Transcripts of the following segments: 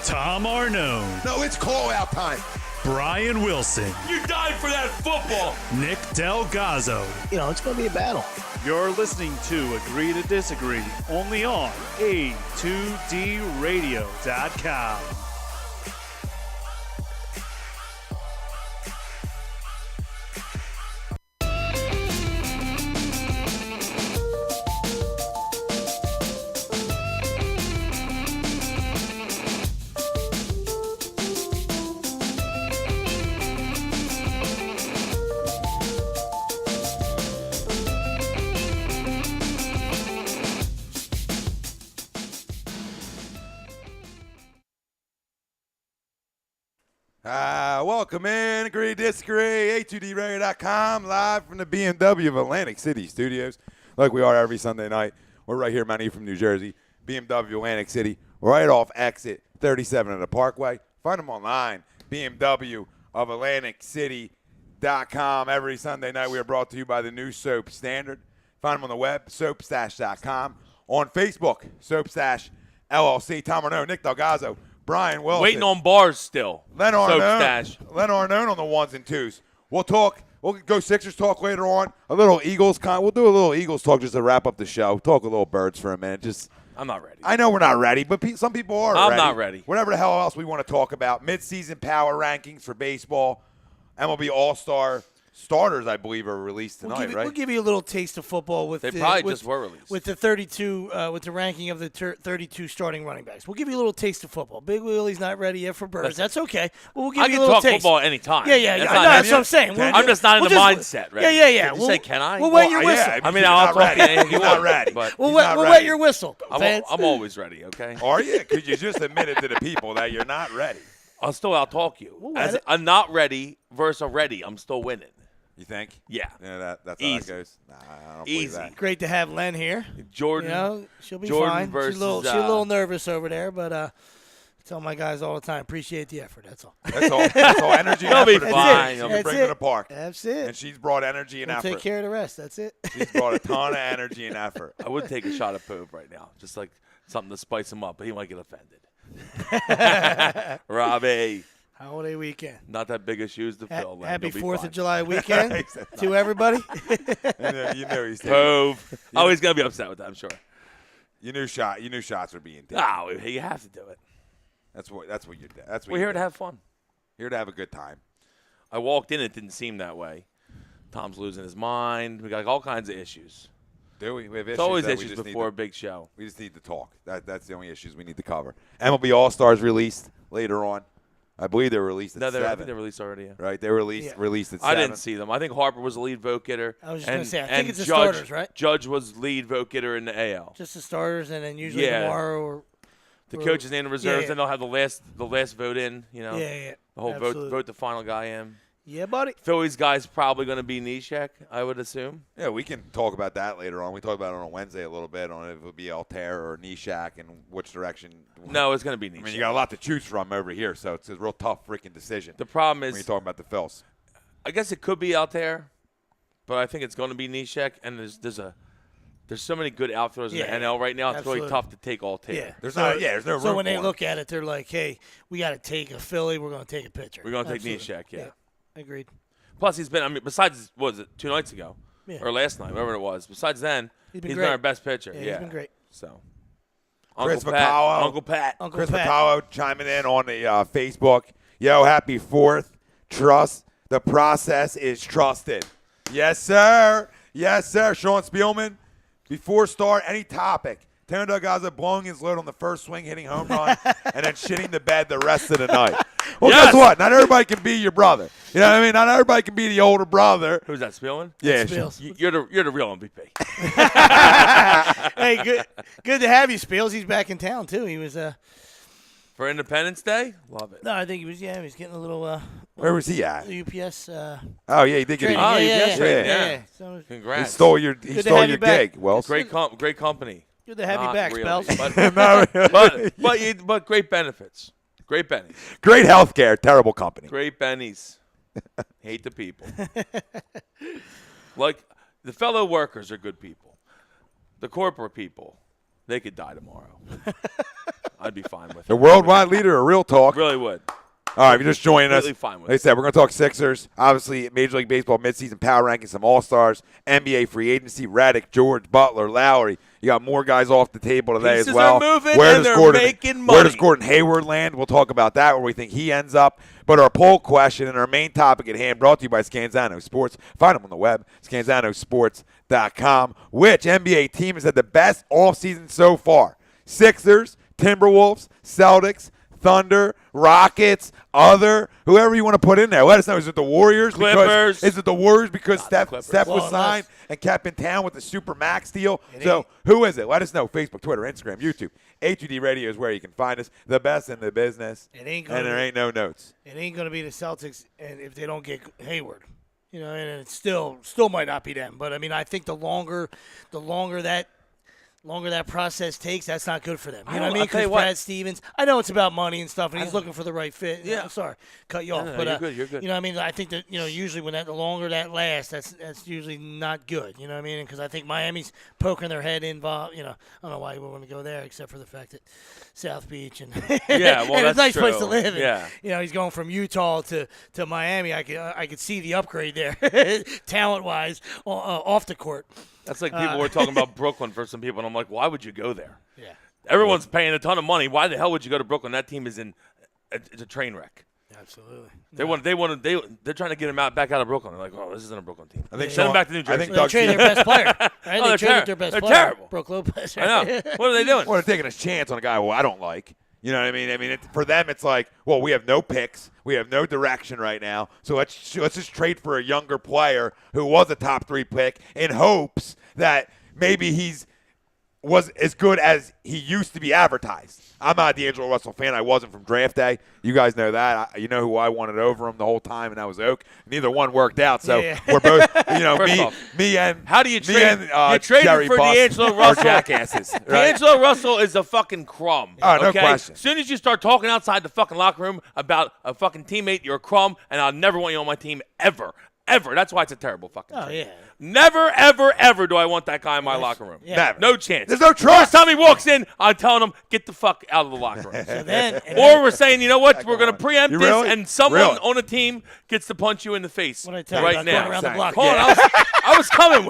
Tom Arnone. No, it's call-out time. Brian Wilson. You died for that football. Nick Del Gazzo. It's going to be a battle. You're listening to Agree to Disagree, only on A2DRadio.com. Welcome in, Agree, Disagree, A2DRadio.com, live from the BMW of Atlantic City studios, like we are every Sunday night. We're right here, many from New Jersey, BMW Atlantic City, right off exit 37 of the Parkway. Find them online, BMW of Atlantic City.com. Every Sunday night, we are brought to you by the new Soap Standard. Find them on the web, soapstash.com. On Facebook, Soapstash LLC. Tom Arnone, Nick Del Gazzo, Brian Wilson. Waiting on bars still. Len Soap Arnone. stash. Len Arnone on the ones and twos. We'll talk. We'll go Sixers talk later on. A little Eagles. We'll do a little Eagles talk just to wrap up the show. Talk a little Birds for a minute. I'm not ready. I know we're not ready, but some people are I'm ready. not ready. Whatever the hell else we want to talk about. Mid-season power rankings for baseball. MLB All-Star starters, I believe, are released tonight, right? We'll give you a little taste of football with They probably just were released. with the 32, with the ranking of the 32 starting running backs. We'll give you a little taste of football. Big Willie's not ready yet for Birds. That's okay. But we'll give I you can a little talk taste. football anytime. Yeah. That's I not know, an that's issue. what I'm saying. I'm just not in the mindset, right? Yeah. Did you say, can I? We'll wet your whistle. Yeah, I mean, he's I'll not talk ready. to you. He's not ready. But We'll He's wet not we'll ready. wet your whistle. fans. I'm always ready, okay? Are you? Because you just admitted to the people that you're not ready. I'll still out-talk you. We'll As let it. a not ready versus a ready, I'm still winning. You think? Yeah. Yeah, that's how Easy. it goes. Nah, I don't believe Easy. that. Great to have Len here. Jordan. She'll be Jordan fine. versus, she's a little nervous over there, but I tell my guys all the time, appreciate the effort. That's all. That's all. That's all. Energy and He'll be effort. fine. You That's bring it. to the park. That's it. And she's brought energy and We'll effort. take care of the rest. That's it. She's brought a ton of energy and effort. I would take a shot at Pope right now, just like something to spice him up, but he might get offended. Robbie, Holiday weekend. not that big of shoes to fill. Len. Happy You'll be 4th fine. of July weekend to everybody. You knew he's taking. Pove. Oh, he's gonna be upset with that, I'm sure. You knew shots were being taken. Oh, you have to do it. That's what you're. That's what We're you here do. to have fun. Here to have a good time. I walked in, it didn't seem that way. Tom's losing his mind. We got like, all kinds of issues. Do we? We have issues. It's always that we issues just before a need big show. we just need to talk. That's the only issues we need to cover. MLB All Stars released later on. I believe they were released at No, I think 7. they released already. Yeah. Right? They were released at 7. I didn't see them. I think Harper was the lead vote getter. I was just gonna say, I think and it's the Judge, starters, right? Judge was lead vote getter in the AL. Just the starters, and then usually Yeah. tomorrow or The coaches named the reserves, yeah. then they'll have the last vote in. You know, yeah. the whole Absolutely. vote the final guy in. Yeah, buddy. Phillies guy's probably going to be Neshek, I would assume. Yeah, we can talk about that later on. We talked about it on Wednesday a little bit on if it would be Altair or Nishak and which direction. No, it's going to be Neshek. I mean, you got a lot to choose from over here, so it's a real tough freaking decision The problem when you're is, talking about the Phils. I guess it could be Altair, but I think it's going to be Neshek. And there's so many good outfielders Yeah, in the NL right now. It's absolutely. really tough to take Altair. Yeah. There's no room So when they for look at it, they're like, "Hey, we got to take a Philly. We're going to take a pitcher. We're going to take Absolutely. Neshek, yeah. Agreed. Plus, he's been. I mean, besides what was it 2 nights ago Yeah. or last night, whatever it was. Besides then, He's he's been been great. our best pitcher. Yeah, Yeah, he's been great. So, Chris Uncle Pat, Vaccaro. Uncle Pat. Uncle Chris Pat. Vaccaro chiming in on the Facebook. Yo, happy 4th. Trust. The process is trusted. Yes, sir. Yes, sir. Sean Spielman, before start, any topic. Tanner Del Gazzo blowing his load on the first swing, hitting home run, and then shitting the bed the rest of the night. Well, Yes. guess what? Not everybody can be your brother. You know what I mean? Not everybody can be the older brother. Who's that? Spielman? Yeah, Spiels. You're the real MVP. Hey, good to have you, Spiels. He's back in town too. He was For Independence Day, love it. no, I think he was. Yeah, he was getting a little Where was he at? UPS Oh, yeah, he did get training. a Oh, yeah, UPS training, yeah. So He Congrats. stole your to have you back. gig, Wells. Great company. good to have you Not back, really, Spells. But, No, but great benefits. Great bennies. great health care, terrible company. Great bennies. Hate the people. Like, the fellow workers are good people. The corporate people, they could die tomorrow. I'd be fine with it. The worldwide leader of Real Talk. Really would. All right, if you're just joining us, Completely fine with like I said, we're going to talk Sixers. Obviously, Major League Baseball midseason power rankings, some All-Stars, NBA free agency, Redick, George, Butler, Lowry. You got more guys off the table today Pieces as well. are moving and they're making Where does money. Gordon Hayward land? We'll talk about that, where we think he ends up. But our poll question and our main topic at hand, brought to you by Scanzano Sports. Find them on the web, scanzanosports.com. Which NBA team has had the best offseason so far? Sixers, Timberwolves, Celtics, Thunder, Rockets, whoever you want to put in there. Let us know. Is it the Warriors? Clippers. Is it the Warriors because Steph Clippers. was Well, signed and kept in town with the Super Max deal? So who is it? Let us know. Facebook, Twitter, Instagram, YouTube. HUD Radio is where you can find us. The best in the business. It ain't And gonna there be- ain't no notes. It ain't going to be the Celtics, and if they don't get Hayward, and it still might not be them. But I mean, I think the longer that process takes, that's not good for them. You know what I mean? I'll tell you Because what. Brad Stevens, I know it's about money and stuff, and he's looking for the right fit. Yeah. I'm sorry, cut you off, no, but you're good, you're good. You know what I mean? I think that usually when the longer that lasts, that's usually not good. You know what I mean? Because I think Miami's poking their head involved. I don't know why we want to go there, except for the fact that South Beach and Yeah, well, and it's a that's nice place to true. live. Yeah. And, he's going from Utah to Miami. I could see the upgrade there, talent wise, off the court. That's like people were talking about Brooklyn for some people, and I'm like, why would you go there? Yeah, Everyone's paying a ton of money. Why the hell would you go to Brooklyn? That team is it's a train wreck. absolutely. They're trying to get him back out of Brooklyn. They're like, oh, this isn't a Brooklyn team. I think Send him Sean- back to New I Jersey. think They Doug traded their best player. Right? Oh, They they're traded their best they're player. terrible. Brook Lopez. I know. What are they doing? Well, they're taking a chance on a guy I don't like. You know what I mean? I mean, for them, it's like, well, we have no picks. We have no direction right now. So let's just trade for a younger player who was a top 3 pick in hopes that maybe was as good as he used to be advertised. I'm not a D'Angelo Russell fan. I wasn't from draft day. You guys know that. You know who I wanted over him the whole time, and that was Oak. Neither one worked out. So Yeah. we're both, First off, me and how do you me trade? and, You traded Jerry for Buss D'Angelo are Russell. jackasses. Right? D'Angelo Russell is a fucking crumb. Oh, no okay? question. As soon as you start talking outside the fucking locker room about a fucking teammate, you're a crumb, and I'll never want you on my team ever. Ever. That's why it's a terrible fucking Oh, trade. yeah. Never, ever, ever do I want that guy in my locker room. Yeah. Never. No chance. There's no First trust. time he walks in, I'm telling him, get the fuck out of the locker room. And then, Or we're saying, you know what? We're going to on. preempt You this, really? and someone Really? on a team gets to punch you in the face What I tell you right about now. going around the block. Hold on, I was coming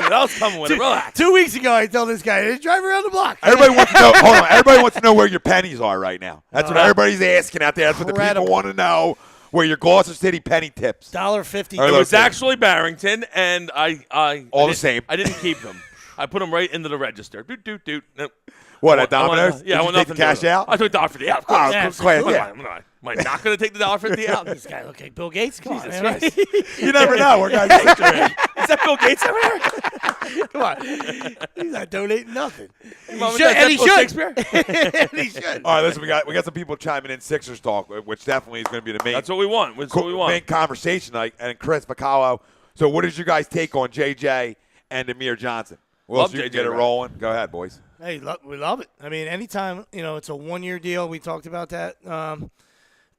with it. Relax. 2 weeks ago, I told this guy, "Hey, drive around the block." Everybody wants to know. Hold on. Everybody wants to know where your pennies are right now. That's what everybody's asking out there. That's what the people Incredible. want to know. Where your Gloucester City penny tips. $1.50. Or It was located. actually Barrington, and I All I the didn't- same. I didn't keep them. I put them right into the register. Doot, doot, doot. Nope. What, I at want- Domino's? Yeah, I Did want you take nothing the cash to do with it. out? I took $1.50 out. Of Oh, course. Yeah, of course, What yeah. am I not going to take the $1.50 out? This guy look like Bill Gates. Come on, Jesus man. Christ. You never know. We're guys like Is that Bill Gates over there? Come on. He's not donating nothing. Mom should- Dad, and he Bill should. Shakespeare? And he should. All right, listen, we got some people chiming in Sixers talk, which definitely is going to be the main, That's what we want. That's what we want. main conversation. And Chris Bacallo. So what is your guys' take on JJ and Amir Johnson? Well, Love so you can JJ get it Redick. rolling. Go ahead, boys. Hey, we love it. I mean, anytime, it's a 1-year deal. We talked about that,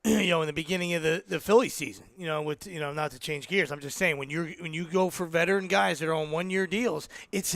in the beginning of the Philly season, with, not to change gears. I'm just saying when you go for veteran guys that are on 1-year deals, it's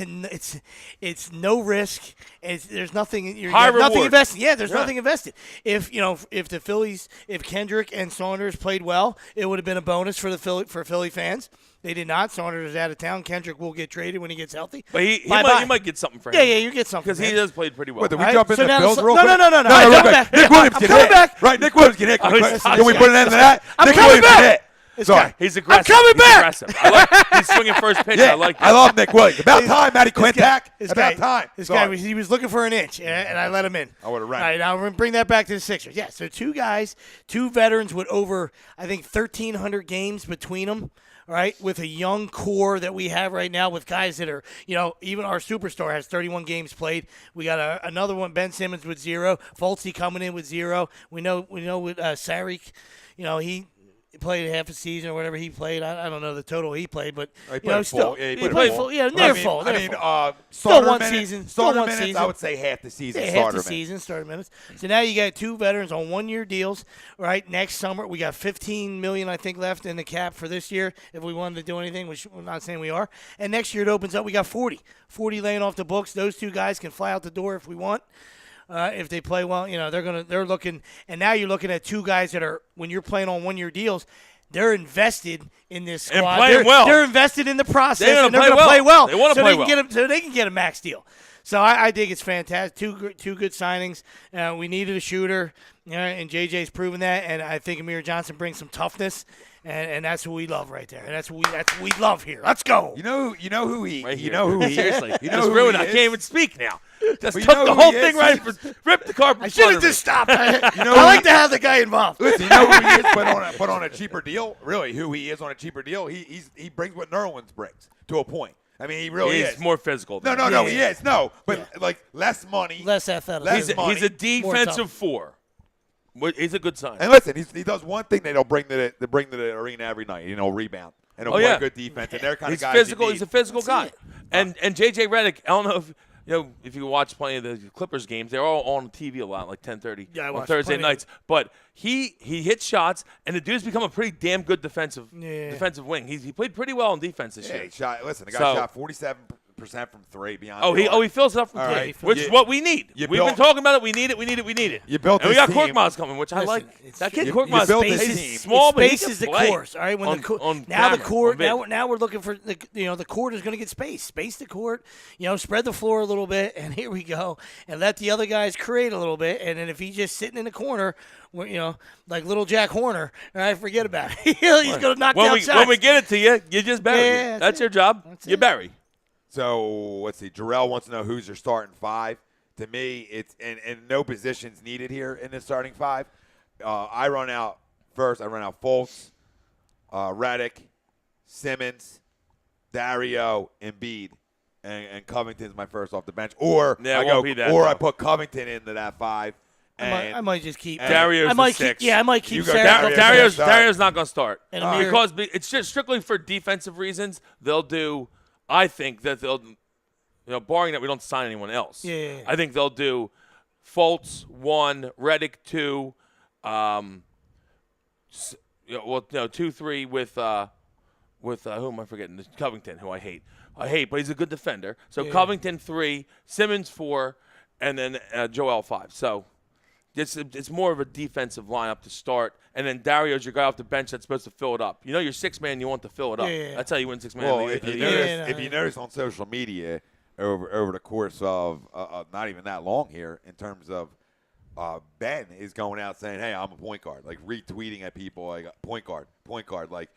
no risk. There's nothing, High have nothing reward. invested. Yeah, there's Yeah. nothing invested. If the Phillies, if Kendrick and Saunders played well, it would have been a bonus for Philly fans. They did not. Saunders is out of town. Kendrick will get traded when he gets healthy. But he Bye-bye. might get something for him. Yeah, you get something. Because he man. has played pretty well. What, did we All right, jump so into now Bills let's- real no, quick? no, real I'm coming quick. back. Nick Yeah, Williams I'm get coming hit. back. Right, Nick Williams get hit. Oh, he's- Can we put an end to that? I'm Nick coming Williams back. get hit. Sorry. He's aggressive. coming He's back. aggressive. He's swinging first pitch. Yeah, I like that. I love Nick Williams. About time, Matty Quintac. This About guy, time. This Sorry. guy, he was looking for an inch, and I let him in. I would've ran. All right, now we're going to bring that back to the Sixers. Yeah, so two veterans with over, I think, 1,300 games between them. All right, with a young core that we have right now with guys that are, even our superstar has 31 games played. We got another one, Ben Simmons with 0. Fultz coming in with 0. We know with Saric, he played half a season or whatever he played. I don't know the total he played, but He played still, full. Yeah, he played full. Yeah, near full. I mean, Still starter one minutes, season. Starter Still one minutes, season. I would say half the season. Yeah, half Starter the minutes. season, starter minutes. So now you got two veterans on 1-year deals. Right, next summer we got $15 million, I think, left in the cap for this year if we wanted to do anything, which we're not saying we are. And next year it opens up. We got 40 laying off the books. Those two guys can fly out the door if we want. if they play well, they're looking. And now you're looking at two guys that are, when you're playing on 1-year deals, they're invested in this squad. And playing well. They're invested in the process. They're and gonna they're play going to well. play well. They wanna so play they well. can get so they can get a max deal. So I think it's fantastic. Two good signings. We needed a shooter, and JJ's proven that. And I think Amir Johnson brings some toughness, and that's what we love right there. And that's what we love here. Let's go. You know who he Right you here. know who he Seriously. you know Just who ruined he it. I is? can't even speak now. Just Well, you took know the who whole he thing is? right, ripped the carpet. I should have just stopped. I know like to have the guy involved. Listen, you know who he is, but on a cheaper deal. Really, who he is on a cheaper deal. He brings what Nerlens brings to a point. I mean, he really He's is. more physical. No, than he is. No, but like less money. Less athletic. Less money. He's a More defensive tough. 4. He's a good sign. And listen, he does one thing that he'll bring to the arena every night. Rebound and he'll play good defense. And they're kind He's of guys physical. you He's a need. physical guy. it. And JJ Redick, I don't know if you watch plenty of the Clippers games, they're all on TV a lot, like 10:30 Yeah, I on watch Thursday plenty. nights. But he hits shots, and the dude's become a pretty damn good defensive wing. He played pretty well on defense this Yeah, year. he shot. Listen, the guy So- shot 47% from three. Beyond. Oh, he fills it up from All three, right. which is what we need. You We've built- been talking about it. We need it. You built and we this got team. Korkmaz coming, which I Listen, like. it's- That kid you Korkmaz, built he's this team. small, but he space can is the play course. All right, when on now the camera, court on vid. now we're looking for the court is going to get space the court, spread the floor a little bit, and here we go, and let the other guys create a little bit, and then if he's just sitting in the corner, like little Jack Horner, all right, forget about it. He's going to knock down shots. When we get it to you, you just bury Yeah, it. that's That's it. your job. You it. bury. So let's see. Jarrell wants to know who's your starting five. To me, it's and no positions needed here in the starting five. I run out first. I run out Fultz, Redick, Simmons, Dario, Embiid, and Covington's my first off the bench. Or Yeah, I it won't be that, I though. put Covington into that five. And I might just keep Dario's I might the six. keep, I might You keep go Sarah. Dario. Dario's not going to start And Amir- because it's just strictly for defensive reasons. They'll do. I think that they'll, barring that we don't sign anyone else. Yeah. I think they'll do Fultz 1, Redick 2, 2-3 with who am I forgetting? Covington, who I hate, but he's a good defender. So Covington 3, Simmons 4, and then Joel 5. So. It's more of a defensive lineup to start, and then Dario's your guy off the bench that's supposed to fill it up. Your 6-man, you want to fill it up. Yeah. That's how you win 6-man. well, league. if you notice on social media over the course of not even that long here, in terms of Ben is going out saying, "Hey, I'm a point guard," like retweeting at people like point guard, like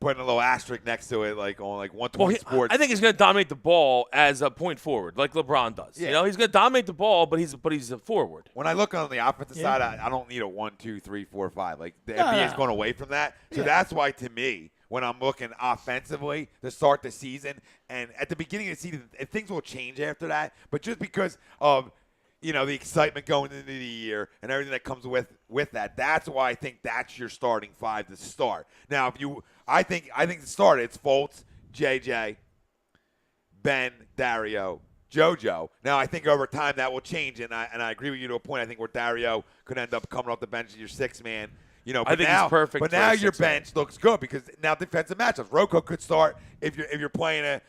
putting a little asterisk next to it, like on like 120 Sports. I think he's going to dominate the ball as a point forward, like LeBron does. Yeah. He's going to dominate the ball, but he's a forward. When I look on the offensive side, I don't need a 1, 2, 3, 4, 5. Like the NBA's going away from that. So that's why, to me, when I'm looking offensively to start the season, and at the beginning of the season, things will change after that. But just because of the excitement going into the year and everything that comes with that, that's why I think that's your starting five to start. Now, I think to start it's Fultz, JJ, Ben, Dario, JoJo. Now, I think over time that will change, and I agree with you to a point. I think where Dario could end up coming off the bench as your 6-man. But I think now, he's perfect But for now a your 6-man. bench looks good because now defensive matchups. Rocco could start if you're playing a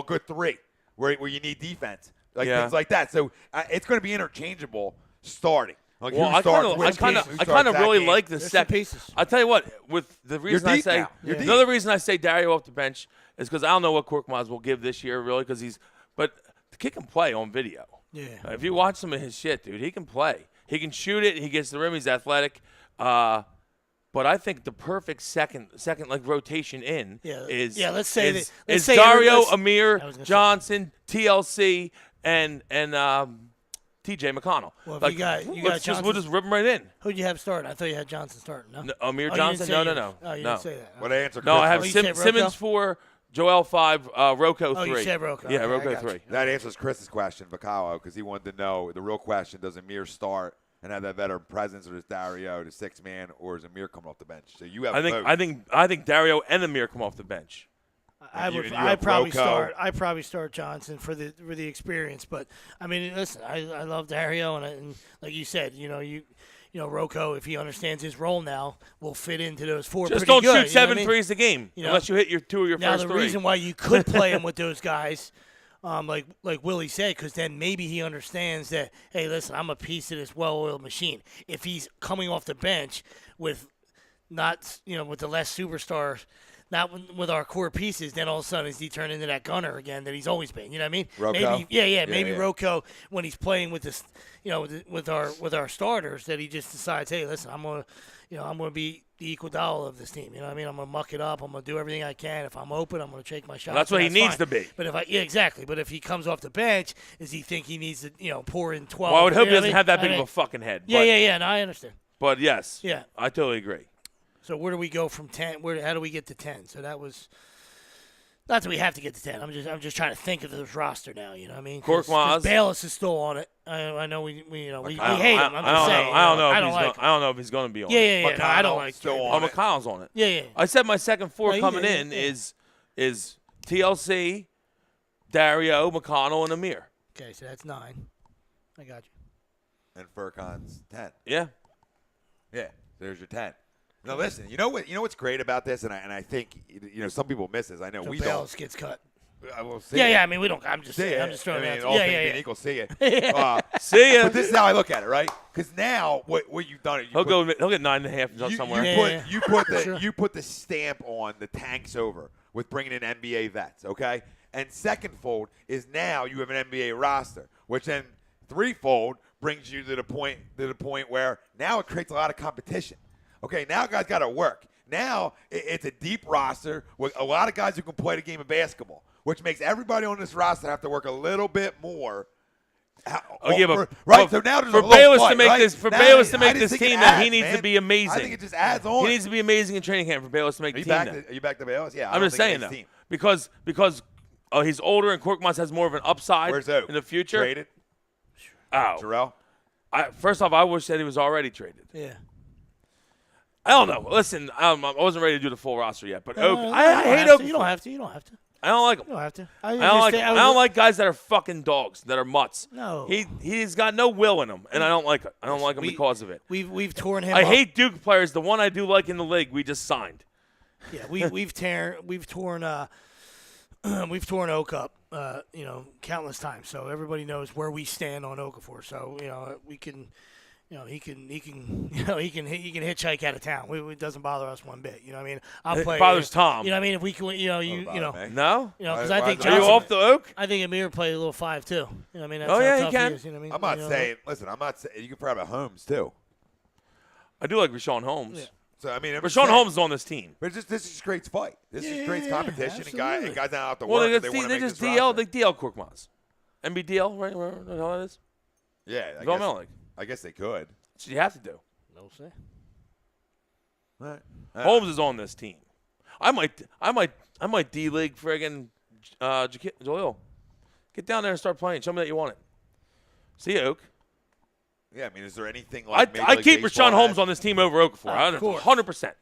good 3 where you need defense, things like that. So it's going to be interchangeable starting. Like Well, who I starts kind which game, who of starts that really game. like the There's some second. pieces. I'll tell you what, with the reason I deep say now. You're deep. another reason I say Dario off the bench is because I don't know what Korkmaz will give this year really but the kid can play on video. Yeah. If you watch some of his shit, dude, he can play. He can shoot it. He gets the rim. He's athletic. But I think the perfect second like rotation in is let's say is, that- let's is say Dario, let's- I Amir, was gonna say. Johnson, TLC, and TJ McConnell. Well, if like, you got we'll Johnson- just rip him right in. Who'd you have starting? I thought you had Johnson starting. No, No, Amir Oh, you Johnson? didn't say No. you- Oh, you no. didn't say that. What I answer? No, I have Oh, you said Simmons Rocco? 4, Joel 5, Rocco 3. Oh, you said Rocco. Yeah, Okay, I Rocco got 3. you. That answers Chris's question, Bacalo, because he wanted to know the real question: does Amir start and have that better presence, or does Dario, the 6-man, or is Amir coming off the bench? So you have both. I think Dario and Amir come off the bench. I And would. you I have probably Rocco. start. I probably start Johnson for the experience. But I mean, listen, I love Dario, and like you said, Rocco, if he understands his role now, will fit into those 4 Just pretty don't good. shoot you know 7 what I mean? threes a game You know? unless you hit your 2 of your Now first the 3. reason why you could play him with those guys like Willie said, because then maybe he understands that, hey, listen, I'm a piece of this well-oiled machine. If he's coming off the bench with not, with the less superstars, not with our core pieces, then all of a sudden is he turned into that gunner again that he's always been. You know what I mean? Rocco? Maybe Rocco, when he's playing with this, with our starters, that he just decides, hey, listen, I'm gonna be the Iguodala of this team. You know what I mean? I'm gonna muck it up. I'm gonna do everything I can. If I'm open, I'm gonna take my shot. That's what he needs to be. But exactly. But if he comes off the bench, does he think he needs to, pour in 12? Well, I would hope he doesn't I mean? have that big of a fucking head. Yeah. No, I understand. But yes. Yeah. I totally agree. So where do we go from 10? How do we get to 10? So that was not that we have to get to 10. I'm just trying to think of this roster now. You know what I mean? Korkmaz. Bayless is still on it. I know we hate him. I'm just saying. I don't know. I don't like him. If he's going to be on. Yeah. it. No, I don't like still Trey. on Oh, it. McConnell's on it. Yeah. I said my second four coming in is TLC, Dario, McConnell, and Amir. Okay, so that's 9. I got you. And Furkan's 10. Yeah. Yeah, there's your 10. Now listen, you know what's great about this, and I think some people miss this. I know So we Bayless gets cut. don't. I will see. Yeah. it. I mean, we don't. I'm just See saying. it. I'm just throwing I it mean, out all there. things Yeah. being equal, see it. See ya. But this is how I look at it, right? Because now what you've done, He'll get 9.5 somewhere. You put the stamp on the tanks over with bringing in NBA vets, okay? And secondfold is now you have an NBA roster, which then threefold brings you to the point where now it creates a lot of competition. Okay, now guys got to work. Now it's a deep roster with a lot of guys who can play the game of basketball, which makes everybody on this roster have to work a little bit more. Right. So now there's for a little Bayless fight, to make right? this for Now, Bayless to I make just this think it team, then he adds, needs man. to be amazing. I think it just adds on. He needs to be amazing in training camp for Bayless to make the team. Are you back to Bayless? Yeah. I I'm don't just think he saying makes though, team. because he's older and Korkmaz has more of an upside Where's Oak? in the future. Traded? Oh, Terrell? first off, I wish that he was already traded. Yeah. I don't know. Listen, I wasn't ready to do the full roster yet, but Oak. You I don't hate have Oak. to. You don't have to. You don't have to. I don't like him. You don't have to. I don't like guys that are fucking dogs, that are mutts. No. He's got no will in him, and I don't like it. I don't like him because of it. We've torn him. I up. hate Duke players. The one I do like in the league, we just signed. Yeah, we've torn Oak up, countless times. So everybody knows where we stand on Okafor. So we can, he can hitchhike out of town. It doesn't bother us one bit. You know what I mean? It bothers Tom. You know what I mean? If we can, No? because I think Are you Johnson, off the Oak? I think Amir played a little 5 too. You know what I mean? That's Oh, how yeah, he tough can. is, you know what I mean? I'm not saying – listen, I'm not saying – you can probably have Holmes too. I do like Rashawn Holmes. Yeah. So, I mean – Rashawn Holmes is on this team. But this just creates fight. This just creates Yeah, competition and guys not out to Well, work. they If they want to they make just this DL. roster. They DL Korkmaz. NBDL, right? Where the hell that is? Yeah, I guess they could. That's what you have to do. No say. All right. Holmes is on this team. I might D-League friggin' Jalil. Get down there and start playing. Show me that you want it. See you, Oak. Yeah, I mean, is there anything like Major I League keep Baseball Rashawn Holmes has? on this team over Okafor. Of course. 100%.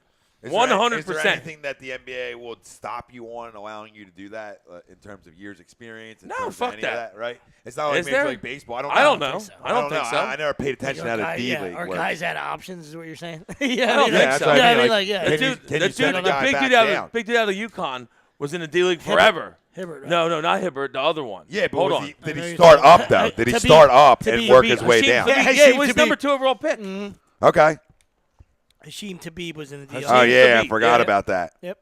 Is 100%. there anything that the NBA will stop you on allowing you to do that in terms of years experience? No, terms of fuck any of that. Right? It's not like Is Major there? League Baseball. I I don't know. so. I don't think know. so. I never paid attention to how the D-League Our works. guys had options, is what you're saying? I don't Yeah, think that's so. what I mean. like, yeah. Can The you- dude, can the you send dude, a guy big back dude out down? of big dude out of UConn was in the D-League forever. Hibbert, right? No, not Hibbert. The other one. Yeah, but hold was on. he, did know he you're start talking- up, though? Did he to be- start up to and be- work to his be- way Hasheem down? Thabib- Yeah, yeah, he Hasheem was Thabib. number 2 overall pick. Okay. Hasheem Thabib was in the deal. Oh, yeah, I Thabib, forgot yeah. about that. Yep.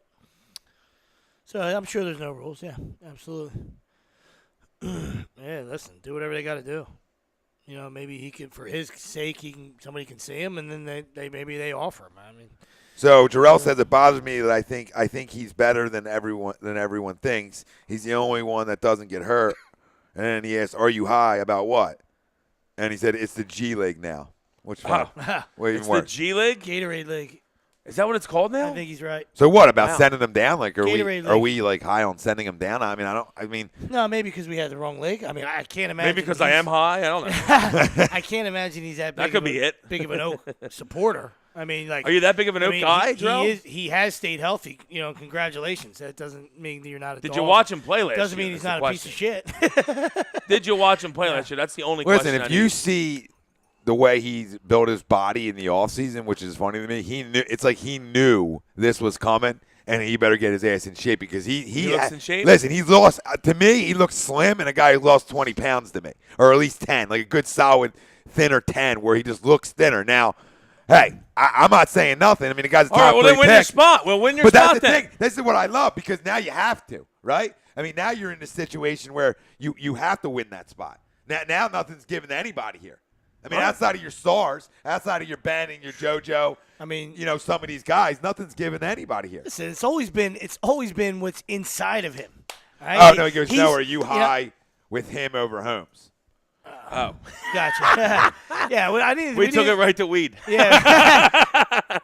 So I'm sure there's no rules. Yeah, absolutely. Yeah, listen, do whatever they got to do. Maybe he can, for his sake, somebody can see him, and then they offer him. I mean, So Jarrell says it bothers me that I think he's better than everyone thinks. He's the only one that doesn't get hurt. And then he asked, "Are you high about what?" And he said, "It's the G League now." Which fun. Way even It's worse. the G-League? Gatorade League. Is that what it's called now? I think he's right. So what about Wow. sending them down? Like, are Gatorade we like high on sending them down? I mean, No, maybe because we had the wrong league. I mean, I can't imagine. Maybe because I am high? I don't know. I can't imagine he's that big. That could of be a, it. Big of an Oak supporter. I mean, like. Are you that big of an I Oak mean, guy, he Jarrell? He has stayed healthy. Congratulations. That doesn't mean that you're not a Did dog. you watch him play last year? Doesn't mean he's That's not the a piece of shit. question. Did you watch him play last year? That's the only listen, question. if I you need. see the way he's built his body in the offseason, which is funny to me, he knew it's like he knew this was coming and he better get his ass in shape because he looks in shape? Listen, he's lost to me. He looks slim, and a guy who lost 20 pounds to me, or at least 10, like a good solid thinner 10, where he just looks thinner. Now, hey, I'm not saying nothing. I mean, the guy's a top All right, well, then 3 win your pick. spot. Well, win your But spot that's the then. thing. This is what I love because now you have to, right? I mean, now you're in a situation where you have to win that spot. Now nothing's given to anybody here. I mean, outside of your stars, outside of your Ben and your JoJo, I mean, you know, some of these guys, nothing's given to anybody here. listen, it's always been what's inside of him. Right? Oh, no, he goes, He's- no, are you know, high with him over Holmes? Oh, Gotcha. Yeah, well, I didn't. we took it didn't- right to weed. Yeah.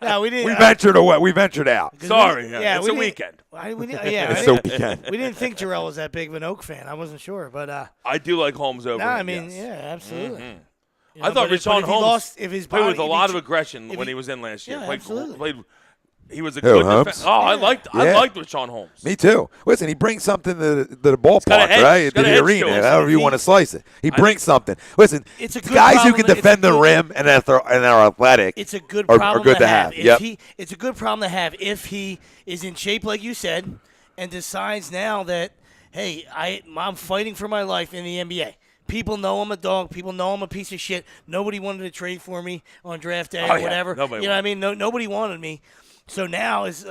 No, we didn't. We ventured away. We ventured out. Sorry, Yeah, it's we a didn't- weekend. Yeah, It's so weekend. we didn't think Jarrell was that big of an Oak fan. I wasn't sure, but I do like Holmes over. no, him, I mean, yes. yeah, absolutely. You I know, thought but Rashawn if he Holmes lost, if his played body, with a if lot he- of aggression if when he- he was in last year. Yeah, Played- absolutely. he was a Who, good Holmes? defender. Oh, I liked Yeah. Rashawn Holmes. Me too. Listen, he brings something to the got ballpark, an edge. right? He's To got an the edge arena, to him. however you want to slice it. He brings something. Listen, It's a good guys who problem can that- it's defend a the good- rim and are athletic. It's a good are problem good to have. If Yep. it's a good problem to have if he is in shape, like you said, and decides now that, hey, I'm fighting for my life in the NBA. People know I'm a dog. People know I'm a piece of shit. Nobody wanted to trade for me on draft day Oh, or yeah. whatever. Nobody you know what I mean? Nobody wanted me. So now it's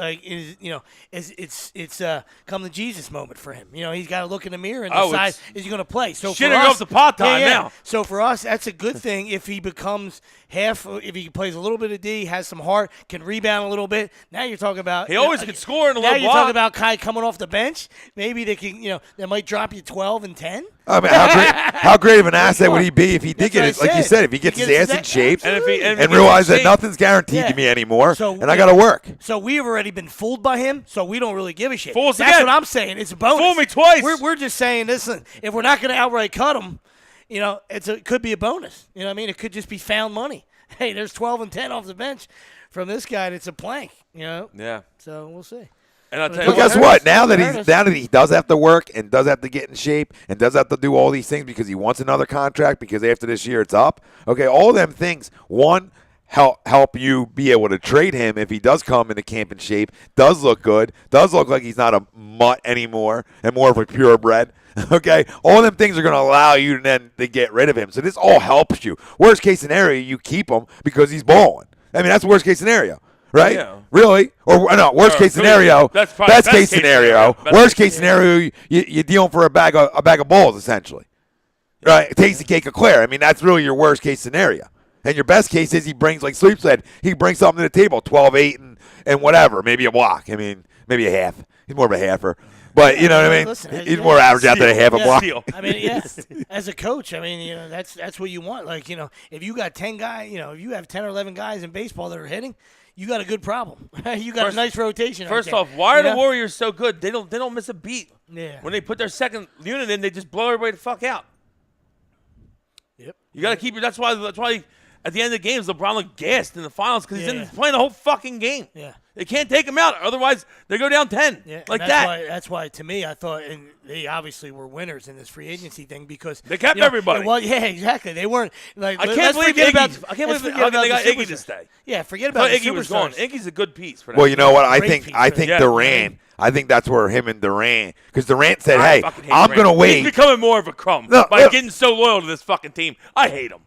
come the Jesus moment for him. You know, he's got to look in the mirror and Oh, decide it's is he going to play. So shitting for us, off the pot time yeah. now. So for us, that's a good thing if he becomes if he plays a little bit of D, has some heart, can rebound a little bit. Now you're talking about He always can score in a now little you're block. talking about Kai coming off the bench. Maybe they can, they might drop you 12 and 10. I mean, how great of an asset would he be if he did That's get what his, I like you said. said, if he gets He his gets ass in that- shape And if he and gets realize in that shape- nothing's guaranteed Yeah. to me anymore, So and I got to work. So we've already been fooled by him, so we don't really give a shit. Fool us That's again. what I'm saying. It's a bonus. Fool me twice. We're just saying, listen, if we're not going to outright cut him, it could be a bonus. You know what I mean? It could just be found money. Hey, there's 12 and 10 off the bench from this guy that's a plank, Yeah. So we'll see. And I'll tell you But Don't guess hurt what? us. Now Don't that hurt us. he does have to work and does have to get in shape and does have to do all these things because he wants another contract because after this year it's up. Okay, all them things. One, help you be able to trade him if he does come into camp in shape. Does look good. Does look like he's not a mutt anymore and more of a purebred. Okay, all them things are going to allow you then to get rid of him. So this all helps you. Worst case scenario, you keep him because he's balling. I mean, that's worst case scenario. Right? Yeah. Really? Or no? Worst case scenario. That's probably best case scenario. Best Worst case case scenario. You deal him for a bag of balls essentially. Right? It takes the cake of Claire. I mean, that's really your worst case scenario. And your best case is he brings, like Sleep said, he brings something to the table, 12, 8, and whatever. Maybe a block. I mean, maybe a half. He's more of a halfer. But you know what I mean? Listen, He's more average out than a half a block. Steal. I mean, yeah. As a coach, I mean, that's what you want. Like, if you got 10 guys, if you have 10 or 11 guys in baseball that are hitting, you got a good problem. You got a nice rotation. First out off, there, why are you the know? Warriors so good? They don't miss a beat. Yeah. When they put their second unit in, they just blow everybody the fuck out. Yep. You got to keep it. That's why at the end of the games, LeBron looked gassed in the finals because Yeah. he's playing the whole fucking game. Yeah. They can't take him out. Otherwise, they go down 10. Yeah, like and that. that's why, to me, I thought, and they obviously were winners in this free agency thing because They kept everybody. Well, yeah, exactly. They weren't like. I can't let's believe forget Iggy. about. I can't let's believe forget about they got the Iggy to superstars. stay. Yeah, forget I about thought the Iggy was gone. superstars. Iggy's a good piece for that. Well, you know what? I Great think piece, yeah. Durant. I think that's where him and Durant, because Durant said, I "Hey, fucking hate I'm Durant. gonna wait." He's becoming more of a crumb No, by look. getting so loyal to this fucking team. I hate him.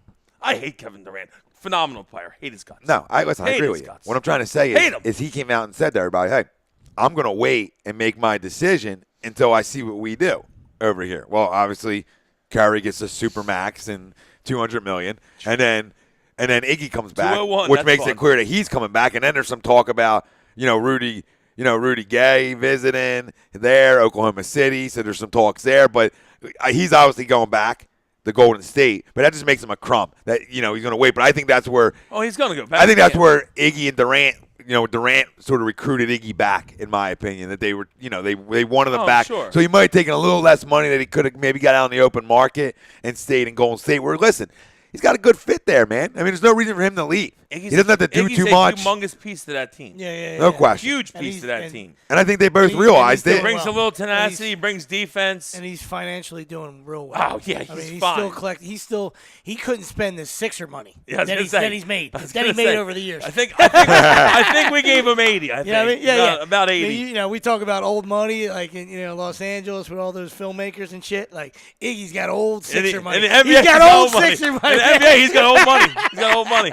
I hate Kevin Durant. Phenomenal player. Hate his guts. No, I agree Hate with his you. guts. What I'm trying to say Hate him. is he came out and said to everybody, "Hey, I'm going to wait and make my decision until I see what we do over here." Well, obviously, Kyrie gets the super max and $200 million, and then Iggy comes back, 201, which that's makes fun. it clear that he's coming back. And then there's some talk about Rudy Gay visiting there, Oklahoma City. So there's some talks there, but he's obviously going back to Golden State. But that just makes him a crumb that he's going to wait. But I think that's where. Oh, he's going to go back. I think that's Yeah. where Iggy and Durant, Durant sort of recruited Iggy back, in my opinion, that they were, they wanted him Oh, back. sure. So he might have taken a little less money that he could have maybe got out in the open market and stayed in Golden State. Where, listen, he's got a good fit there, man. I mean, there's no reason for him to leave. Iggy's He doesn't have to do Iggy's too a much. humongous piece to that team. Yeah. No question. Huge And piece he's- to that and- team. And I think they both And realized he's it. doing Brings a well. little And tenacity, brings defense. And he's financially doing real well. Oh, yeah, I mean, he's he's fine. still collecting. He couldn't spend the Sixer money Yeah, I was that, gonna say. he's made. I was That he gonna made say, over the years. I think we gave him 80. I think. Yeah, I mean, yeah. About I 80. mean, we talk about old money, like in Los Angeles with all those filmmakers and shit. Like Iggy's got old Sixer money. In the NBA, He's got old Sixer money. In the NBA, he's got old money. He's got old money.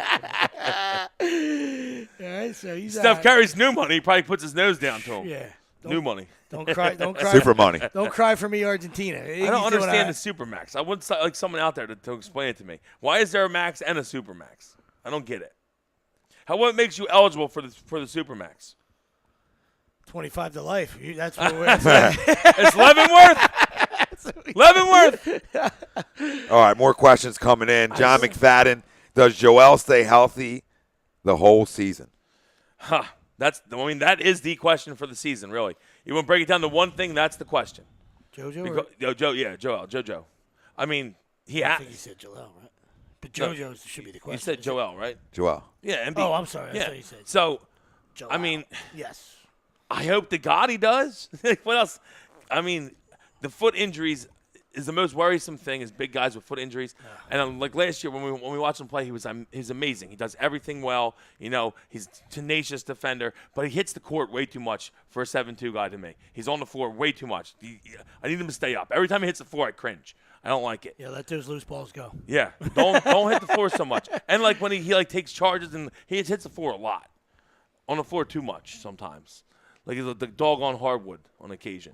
All right, so he's Steph Curry's new money. He probably puts his nose down to him. Yeah. New money. Don't cry. Don't cry. Super money. Don't cry for me, Argentina. I don't understand the Supermax. I would like someone out there to explain it to me. Why is there a max and a Supermax? I don't get it. What makes you eligible for the Supermax? 25 to life. That's what we're at. It's Leavenworth. Leavenworth. All right, more questions coming in. John McFadden, does Joel stay healthy the whole season? Huh. That is the question for the season, really. You want to break it down to one thing? That's the question. JoJo? JoJo. I mean, I think he said Joel, right? But JoJo should be the question. You said Joel, right? Joel. Yeah. Oh, I'm sorry. I Yeah. thought you said So, Joel. I mean, yes. I hope to God he does. What else? I mean, the foot injuries is the most worrisome thing. Is big guys with foot injuries. And like last year when we watched him play, he's amazing. He does everything well. He's a tenacious defender, but he hits the court way too much for a 7'2" guy to me. He's on the floor way too much. I need him to stay up. Every time he hits the floor, I cringe. I don't like it. Yeah, let those loose balls go. Yeah, don't hit the floor so much. And like when he takes charges and he hits the floor a lot, on the floor too much sometimes. Like he's the dog on hardwood on occasion,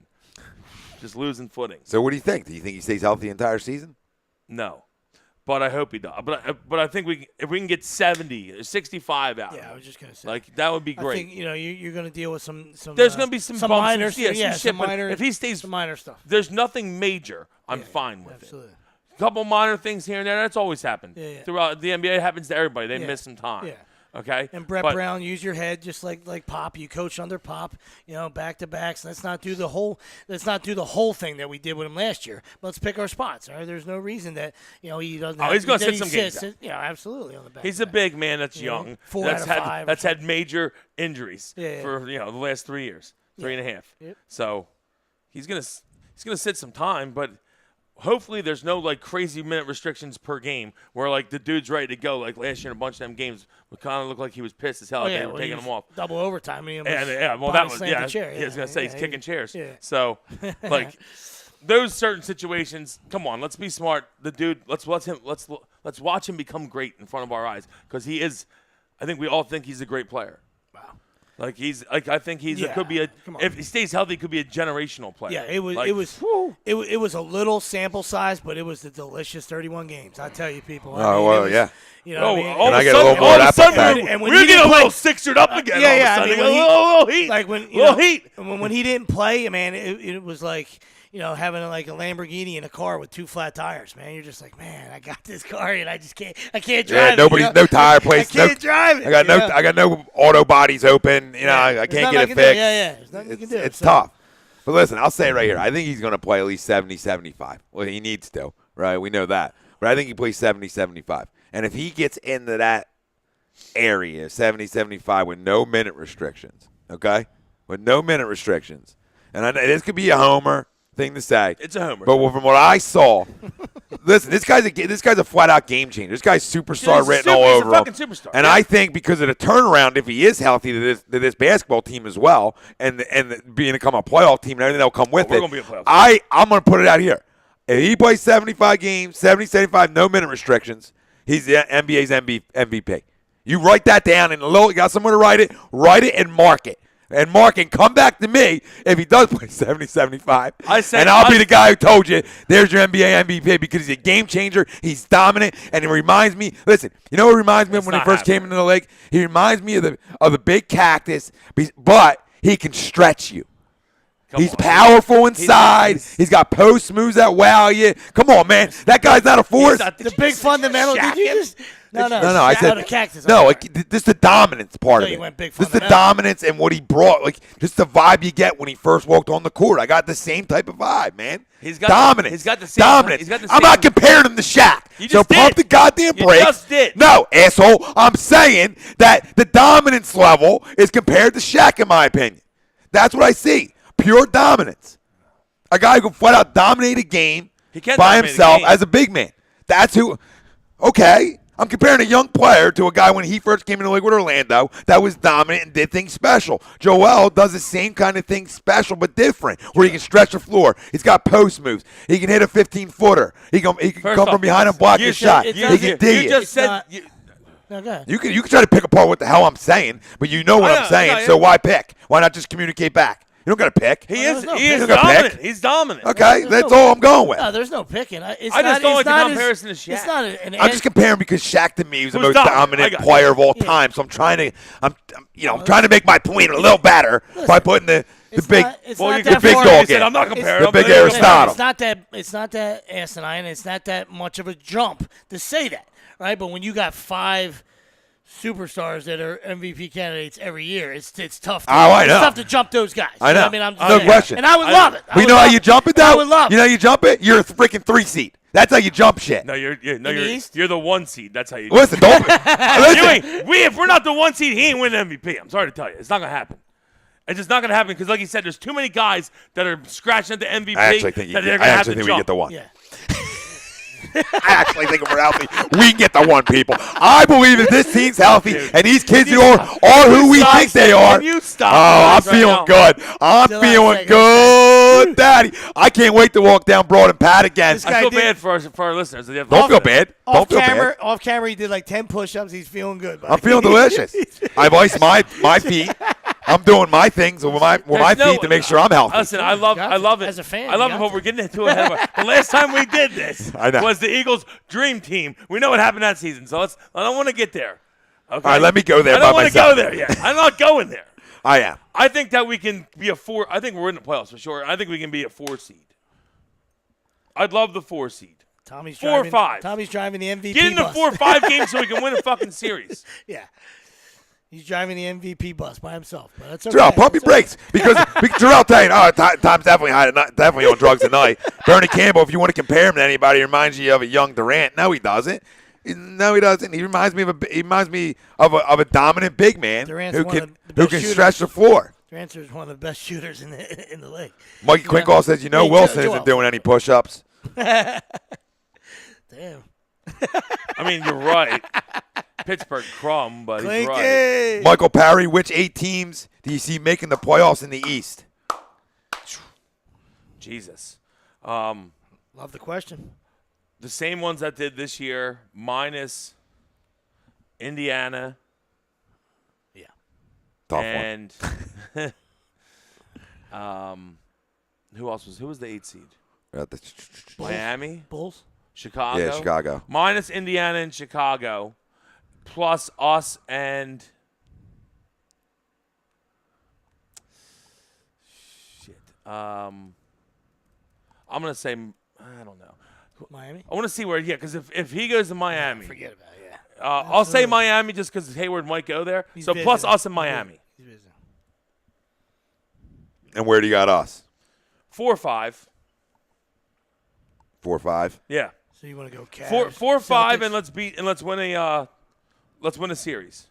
just losing footing. So what do you think? Do you think he stays healthy the entire season? No, but I hope he does. But I think if we can get 70 or 65 out. Yeah, I was just gonna say. Like that would be great. I think you're gonna deal with some. There's gonna be some bumps minor, and- yeah, some shit, some but minor. if he stays- some minor stuff. There's nothing major. I'm fine with Absolutely. it. A couple minor things here and there. That's always happened Yeah. throughout the NBA. It happens to everybody. They Yeah. miss some time. Yeah. Okay. And Brett But- Brown, use your head just like Pop. You coach under Pop, back to backs. Let's not do the whole thing that we did with him last year. Let's pick our spots. All right. There's no reason that he doesn't. Oh, he's gonna that sit he some games sits- Yeah, absolutely on the back. He's a big man that's Yeah. young. 4 that's out of had 5 or that's had major injuries Yeah. for the last 3 years, 3.5. Yep. So he's gonna sit some time, but hopefully there's no like crazy minute restrictions per game where like the dude's ready to go. Like last year in a bunch of them games, it kind of looked like he was pissed as hell. They were taking him off. Double overtime. And Well, that was The chair. I was gonna say he's kicking chairs. Yeah. So, like, those certain situations. Come on, let's be smart. The dude, let's watch him become great in front of our eyes because he is. I think we all think he's a great player. Wow. I think could be Come on. if he stays healthy, he could be a generational player. Yeah, it was Like, it was whew. it was a little sample size, but it was the delicious 31 games. I tell you, people. I Oh, mean, well, it was, yeah. You know, what I mean? all Can of I a get a sudden, little more all of of a that sudden, pathetic? And when we're he getting a didn't little play- sixered up again. yeah, all of a yeah, I sudden. mean, when he- a little heat. like when little heat. when he didn't play, man, it was like having like a Lamborghini in a car with 2 flat tires, man. You're just like, man, I got this car and I can't drive it. No tire place. I can't drive it. I got no auto bodies open. I There's can't nothing get I it can do. fixed. Yeah. There's nothing you can do. It's So- tough. But listen, I'll say it right here. I think he's going to play at least 70, 75. Well, he needs to, right? We know that. But I think he plays 70, 75. And if he gets into that area, 70, 75, with no minute restrictions, okay? With no minute restrictions. And I know this could be a homer thing to say. It's a homer. But from what I saw, listen, this guy's a flat-out game changer. This guy's superstar He's a written all he's a over him. fucking superstar. And Yeah. I think because of the turnaround, if he is healthy to this basketball team as well, and become a playoff team and everything that'll come with we're it, gonna be a playoff team. I'm going to put it out here. If he plays 75 games, 70, 75, no minute restrictions, he's the NBA's MVP. You write that down and you got someone to write it and mark it. And Mark can come back to me if he does play 70, 75. And I'll be the guy who told you there's your NBA MVP because he's a game changer. He's dominant. And it reminds me, listen, you know what reminds me of when he not first came happening. into the league? He reminds me of the big cactus, but he can stretch you. He's powerful inside. He's got post moves that wow you. Come on, man. That guy's not a force. The big fundamental. Shaq Did you him. just No. I said the Cactus. no. I'm Like this is the dominance part So of you it. went big This is the fundamental. dominance and what he brought. Like just the vibe you get when he first walked on the court. I got the same type of vibe, man. He's got dominance. he's got the same- dominance. he's got the I'm not same- comparing him to Shaq. You So just pump did. the goddamn You brakes. just did. No, asshole. I'm saying that the dominance level is compared to Shaq, in my opinion. That's what I see. Pure dominance. A guy who can flat out dominate a game He can by dominate a himself game. as a big man. That's who. Okay. I'm comparing a young player to a guy when he first came into the league with Orlando that was dominant and did things special. Joel does the same kind of thing special but different, where he can stretch the floor. He's got post moves. He can hit a 15-footer. He can First come off, from behind and block you your said- shot. it He doesn't- can dig You it. just It's said. not- you- No, go ahead. You can try to pick apart what the hell I'm saying, but you know what I I'm know, saying. I know, So yeah. why pick? Why not just communicate back? You don't got to pick. He Well, is. there's no He is pick. You're gonna dominant. pick? He's dominant. Okay, There's that's no- all I'm going with. No, there's no picking. It's I just not, don't it's like the not comparison to It's Shaq. not an I'm just comparing because Shaq to me was the Who's most dominant? I dominant got you. player of all Yeah. time. So I'm trying to make my point a little better by putting the It's big not- it's Well, not you that can big far- dog He said, in. I'm not comparing. The I'm big not- Aristotle. It's not that asinine. It's not that much of a jump to say that, right? But when you got 5 superstars that are MVP candidates every year, it's tough. Oh, I It's know. tough to jump those guys. I You know. what I mean, I'm just No saying. question. And I would love it. I We would know how love you it. jump it though. I would love You know how you jump it? You're a freaking 3 seed. That's how you jump shit. No, you're the East? you're the 1 seed. That's how you. Listen, don't. You listen. ain't, if we're not the 1 seed, he ain't winning MVP. I'm sorry to tell you, it's not gonna happen. It's just not gonna happen because, like you said, there's too many guys that are scratching at the MVP. I actually think, that they're gonna have to we jump. get the one. Yeah. I actually think if we're healthy, we can get the one, people. I believe if this team's healthy and these kids are who we Stop think they saying- are. Can you stop Oh, I'm this right feeling now? good. I'm July feeling 2nd. good, Daddy. I can't wait to walk down Broad and Pat again. This I guy feel did- bad for our listeners. They have Don't feel confidence. bad. Don't feel bad. Off camera, he did like 10 push-ups. He's feeling good. buddy. I'm feeling delicious. I've iced my feet. I'm doing my things with my There's no- feet to make sure I'm healthy. Listen, I love it. As a fan, I love you it, got but we're getting into it. The last time we did this I know. was the Eagles' dream team. We know what happened that season, so I don't want to get there. Okay? All right, let me go there I by don't want to myself. go there yet. I'm not going there. I am. I think that we can be a 4. I think we're in the playoffs for sure. I think we can be a 4 seed. I'd love the 4 seed. Tommy's 4 or driving, 5. Tommy's driving the MVP Get in the bus. 4 or 5 games so we can win a fucking series. Yeah. He's driving the MVP bus by himself. But that's okay. Terrell, pump your That's okay. brakes because Terrell telling you, Tom's definitely high tonight, definitely on drugs tonight. Bernie Campbell, if you want to compare him to anybody, he reminds you of a young Durant. No, he doesn't. No, he doesn't. He reminds me of a dominant big man Durant's who one can of the best who can shooters. stretch the floor. Durant's one of the best shooters in the league. Mikey Quinkall says, Hey, Wilson Joel. isn't doing any push-ups. Damn. I mean, you're right. Pittsburgh crumb, but he's right. Clinky. Michael Parry, which 8 teams do you see making the playoffs in the East? Jesus. Love the question. The same ones that did this year, minus Indiana Yeah. Tough and who was the 8 seed? one. Miami, Bulls. Chicago. Yeah, Chicago. Minus Indiana and Chicago, plus us and shit. I'm gonna say I don't know. Miami. I want to see where because if he goes to Miami, Forget about it. Yeah. I'll say Miami just because Hayward might go there. He's So plus visiting. us in Miami, He's busy. And where do you got us? 4 or 5. 4 or 5? Yeah, So you want to go Cavs? 4 or 5, Celtics? and let's win a series.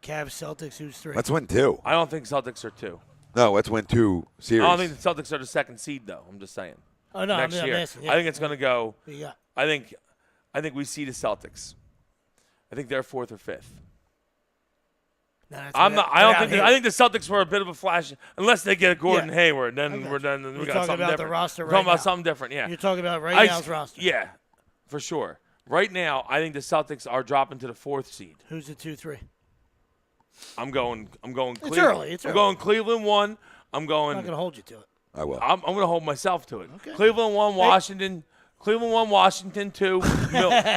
Cavs, Celtics. Who's 3? Let's win 2. I don't think Celtics are 2. No, let's win 2 series. I don't think the Celtics are the 2nd seed though. I'm just saying. Oh no, Next I'm year, asking. Yeah. I think it's going to go. Who you got? I think we see the Celtics. I think they're 4th or 5th. No, that's I'm without- not. I don't without think. Hayward. I think the Celtics were a bit of a flash, unless they get Gordon Yeah. Hayward. I Then got we're you. done. We You're got talking something about the different. roster We're right talking about now. something different. Yeah. You're talking about right I- now's roster. Yeah, for sure. Right now, I think the Celtics are dropping to the 4th seed. Who's the 2-3? I'm going. Cleveland. early, it's I'm early. going Cleveland 1. I'm I'm going. not gonna hold you to it. I will. I'm going to hold myself to it. Okay. Cleveland 1, Washington. Cleveland 1, Washington 2,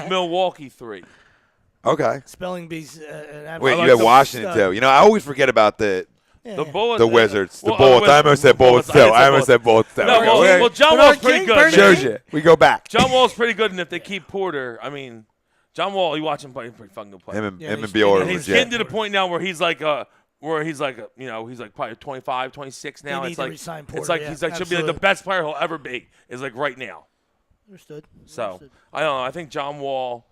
Milwaukee 3. Okay. Spelling bees. Wait, like you have the Washington too. You know, I always forget about the The Bullets. Wizards. The well, Bullets. I almost said Bullets too. I almost said Bullets too. No, Okay, well, John Bernard Wall's pretty King, good. Bernard man. shows you. We go back. John Wall's pretty good, and if they keep Porter, I mean, John Wall, you watch him play, he's a pretty fucking good player. Him and he's- Bior and he's legit. getting to the point now where he's like he's like probably 25, 26 now. They need It's to like resign it's Porter, like yeah, he's like should be like the absolutely. best player he'll ever be. Is like right now. Understood. So Understood. I don't know. I think John Wall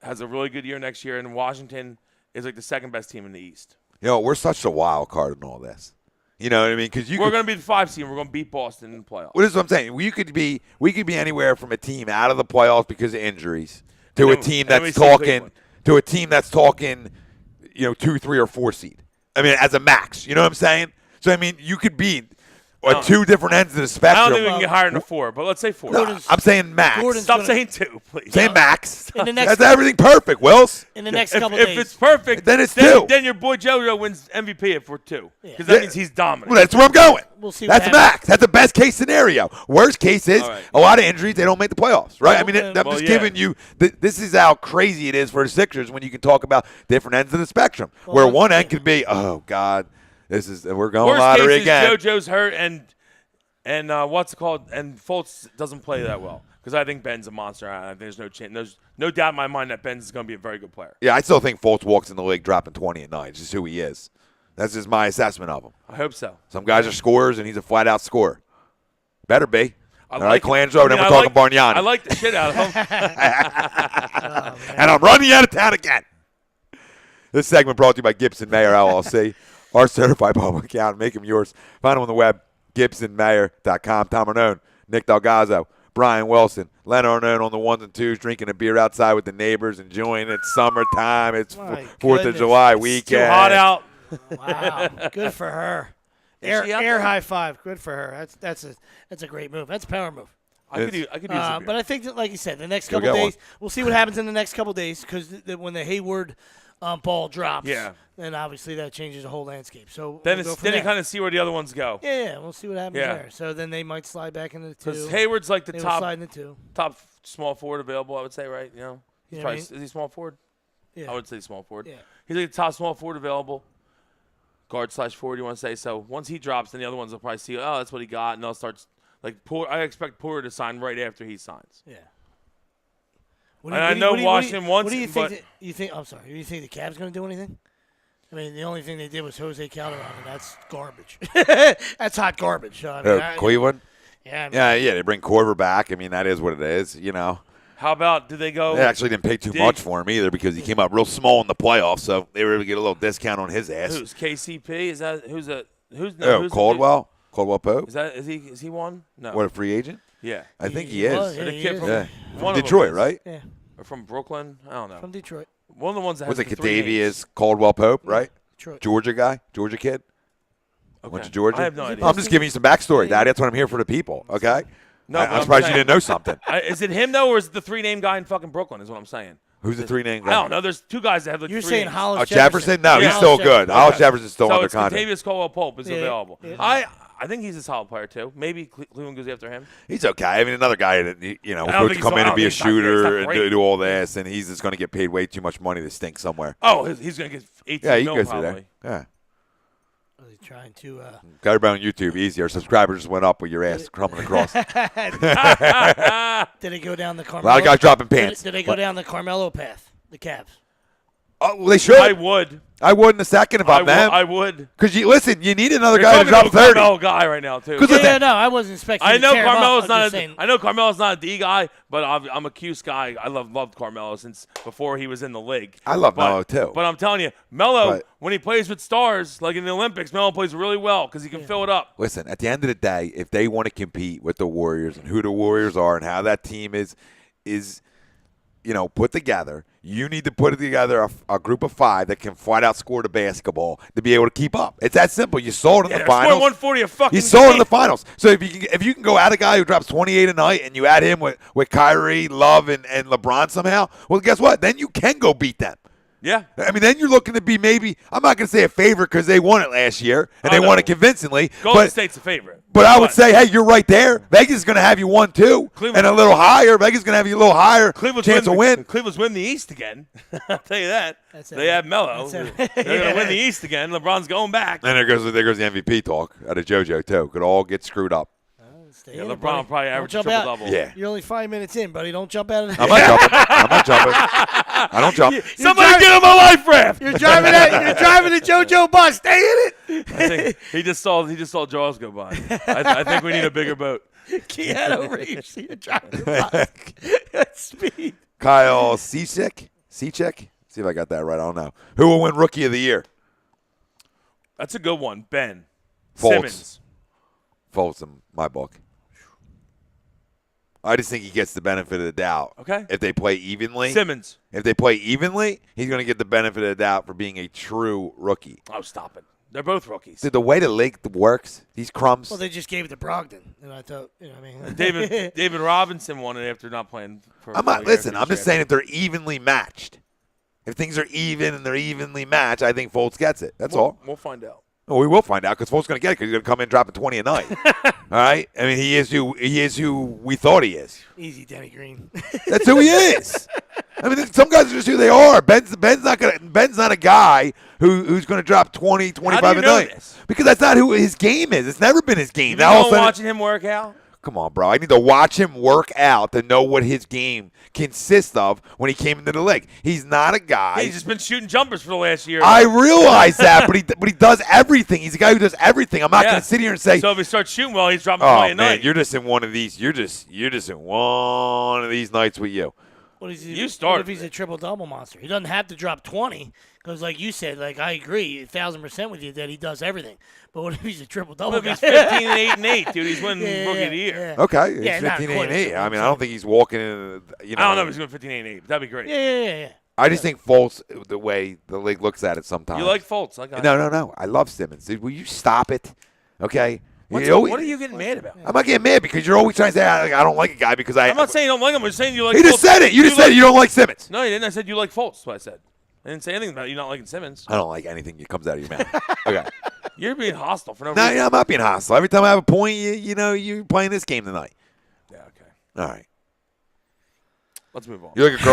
has a really good year next year, and Washington is like the second best team in the East. We're such a wild card in all this. You know what I mean? Because We're going to be the 5 seed. We're going to beat Boston in the playoffs. Well, this is what I'm saying. We could be anywhere from a team out of the playoffs because of injuries to And a then- team and then we that's see talking 2, 3, or 4 seed. I mean, as a max. You know what I'm saying? So I mean, you could be on two different ends of the I spectrum. don't think we can get higher than a 4, but let's say 4. Gordon's- I'm saying max. Gordon's Stop gonna- saying 2, please. Say max. In the next- That's everything perfect, Wills. In the next If, couple if days. it's perfect, Then it's 2. Then your boy JoJo wins MVP if we're 2, because Yeah. that means he's dominant. Well, that's where I'm going. We'll see what That's happens. max. That's the best case scenario. Worst case is All right. a lot of injuries. They don't make the playoffs, right? I mean, Well, I'm well, just yeah. giving you. This is how crazy it is for the Sixers when you can talk about different ends of the spectrum. Where Well, one yeah. end can be, oh God, we're going Worst lottery case again. is JoJo's hurt and what's it called? And Fultz doesn't play that well because I think Ben's a monster. I think there's no chance. There's no doubt in my mind that Ben's going to be a very good player. Yeah, I still think Fultz walks in the league dropping 20 a night. It's just who he is. That's just my assessment of him. I hope so. Some guys are scorers, and he's a flat-out scorer. Better be. All right, like him. Clanzo, I then mean, we're talking Bargnani. I like the shit out of him. And I'm running out of town again. This segment brought to you by Gibson Mayer LLC, our certified public accountant. Make them yours. Find them on the web, gibsonmayer.com. Tom Arnone, Nick Delgazzo, Brian Wilson, Leonard Arnone on the 1s and 2s, drinking a beer outside with the neighbors, enjoying it. Summertime. It's My 4th of goodness. July It's weekend. Too hot out. Wow. Good for her. Is she out Air there? high five. Good for her. That's a great move. That's a power move. I could use a beer. But I think that, like you said, the next Go couple get one. days, we'll see what happens in the next couple days because when the Hayward ball drops, Yeah. then obviously that changes the whole landscape. So then we'll go from you there. kind of see where the other ones go. Yeah, we'll see what happens Yeah. there. So then they might slide back into the 2. Because Hayward's like the They will top slide into 2. small forward available, I would say, right? You know, Yeah, Probably- I mean- is he small forward? Yeah. I would say small forward. Yeah. He's like the top small forward available. Guard/forward, you want to say. So once he drops, then the other ones will probably see, oh, that's what he got, and they'll start. Like, I expect Porter to sign right after he signs. Yeah. And I know Washington wants What do you him, think? but- You think? I'm sorry. Do you think the Cavs going to do anything? I mean, the only thing they did was Jose Calderon, and that's garbage. That's hot garbage. So, I mean, Cleveland? Yeah. I mean, Yeah, they bring Korver back. I mean, that is what it is, you know. How about, did they go? They actually didn't pay too much for him either because he came up real small in the playoffs, so they were able to get a little discount on his ass. Who's KCP? Is that who's no, who's the Caldwell? Caldwell Pope? dude? Is he one? No. What, a free agent? Yeah. I think he was, is. yeah, the he kid is. from, Yeah. one of them Detroit, is. right? Yeah, Or from Brooklyn? I don't know. from Detroit. One of the ones that Was has it the 3 names. Catavius Caldwell Pope, right? Detroit. Georgia guy? Georgia kid? Okay. Went to Georgia? I have no idea. I'm just giving you some backstory, Daddy. That's what I'm here for the people, okay? No, but I'm I'm surprised you saying- didn't know something. Is it him though, or is it the 3-name guy in fucking Brooklyn? Is what I'm saying. Who's the 3-name guy? I don't know. There's 2 guys that have like You're 3 saying names. Hollis Oh, Jefferson? No, Yeah. he's still Hollis good. Jefferson. Hollis Jefferson's still So under it's contract. Kentavious Caldwell Pope is Yeah, available. yeah. I think he's a solid player too. Maybe Cleveland goes after him. He's okay. I mean, another guy that was I don't supposed think to come he's- in I and be a don't think he's shooter not and great. do all this, and he's just going to get paid way too much money to stink somewhere. Oh, he's gonna get 18 Yeah, he mil goes through probably. there. Yeah. Really trying to. Got everybody on YouTube. Easy. Our subscribers just went up with your ass crumbling across. A Did it go down the Carmelo? lot of guys dropping pants. Did they go down the Carmelo path? The Cavs. Oh, well, they should. I would. I would in a second if I'm them. I would. Because listen, you need another You're guy to talking drop to a 30. Carmelo guy right now too. 'Cause Yeah, listen, no, I wasn't expecting. I to know tear him up. Carmelo's I'm not. just saying- I know Carmelo's not a D guy, but I'm a Cuse guy. I loved Carmelo since before he was in the league. I love But- Melo, too. But I'm telling you, Melo, But- when he plays with stars, like in the Olympics, Melo plays really well because he can fill it up. Listen, at the end of the day, if they want to compete with the Warriors and who the Warriors are and how that team is put together, you need to put together a group of 5 that can flat out score the basketball to be able to keep up. It's that simple. You saw it in Yeah, the they're scoring finals. 140 a fucking You saw it in game. the finals. So if you can go at a guy who drops 28 a night and you add him with Kyrie, Love, and LeBron somehow, well, guess what? Then you can go beat them. Yeah. I mean, then you're looking to be maybe, I'm not going to say a favorite because they won it last year and they no. won it convincingly. Golden State's a favorite. But I would say, hey, you're right there. Vegas is going to have you 1-2 Cleveland- and a little higher. Vegas is going to have you a little higher Cleveland's chance to win. Cleveland's win the East again. I'll tell you that. That's They it. have Melo. That's They're it. going to win the East again. LeBron's going back. And there goes the MVP talk out of JoJo, too. Could all get screwed up. Stay Yeah, in it, LeBron buddy. probably Don't averaged jump triple out. double. Yeah. You're only 5 minutes in, buddy. Don't jump out of that. I'm not jumping. I'm not jumping. I don't jump. Somebody get him a life raft. You're driving the JoJo bus. Stay in it. I think he just saw Jaws go by. I think we need a bigger boat. Keanu Reeves. You're driving the bus at speed. Kyle Cechek? See if I got that right. I don't know. Who will win Rookie of the Year? That's a good one. Ben Fultz. Simmons. Fultz in my book. I just think he gets the benefit of the doubt. Okay. If they play evenly. Simmons. If they play evenly, he's going to get the benefit of the doubt for being a true rookie. Oh, stop it. They're both rookies. See, the way the league works, these crumbs. Well, they just gave it to Brogdon, and I thought, you know what I mean? David Robinson won it after not playing for I'm not, listen, I'm just saying if they're evenly matched. If things are even and they're evenly matched, I think Fultz gets it. That's all. We'll find out. Well, we will find out because Fultz going to get it because he's going to come in dropping 20 a night. All right? I mean, he is who we thought he is. Easy, Denny Green. That's who he is. I mean, some guys are just who they are. Ben's not a guy who's going to drop 20, 25 How do you a know night. this? Because that's not who his game is. It's never been his game. You've Now all of a been sudden, watching him work out? come on, bro. I need to watch him work out to know what his game consists of when he came into the league. He's not a guy. He's just been shooting jumpers for the last year. I realize that, but he does everything. He's a guy who does everything. I'm not Yeah. going to sit here and say, So if he starts shooting well, he's dropping "Oh 20 a man, night. you're just in one of these. You're just in one of these nights with you." What is he? You What started if he's it. a triple double monster? He doesn't have to drop 20 because, like you said, like I agree 1,000% with you that he does everything. But what if he's a triple double? Well, if he's 15 and 8, dude, he's winning Yeah, Rookie yeah, of the Year. yeah. Okay, he's Yeah, not 15 quite and as 8. good, I I'm mean, I don't saying. think he's walking in. You know, I don't know if he's going 15 and 8. That'd be great. Yeah. I just think Fultz, the way the league looks at it sometimes. You like Fultz? I got it. No. I love Simmons. Dude, will you stop it? Okay. What are you getting mad about? I'm not getting mad because you're always trying to say I don't like a guy because I'm not saying you don't like him. I'm just saying you like He Fultz. just said it. You just said you don't like Simmons. No, you didn't. I said you like Fultz. That's what I said. I didn't say anything about you not liking Simmons. I don't like anything that comes out of your mouth. Okay. You're being hostile for no No, reason. I'm not being hostile. Every time I have a point, you're playing this game tonight. Yeah, okay. All right. Let's move on. You're like a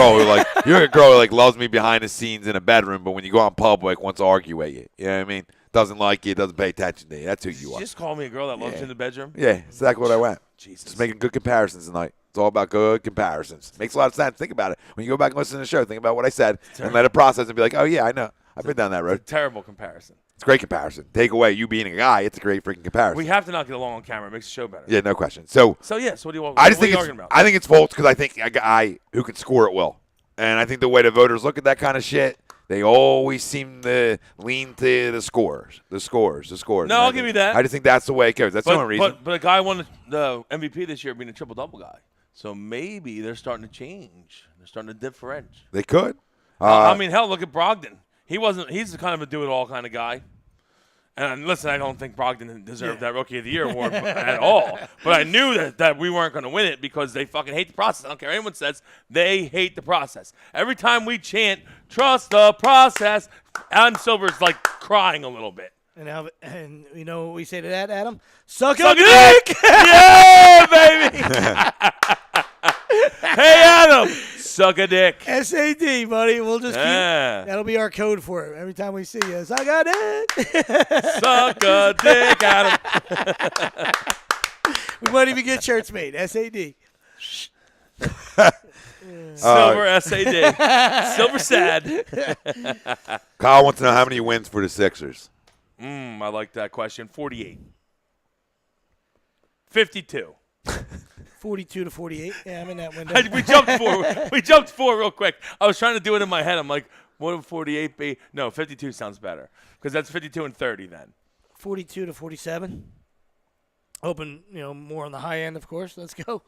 girl who loves me behind the scenes in a bedroom, but when you go out in public, wants to argue with you. You know what I mean? Doesn't like you, doesn't pay attention to you. That's who you You are. just call me a girl that loves Yeah. you in the bedroom? Yeah, exactly what I went. Jesus. Just making good comparisons tonight. It's all about good comparisons. Makes a lot of sense. Think about it. When you go back and listen to the show, think about what I said and let it process and be like, oh, yeah, I know. I've been down that road. Terrible comparison. It's a great comparison. Take away you being a guy, it's a great freaking comparison. We have to not get along on camera. It makes the show better. Yeah, no question. So So, yes, what do you want? I just what are think you it's, arguing about? I think it's Fultz because I think a guy who can score at will. And I think the way the voters look at that kind of shit, they always seem to lean to the scores. The scores. No, And I'll I give think- you that. I just think that's the way it goes. That's the only reason. But a guy won the MVP this year being a triple-double guy. So maybe they're starting to change. They're starting to differentiate. They could. I mean, hell, look at Brogdon. He's the kind of a do-it-all kind of guy. And listen, I don't think Brogdon deserved that Rookie of the Year award at all. But I knew that we weren't going to win it because they fucking hate the process. I don't care what anyone says. They hate the process. Every time we chant, trust the process, Adam Silver's like crying a little bit. And you know what we say to that, Adam? Suck Suck a a dick! Yeah, baby! Hey, Adam! Suck a dick. SAD, buddy. We'll just keep. Yeah. That'll be our code for it. Every time we see you, suck a dick. Suck a dick, Adam. We might even get shirts made. SAD. Silver SAD. Silver sad. Kyle wants to know how many wins for the Sixers. I like that question. 48. 52. 42 to 48. Yeah, I'm in that window. We jumped four real quick. I was trying to do it in my head. I'm like, what would 48 be? No, 52 sounds better because that's 52 and 30 then. 42 to 47. Hoping, more on the high end, of course. Let's go.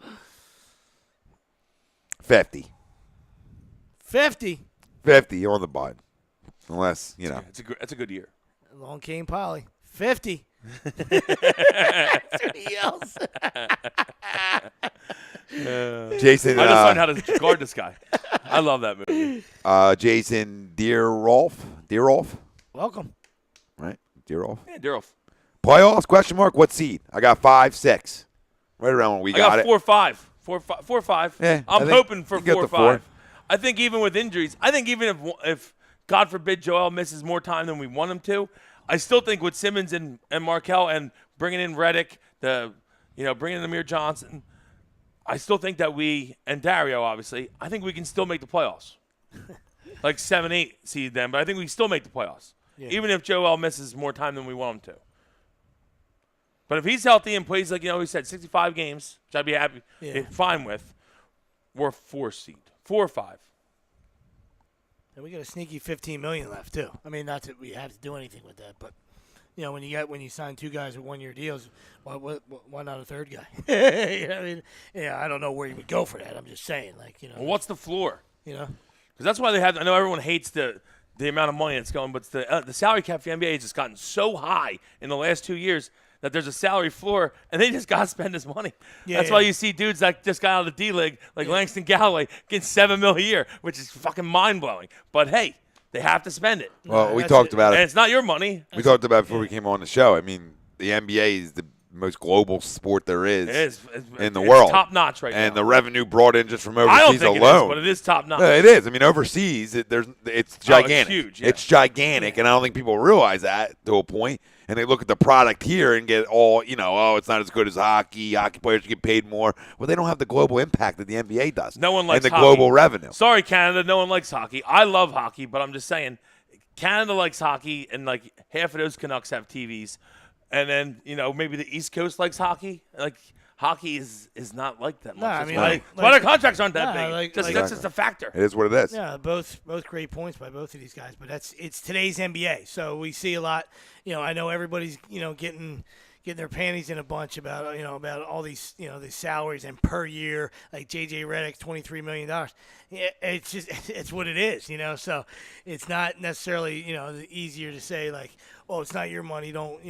50. 50. 50 on the button. Unless, It's a good year. Long came Polly. 50. That's what he yells. Jason, I just learned how to guard this guy. I love that movie. Jason Deerolf, Welcome. right? Deerolf. Yeah, Daryl. Playoffs, question mark, what seed? I got 5, 6. Right around when we I got it. 4 or 5. 4 or 5. Yeah, I I'm think hoping for you get 4 or the 5. 4. I think even with injuries, I think even if God forbid Joel misses more time than we want him to, I still think with Simmons and Markelle and bringing in Redick, the bringing in Amir Johnson, I still think that and Dario, obviously, I think we can still make the playoffs. Like 7-8 seed then, but I think we can still make the playoffs. Yeah. Even if Joel misses more time than we want him to. But if he's healthy and plays like, he said 65 games, which I'd be happy, fine with, we're 4 seed. 4 or 5. And we got a sneaky $15 million left too. I mean, not that we have to do anything with that, but when you sign 2 guys with 1-year deals, why not a third guy? I mean, I don't know where you would go for that. I'm just saying, Well, what's the floor? Because that's why they have. I know everyone hates the amount of money that's going, but the salary cap for the NBA has just gotten so high in the last 2 years that there's a salary floor, and they just got to spend this money. That's why you see dudes that just got out of the D-League, like Langston Galloway, getting $7 million a year, which is fucking mind-blowing. But, hey, they have to spend it. Well, we talked about And it. it's not your money. We talked about it before we came on the show. I mean, the NBA is the most global sport there is, It is. in the it's world. top-notch right now. And the revenue brought in just from I don't overseas think alone. it is, but it is top-notch. No, it is. I mean, overseas, it's gigantic. huge, yeah. It's gigantic, and I don't think people realize that to a point. And they look at the product here and get all, it's not as good as hockey. Hockey players get paid more. Well, they don't have the global impact that the NBA does. No one likes and the hockey. global revenue. Sorry, Canada, no one likes hockey. I love hockey, but I'm just saying, Canada likes hockey, and like half of those Canucks have TVs, and then maybe the East Coast likes hockey. Like hockey is not like that much. No, I That's mean, why their contracts aren't that big. That's Exactly. just a factor. It is what it is. Yeah, both great points by both of these guys, but it's today's NBA. So we see a lot. I know everybody's getting their panties in a bunch about about all these these salaries and per year, like JJ Redick, $23 million. It's just it's what it is. So it's not necessarily easier to say like, oh, it's not your money, don't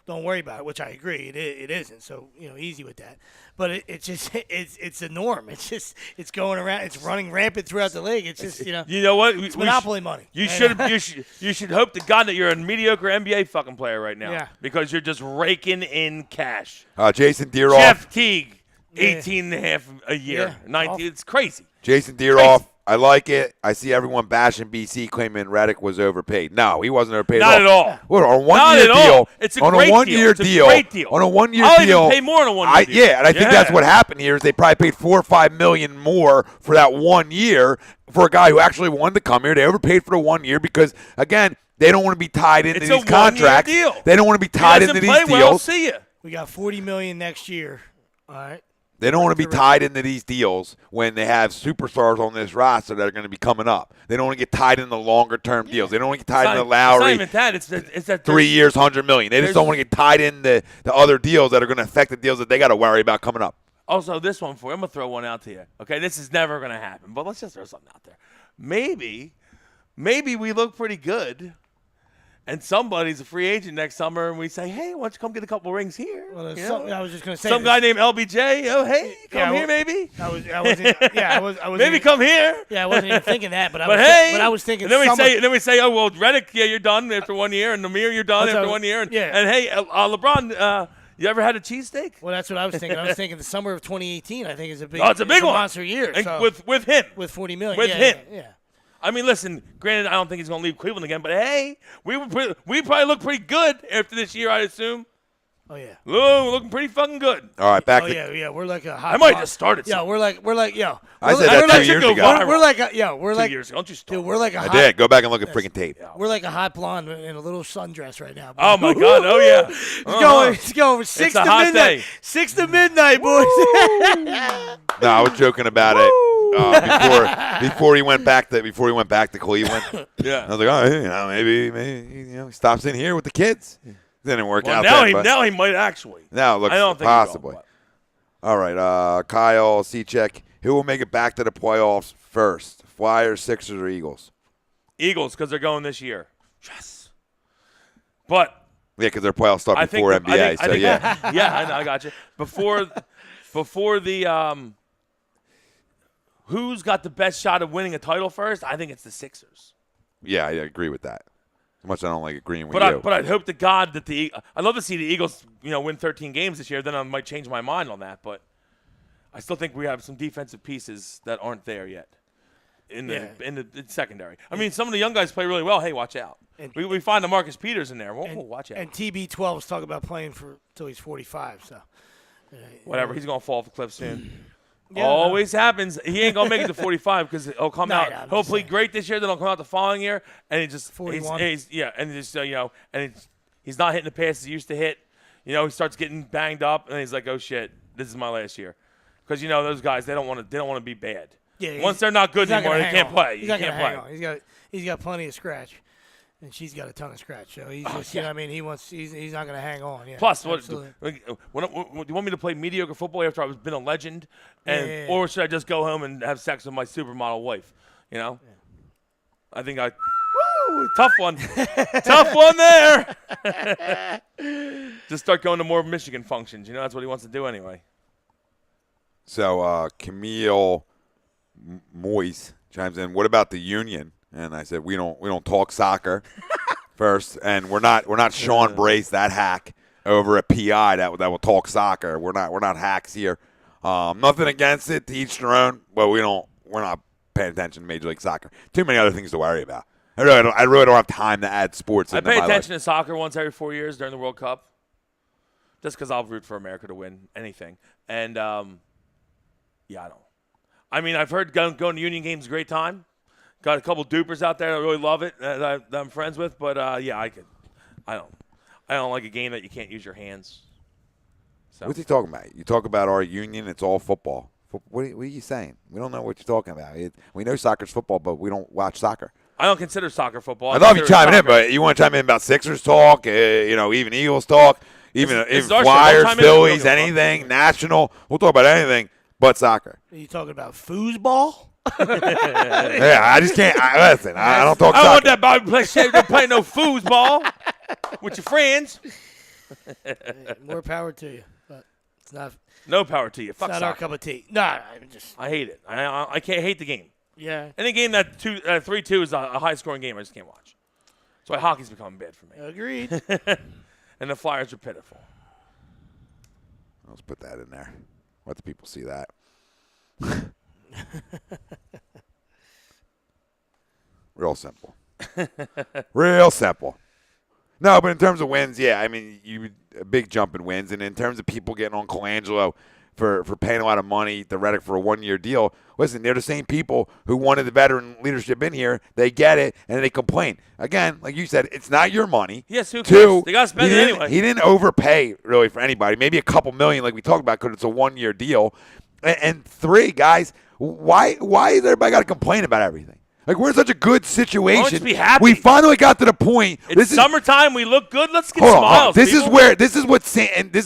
worry about it, which I agree it isn't. So easy with that. But it's just it's a norm. It's going around. It's running rampant throughout the league. It's just You know what? it's monopoly money. You should hope to God that you're a mediocre NBA fucking player right now. Yeah. Because you're just raking in cash. Jason Deeroff. Jeff Teague, 18 and a half a year. Yeah. 19. It's crazy. Jason Deeroff. I like it. I see everyone bashing BC claiming Redick was overpaid. No, he wasn't overpaid Not at all. at all. What, on a Not one-year at all. deal. It's a on great a one-year deal. It's a deal. great deal. On a one-year I'll deal. even pay more on a one-year deal. Yeah, and I think that's what happened here is they probably paid $4 or $5 million more for that 1 year for a guy who actually wanted to come here. They overpaid for the 1 year because, again, they don't want to be tied into It's these a contracts. one-year deal. They don't want to be He tied doesn't into play these well, deals. see ya. We got $40 million next year. All right. They don't want to be tied into these deals when they have superstars on this roster that are going to be coming up. They don't want to get tied into longer-term deals. They don't want to get tied into It's not Lowry. even that. It's that 3 years, $100 million. They just don't want to get tied in the other deals that are going to affect the deals that they got to worry about coming up. Also, this one for you. I'm going to throw one out to you. Okay, this is never going to happen, but let's just throw something out there. Maybe we look pretty good, and somebody's a free agent next summer, and we say, hey, why don't you come get a couple rings here? Well, You I was just going to say Some guy named LBJ. Oh, hey, come here, maybe. I wasn't. Yeah, I was. Maybe come here. Yeah, I wasn't even thinking that, but But hey, I was thinking. And then summer. we say, oh well, Redick, yeah, you're done after 1 year, and Namir, you're done That's after how- 1 year, and yeah. hey, LeBron, you ever had a cheesesteak? Well, that's what I was thinking. I was thinking the summer of 2018. I think is a big. Oh, it's a big one. monster year. And So, with him. with $40 million. with yeah, him. Yeah. I mean, listen. Granted, I don't think he's going to leave Cleveland again, but hey, we probably look pretty good after this year, I assume. Oh yeah. Ooh, we're looking pretty fucking good. All right, back Oh to yeah. We're like a hot. I might pot. just start it. Yeah, we're like yo. I we're said like- that we're 2 years go ago. viral. We're like we're 2 like years ago. Don't you start. dude. We're like a I hot. did. Go back and look at freaking tape. We're like a hot blonde in a little sundress right now. Oh my God! Oh yeah. It's going 6 It's a to hot midnight. day. 6 to midnight, boys. No, I was joking about it before he went back to Cleveland. Yeah. I was like, oh, maybe he stops in here with the kids. Didn't work Well, out. now he might actually. Now it looks I don't think he will, possibly. but- All right, Kyle Seacek. Who will make it back to the playoffs first? Flyers, Sixers, or Eagles? Eagles, because they're going this year. Yes. But Yeah, because their playoffs start I think before I NBA. think- I So think- yeah, yeah, I know, I got you. Before the who's got the best shot of winning a title first? I think it's the Sixers. yeah, I agree with that. As much as I don't like agreeing with But you. I'd hope to God that I'd love to see the Eagles, win 13 games this year. Then I might change my mind on that. But I still think we have some defensive pieces that aren't there yet in the secondary. I mean, some of the young guys play really well. Hey, watch out. We find the Marcus Peters in there. Whoa, watch out. And TB12 is talking about playing till he's 45. So Whatever. He's gonna fall off the cliff soon. Yeah, Always happens. He ain't gonna make it to 45 because he'll come out. I'm He'll just play saying. great this year. Then he'll come out the following year, and he just 41. and just and he's not hitting the passes he used to hit. He starts getting banged up, and he's like, "Oh shit, this is my last year," because those guys they don't want to be bad. Yeah, Once they're not good he's not anymore, gonna they hang can't on. play. He's You not can't gonna hang play. on. He's got plenty of scratch, and she's got a ton of scratch. So he's just you know what I mean he's not gonna hang on. Yeah, Plus, do absolutely. you want me to play mediocre football after I've been a legend, Yeah. or should I just go home and have sex with my supermodel wife? I think tough one, tough one there. Just start going to more Michigan functions. That's what he wants to do anyway. So Camille Moise chimes in. What about the union? And I said we don't talk soccer first, and we're not Sean Brace, that hack over at PI that will talk soccer. We're not hacks here. Nothing against it, to each their own, but we're not paying attention to Major League Soccer. Too many other things to worry about. I really don't have time to add sports. I pay attention to soccer once every 4 years during the World Cup, just because I'll root for America to win anything. And I don't. I mean, I've heard going to Union games is a great time. Got a couple dupers out there that really love it that I'm friends with. But I don't like a game that you can't use your hands. So. What's he talking about? You talk about our union, it's all football. What are you saying? We don't know what you're talking about. We know soccer's football, but we don't watch soccer. I don't consider soccer football. I love you chiming in, but you want to chime in about Sixers talk, even Eagles talk, even Flyers, Phillies, anything, national. We'll talk about anything but soccer. Are you talking about foosball? Yeah, I just can't. Listen, I don't talk I soccer. don't want that Bobby to play no foosball with your friends. More power to you, but it's not. No power to you. Fuck It's not soccer. our cup of tea. No, I'm just. I hate it. I can't hate the game. Yeah. Any game that 3-2 is a high-scoring game, I just can't watch. That's why hockey's becoming bad for me. Agreed. And the Flyers are pitiful. Let's put that in there. Let the people see that. Real simple. Real simple. No, but in terms of wins, yeah, I mean, a big jump in wins. And in terms of people getting on Colangelo for paying a lot of money to Reddick for a one-year deal, listen, they're the same people who wanted the veteran leadership in here. They get it, and they complain. Again, like you said, it's not your money. Yes, who cares? Two, They got to spend it anyway. He didn't overpay, really, for anybody. Maybe a couple million, like we talked about, because it's a one-year deal. And three, guys, why has everybody got to complain about everything? Like, we're in such a good situation. Why don't you be happy? We finally got to the point. It's summertime. We look good. Let's get Hold on, smiles. This people. is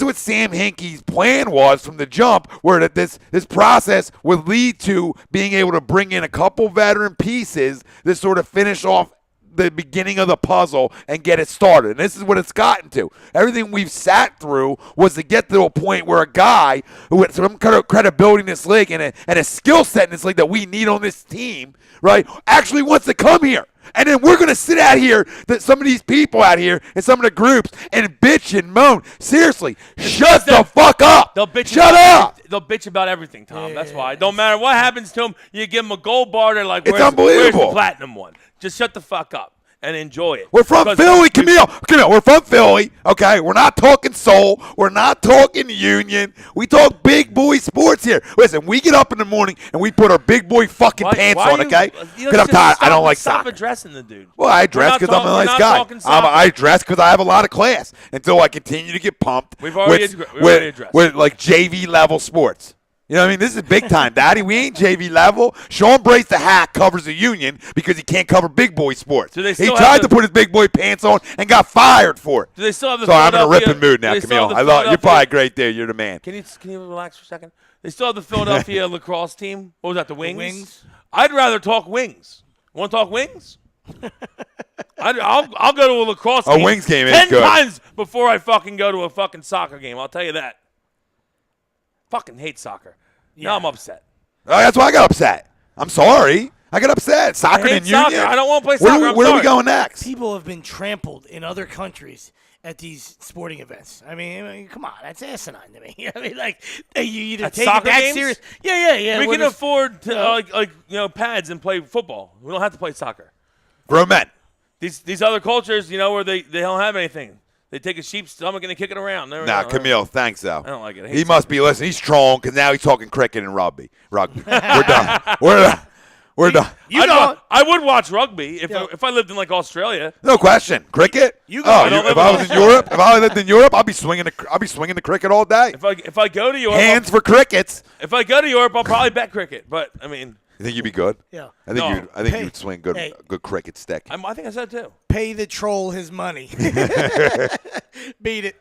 what Sam Hinkie's plan was from the jump, where this process would lead to being able to bring in a couple veteran pieces that sort of finish off the beginning of the puzzle and get it started. And this is what it's gotten to. Everything we've sat through was to get to a point where a guy who had some kind of credibility in this league and a skill set in this league that we need on this team, right, actually wants to come here. And then we're going to sit out here, some of these people out here and some of the groups, and bitch and moan. Seriously, shut the fuck up. They'll bitch Shut about up. They'll bitch about everything, Tom. That's why. Don't matter what happens to them. You give them a gold bar. They're like, It's where's the unbelievable. platinum one? Just shut the fuck up and enjoy it. We're from Philly, Camille. We're from Philly, okay? We're not talking soul. We're not talking union. We talk big boy sports here. Listen, we get up in the morning and we put our big boy fucking pants on, okay? Because I'm tired. I don't like Stop soccer. addressing the dude. Well, I dress because I'm a nice guy. I dress because I have a lot of class until I continue to get pumped. We've already addressed. With like JV level sports. You know what I mean? This is big time, Daddy. We ain't JV level. Sean Brace, the hack, covers the union because he can't cover big boy sports. Do they He still tried have to put his big boy pants on and got fired for it. Do they still have the So I'm in a Philadelphia- ripping mood now, do they still Camille. have the I love you're Philadelphia- probably a great dude. You're the man. Can you relax for a second? They still have the Philadelphia lacrosse team. What was that? The Wings. Wings? I'd rather talk Wings. Want to talk Wings? I'll go to a lacrosse game. Wings game is 10 good. times before I fucking go to a fucking soccer game. I'll tell you that. Fucking hate soccer. Now I'm upset. Oh, that's why I got upset. I'm sorry. I got upset. Soccer hate and union. soccer. I don't wanna play Where soccer. do I'm where are we sorry. going next? People have been trampled in other countries at these sporting events. I mean, come on, that's asinine to me. I mean, like, you either At take soccer it that games? serious. Yeah. We We're can just- afford to, pads and play football. We don't have to play soccer. Grown men. These other cultures, where they don't have anything. They take a sheep's stomach and they kick it around. Nah, Camille, thanks though. I don't like it. I hate He must be listening. He's strong because now he's talking cricket and rugby. We're done. We're done. I would watch rugby if I lived in like Australia. No question. Cricket. You Oh, go. if I was in Europe, if I lived in Europe, I'd be swinging the cricket all day. If I go to Europe, Hands for crickets. if I go to Europe, I'll probably bet cricket. But I mean, You think you'd be good? Yeah. I think No. you'd swing good cricket stick. I think I said too. Pay the troll his money. Beat it.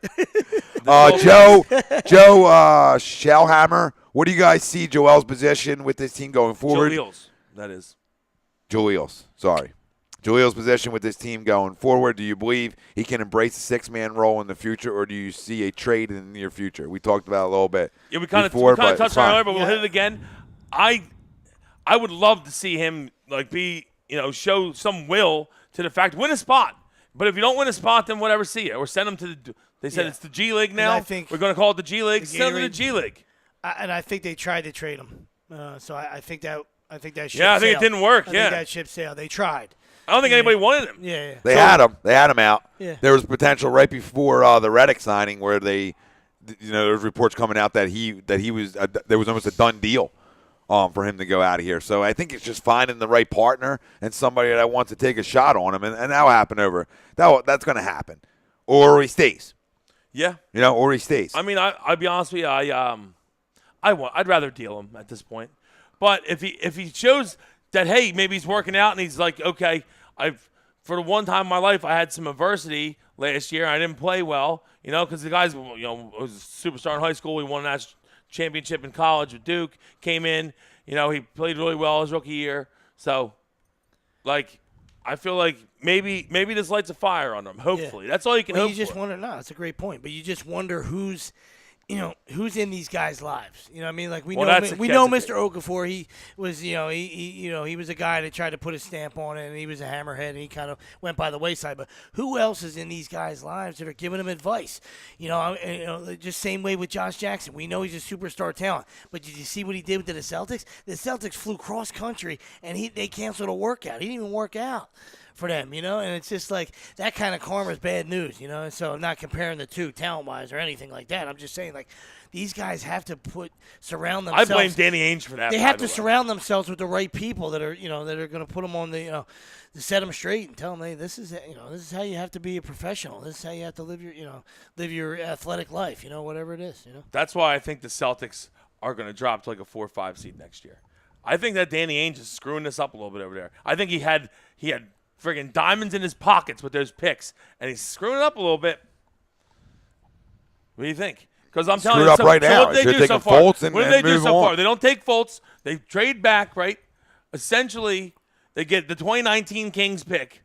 Joe Shellhammer, what do you guys see Joel's position with this team going forward? Eels, that is. Joe Eels, sorry. Joe Eels' position with this team going forward. Do you believe he can embrace a six-man role in the future, or do you see a trade in the near future? We talked about it a little bit. Yeah, we kind of before, touched but it's on it fine. earlier, but we'll hit it again. I would love to see him show some will to the fact win a spot. But if you don't win a spot, then whatever, see you or send him to the. They said it's the G League now. I think we're going to call it the G League. the Send him to the Gatorade- G League. And I think they tried to trade him. So I think that ship Yeah, I think it sailed. didn't work, I yeah. think that ship sailed. They tried. I don't think anybody wanted him. Yeah. They had him out. Yeah. There was potential right before the Reddick signing where there was reports coming out that he was there was almost a done deal for him to go out of here. So I think it's just finding the right partner and somebody that wants to take a shot on him, and that'll happen that's going to happen, or he stays. Yeah. Or he stays. I mean, I'll be honest with you. I'd rather deal him at this point. But if he shows that, hey, maybe he's working out and he's like, okay, for the one time in my life I had some adversity last year. I didn't play well, because the guys, was a superstar in high school. He won a national championship in college with Duke. Came in, he played really well his rookie year. So, I feel like maybe this lights a fire on him. Hopefully, that's all you can Well, hope you just for. wonder. No, it's a great point. But you just wonder who's in these guys' lives. You know what I mean? Like we know Mr. Okafor. He was, he was a guy that tried to put a stamp on it, and he was a hammerhead, and he kind of went by the wayside. But who else is in these guys' lives that are giving them advice? Just same way with Josh Jackson. We know he's a superstar talent, but did you see what he did with the Celtics? The Celtics flew cross country, and they canceled a workout. He didn't even work out for them, and it's just like that kind of karma is bad news, and so I'm not comparing the two talent-wise or anything like that. I'm just saying, like, these guys have to surround themselves. I blame Danny Ainge for that. They by have the to way. surround themselves with the right people that are, that are going to put them on the, to set them straight and tell them, hey, this is how you have to be a professional. This is how you have to live your athletic life, whatever it is, That's why I think the Celtics are going to drop to like a 4 or 5 seed next year. I think that Danny Ainge is screwing this up a little bit over there. I think he had friggin' diamonds in his pockets with those picks, and he's screwing it up a little bit. What do you think? Because I'm telling Screwed you, up right now. what did they Should've do so taken far? Fultz and What did they do move so on. far? They don't take Fultz. They trade back, right? Essentially, they get the 2019 Kings pick,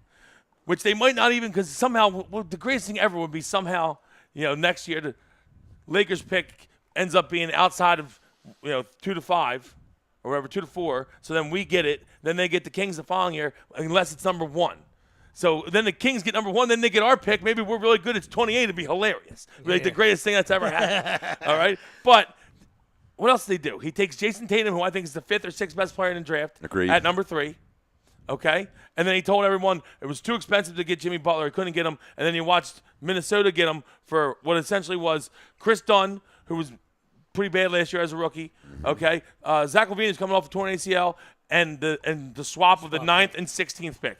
which they might not even, because somehow, the greatest thing ever would be somehow, next year the Lakers pick ends up being outside of, 2 to 5. Or whatever, 2 to 4. So then we get it. Then they get the Kings the following year, unless it's number 1. So then the Kings get number 1. Then they get our pick. Maybe we're really good. It's 28. It'd be hilarious. Like the greatest thing that's ever happened. All right. But what else did they do? He takes Jason Tatum, who I think is the 5th or 6th best player in the draft, Agreed. at number 3. Okay. And then he told everyone it was too expensive to get Jimmy Butler. He couldn't get him. And then you watched Minnesota get him for what essentially was Chris Dunn, who was pretty bad last year as a rookie. Okay, Zach LaVine is coming off a torn ACL, and the swap of the 9th and 16th pick.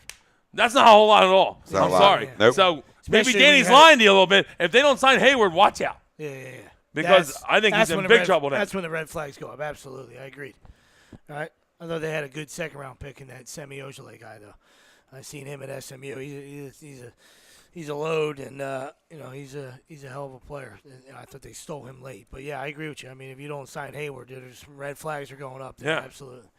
That's not a whole lot at all. not I'm a lot. sorry. Nope. So maybe Especially when Danny's you had- lying to you a little bit. If they don't sign Hayward, watch out, Yeah. because I think he's that's when in the big red- trouble now. That's when the red flags go up. Absolutely, I agreed. All right, I thought they had a good second-round pick in that Semi Ojeleye guy, though. I seen him at SMU. He's a load, and he's a hell of a player. And I thought they stole him late, but yeah, I agree with you. I mean, if you don't sign Hayward, there's some red flags are going up there. Yeah. Absolutely.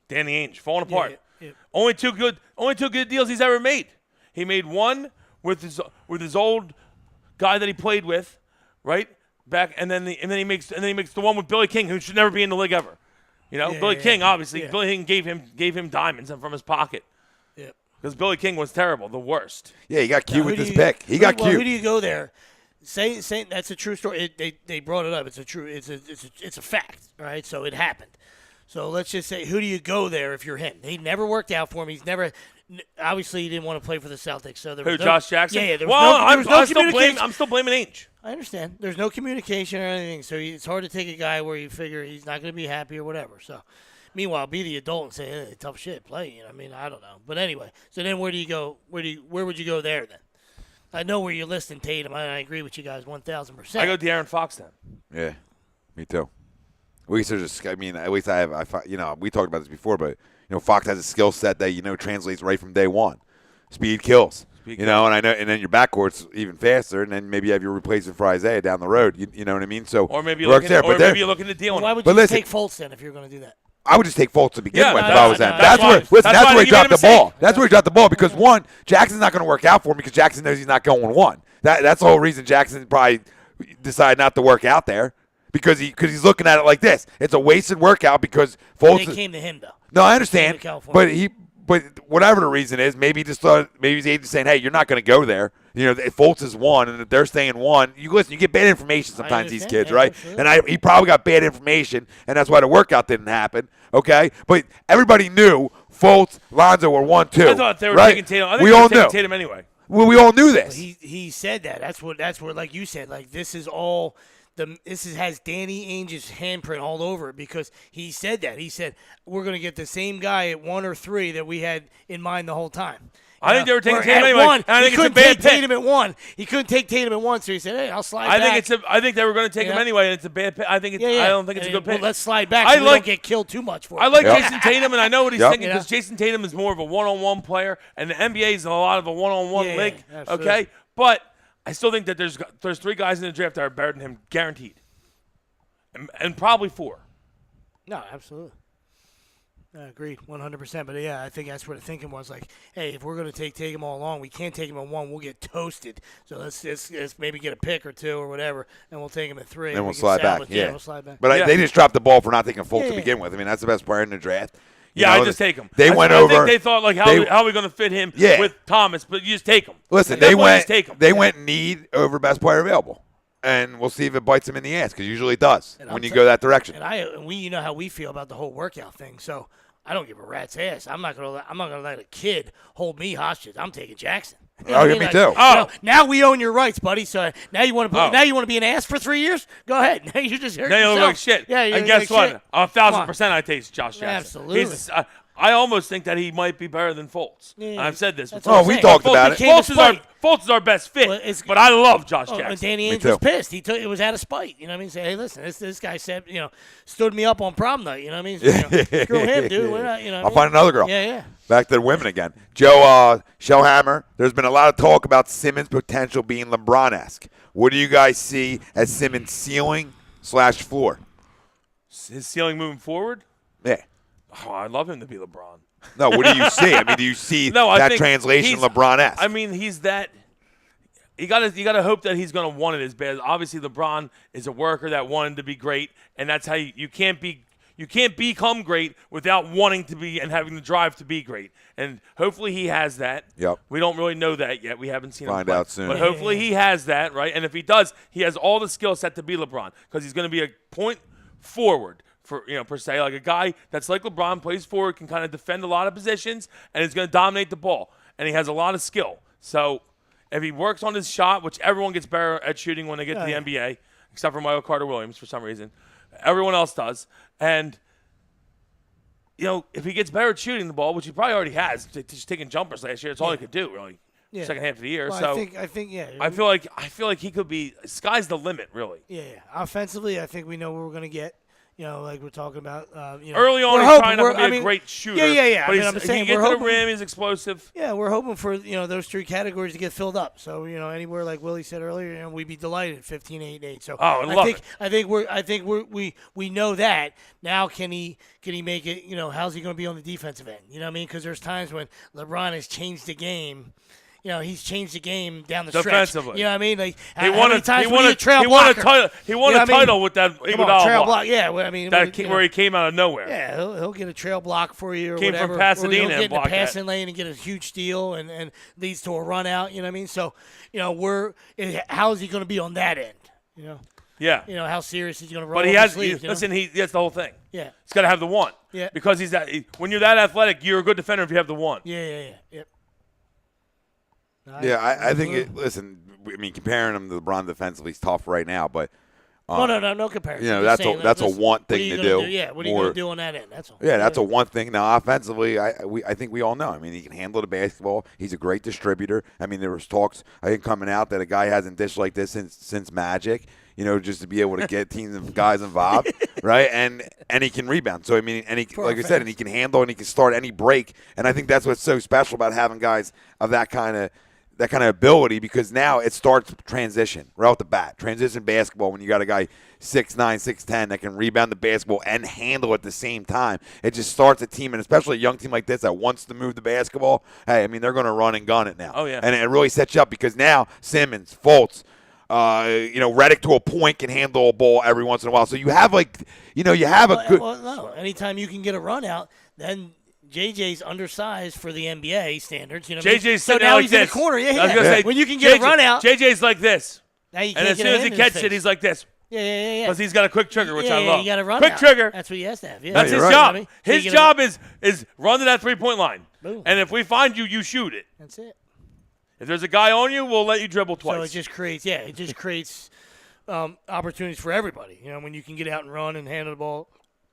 Danny Ainge falling apart. Yeah. Only two good deals he's ever made. He made one with his old guy that he played with, right back, and then he makes the one with Billy King, who should never be in the league ever. Billy King, obviously, Yeah. Billy King gave him diamonds from his pocket Yeah. because Billy King was terrible, the worst. Yeah, he got cute with Who this do you- pick. He got Who cute. do you go there? Say that's a true story. They brought it up. It's a fact, right? So it happened. So let's just say, who do you go there if you're him? He never worked out for him. He's never obviously he didn't want to play for the Celtics. So there Who, was no, Josh Jackson? Yeah, there was well, there was no communication. I'm still blaming Ainge. I understand. There's no communication or anything, so it's hard to take a guy where you figure he's not going to be happy or whatever. So, meanwhile, be the adult and say, hey, tough shit, play. You know, I mean, I don't know. But anyway, so then where do you go? Where would you go there then? I know where you're listing Tatum. I agree with you guys 1,000%. I go De'Aaron Fox then. Yeah, me too. At least there's just, I mean, at least I have, we talked about this before, but, Fox has a skill set that, translates right from day one. Speed kills. And I know, and then your backcourt's even faster, and then maybe you have your replacement for Isaiah down the road. You know what I mean? So or maybe you're looking, maybe you're looking to deal. Why would you take Fultz then if you're going to do that? I would just take Fultz to begin with if that's I was them. why- That's where he dropped the ball. mistake. That's where he dropped the ball because one, Jackson's not going to work out for him because Jackson knows he's not going one. That's the whole reason Jackson probably decided not to work out there because he's looking at it like this. It's a wasted workout because Fultz. They came to him though. No, I understand, California. but whatever the reason is, maybe he just thought maybe his agent saying, "Hey, you're not going to go there." If Fultz is one and if they're staying one, you get bad information sometimes. These kids, right? Absolutely. And he probably got bad information, and that's why the workout didn't happen. Okay, but everybody knew Fultz, Lonzo were 1-2. I thought they were right? taking Tatum. I think we they were all taking knew. Tatum anyway. Well, we all knew this. He said that. That's where like you said, like this is all has Danny Ainge's handprint all over it because he said that. He said we're going to get the same guy at 1 or 3 that we had in mind the whole time. I think they were taking Or Tatum at anyway. 1, I think he it's a couldn't bad take pick. Tatum at 1. He couldn't take Tatum at 1, so he said, "Hey, I'll slide back." I think they were going to take him Yeah. anyway, and it's a bad pick. I think it's. Yeah, yeah. I don't think it's a good Well, pick. let's slide back. I So we like- don't get killed too much for it. I like Yep. Jason Tatum, and I know what he's Yep. thinking because Jason Tatum is more of a one-on-one player, and the NBA is a lot of a one-on-one Yeah, league. absolutely. Okay, but I still think that there's 3 guys in the draft that are better than him, guaranteed, and probably 4. No, absolutely. Agreed, 100%. But yeah, I think that's where the thinking was. Like, hey, if we're going to take him all along, we can't take him at 1. We'll get toasted. So let's maybe get a pick or 2 or whatever, and we'll take him at 3. And We we'll can slide back. salvage- Yeah, we'll slide back. But Yeah. they just dropped the ball for not taking Fultz Yeah, to yeah. begin with. I mean, that's the best player in the draft. Yeah, I just take him. They went over. I think they thought like, how are we going to fit him Yeah. with Thomas? But you just take him. Listen, At that they point, went. just take him. They went need over best player available, and we'll see if it bites him in the ass because usually it does And when I'm you t- go that direction. And we, you know how we feel about the whole workout thing. So I don't give a rat's ass. I'm not gonna let a kid hold me hostage. I'm taking Jackson. You know Oh, what I yeah, mean? me Like, too. you know, now we own your rights, buddy. So now you want to Oh. now you want to be an ass for 3 years? Go ahead. Now you just hurt Now you yourself. look like shit. Yeah, you and look guess like what? shit. 1,000% I take Josh Jackson. Absolutely. I almost think that he might be better than Fultz. Yeah, And I've said this that's before. what I'm we saying. talked Fultz about it. became a spite. Fultz is our best fit, Well, it's- but I love Josh Oh, Jackson. and Danny Me Ainge was too. pissed. It was out of spite. You know what I mean? Say, hey, listen, this guy said, stood me up on prom night. You know what I mean? So, screw him, dude. We're not, I'll find another girl. Yeah, yeah. Back to the women again. Joe Shellhammer, there's been a lot of talk about Simmons' potential being LeBron-esque. What do you guys see as Simmons' ceiling/floor? His ceiling moving forward? Yeah. Oh, I'd love him to be LeBron. No, what do you see? I mean, do you see No, I that think translation he's- LeBron-esque? I mean, he's that. You gotta hope that he's gonna want it as bad. Obviously, LeBron is a worker that wanted to be great, and that's how you can't become great without wanting to be and having the drive to be great. And hopefully he has that. Yep. We don't really know that yet. We haven't seen him Find play. out soon. But hopefully he has that, right? And if he does, he has all the skill set to be LeBron because he's going to be a point forward for per se, like a guy that's like LeBron, plays forward, can kind of defend a lot of positions, and is going to dominate the ball. And he has a lot of skill. So if he works on his shot, which everyone gets better at shooting when they get to the NBA, except for Michael Carter-Williams for some reason, everyone else does. And if he gets better at shooting the ball, which he probably already has, just taking jumpers last year, it's all he could do really. Yeah. Second half of the year. Well, So I think yeah. I feel like he could be. Sky's the limit, really. Yeah. Offensively, I think we know what we're gonna get. Like we're talking about. Early on, we're he's hoping- trying not we're- to be I a mean, great shooter. Yeah. But I'm he saying can get we're to the hoping- rim. He's explosive. Yeah, we're hoping for those 3 categories to get filled up. So anywhere like Willie said earlier, we'd be delighted 15-8-8. So Oh, I love it. I think we know that now. Can he make it? How's he going to be on the defensive end? You know what I mean? Because there's times when LeBron has changed the game. He's changed the game down the stretch. Defensively. You know what I mean? Like He won a times title. He won a title with that Come on, Iguodala trail block. block. Yeah, well, I mean, Where he came out of nowhere. yeah, he'll get a trail block for you or Came from whatever. Pasadena or and he'll get in the block that. passing lane and get a huge steal and leads to a run out. You know what I mean? So, how is he going to be on that end? Yeah. You know how serious he's going to roll. But he up has. his sleeves, you know? Listen, that's the whole thing. Yeah. He's got to have the one. Yeah. Because when you're that athletic, you're a good defender if you have the one. Yeah. Yep. Yeah, I think listen, I mean, comparing him to LeBron defensively is tough right now, but No comparison. you know, Just that's saying, a listen, want what are thing you to gonna do. Yeah, what are you going to do on that end? That's all. Yeah, that's a one thing. Now, offensively, I think we all know. I mean, he can handle the basketball. He's a great distributor. I mean, there was talks, I think, coming out that a guy hasn't dished like this since Magic. You know, just to be able to get teams and guys involved, right? And he can rebound. So I mean, and he, like I said, and he can handle and he can start any break. And I think that's what's so special about having guys of that kind of ability, because now it starts transition right off the bat. Transition basketball, when you got a guy 6'9", 6'10" that can rebound the basketball and handle at the same time. It just starts a team, and especially a young team like this that wants to move the basketball. Hey, I mean, they're going to run and gun it now. Oh, yeah. And it really sets you up, because now Simmons, Fultz, Redick to a point can handle a ball every once in a while. So you have good. Well, no. Anytime you can get a run out, then JJ's undersized for the NBA standards. You know, what I mean? JJ's so sitting now out he's like in this. the corner. I was Yeah. gonna say, When you can get a run out, JJ's like this. now you can't And as get soon a as he hand in his catches it, face. he's like this. Yeah. Because he's got a quick trigger, which yeah, I love. You got to run Quick out. trigger. That's what he has to have. Yeah. That's his you're right. job. I mean, His so job is run to that 3-point line. Boom. And if we find you, you shoot it. That's it. If there's a guy on you, we'll let you dribble twice. So it just creates opportunities for everybody. You know, when you can get out and run and handle the ball,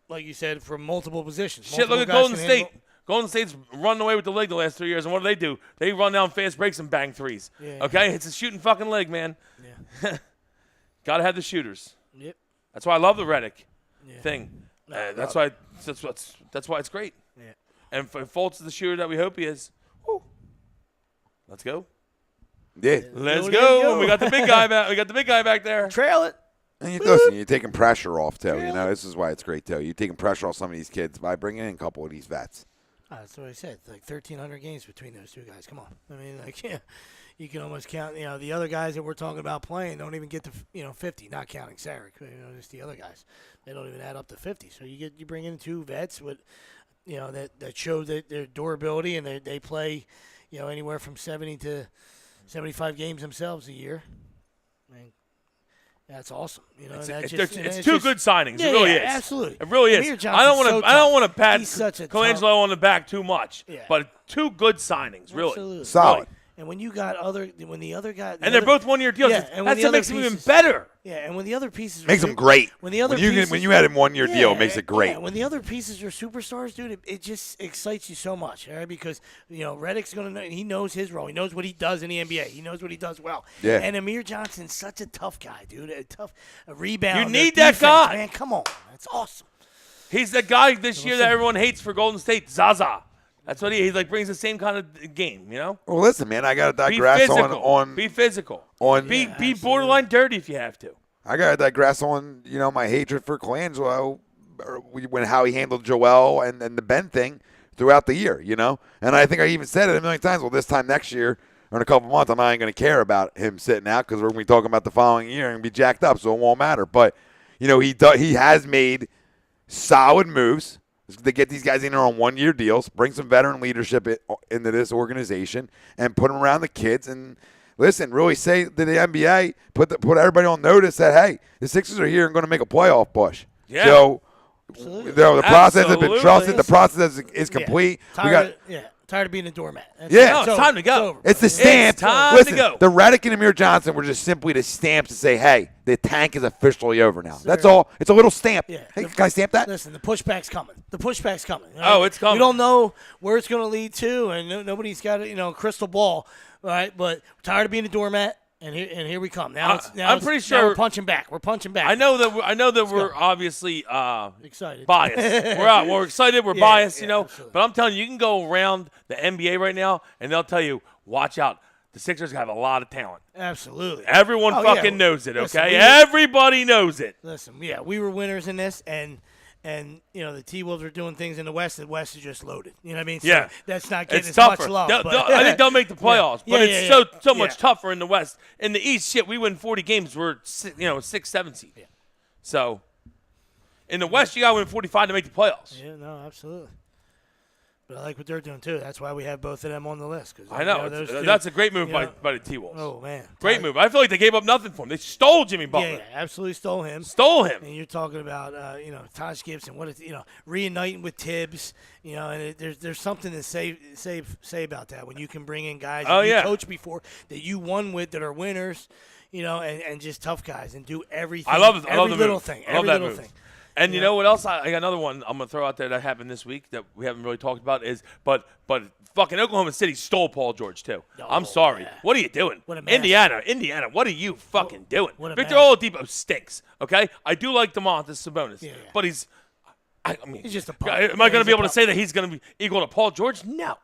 like you said, from multiple positions. Shit, look at Golden State. Golden State's running away with the leg the last 3 years, and what do? They run down fast breaks and bang threes. Yeah. Okay? It's a shooting fucking leg, man. Yeah. Got to have the shooters. Yep. That's why I love the Redick Yeah. thing. No, That's why it's great. Yeah. And if Fultz is the shooter that we hope he is, whoo, let's go. Yeah. Let's There you go. go. We got the big guy back. We got the big guy back there. Trail it. And you're taking pressure off, too. You know, this is why it's great, too. You're taking pressure off some of these kids by bringing in a couple of these vets. That's what I said. Like 1,300 games between those two guys. Come on. I mean, like, yeah, you can almost count. You know, the other guys that we're talking about playing don't even get to 50. Not counting Sarek. Just the other guys. They don't even add up to 50. So you bring in two vets with, that show their durability, and they play, anywhere from 70 to 75 games themselves a year. I mean, that's awesome. It's two good signings. Yeah, it really yeah, is. Absolutely. It really Amir is. I don't Johnson's want to. so I don't tough. want to pat He's such a Colangelo on the back too much. Yeah. But two good signings, really. Absolutely. Solid. Really. And when you got when the other guy, And they're both 1 year deals. Yeah, and when That's the what other makes them even pieces- better. Yeah, and when the other pieces Makes are them great. When the other when you had him 1 year deal, it makes it great. Yeah, when the other pieces are superstars, dude, it just excites you so much, all right? Because Redick's gonna know, he knows his role. He knows what he does in the NBA. He knows what he does well. Yeah. And Amir Johnson's such a tough guy, dude. A rebounder. You need that defense, guy. man. Come on, that's awesome. He's the guy this year that everyone hates for Golden State, Zaza. That's what he like brings the same kind of game, Well, listen, man, I got to Be digress physical. on Be physical. on. Be borderline dirty if you have to. I got to digress on my hatred for Colangelo, when how he handled Joel and the Ben thing throughout the year, And I think I even said it a million times. Well, this time next year or in a couple months, I'm not even going to care about him sitting out, because we're going to be talking about the following year and be jacked up, so it won't matter. But he has made solid moves to get these guys in there on 1 year deals, bring some veteran leadership into this organization, and put them around the kids. And listen, really say to the NBA, put everybody on notice that, hey, the Sixers are here and going to make a playoff push. Yeah. So the process has been trusted. The process is complete. Tired of being a doormat. That's Yeah. it. No, it's time to go. over. It's the stamp. time to Listen, go. the Redick and Amir Johnson were just simply the stamps to say, hey, the tank is officially over now. That's all. It's a little stamp. Yeah. Hey, can I stamp that? Listen, the pushback's coming. The pushback's coming. All Oh, right? it's coming. We don't know where it's going to lead to, and nobody's got a crystal ball, all right? But we're tired of being a doormat, and here we come. Now I'm pretty sure we're punching back. We're punching back. I know that we're obviously Excited. biased. We're excited. We're biased, absolutely. But I'm telling you, you can go around the NBA right now, and they'll tell you, watch out. The Sixers have a lot of talent. Absolutely. Everyone Oh, fucking yeah. knows it, Listen, okay? Everybody knows it. Listen, yeah, we were winners in this, and the T-Wolves are doing things in the West. The West is just loaded. You know what I mean? So Yeah. that's not getting It's as tougher. much love. I think they'll make the playoffs, but it's so much Yeah. tougher in the West. In the East, shit, we win 40 games. We're 6, 7 seed. Yeah. So in the West, you got to win 45 to make the playoffs. Yeah, no, absolutely. But I like what they're doing too. That's why we have both of them on the list. Cause, I know. those two, That's a great move you by know, the T-Wolves. Oh man, Great move. I feel like they gave up nothing for him. They stole Jimmy Butler. Yeah, absolutely stole him. Stole him. And you're talking about, Taj Gibson. What is, reuniting with Tibbs. And there's something to say about that when you can bring in guys that you coached before that you won with that are winners, and just tough guys and do everything. I love it. Every little thing. Every little thing. And you know what else? I got another one I'm going to throw out there that happened this week that we haven't really talked about is, but fucking Oklahoma City stole Paul George too. I'm sorry. Yeah. What are you doing? What a mess. Indiana, what are you fucking doing? What a Victor mess. Oladipo stinks, okay? I do like Domantas Sabonis, but he's just a punk. Am I going to He's be a able to punk. say that he's going to be equal to Paul George? No.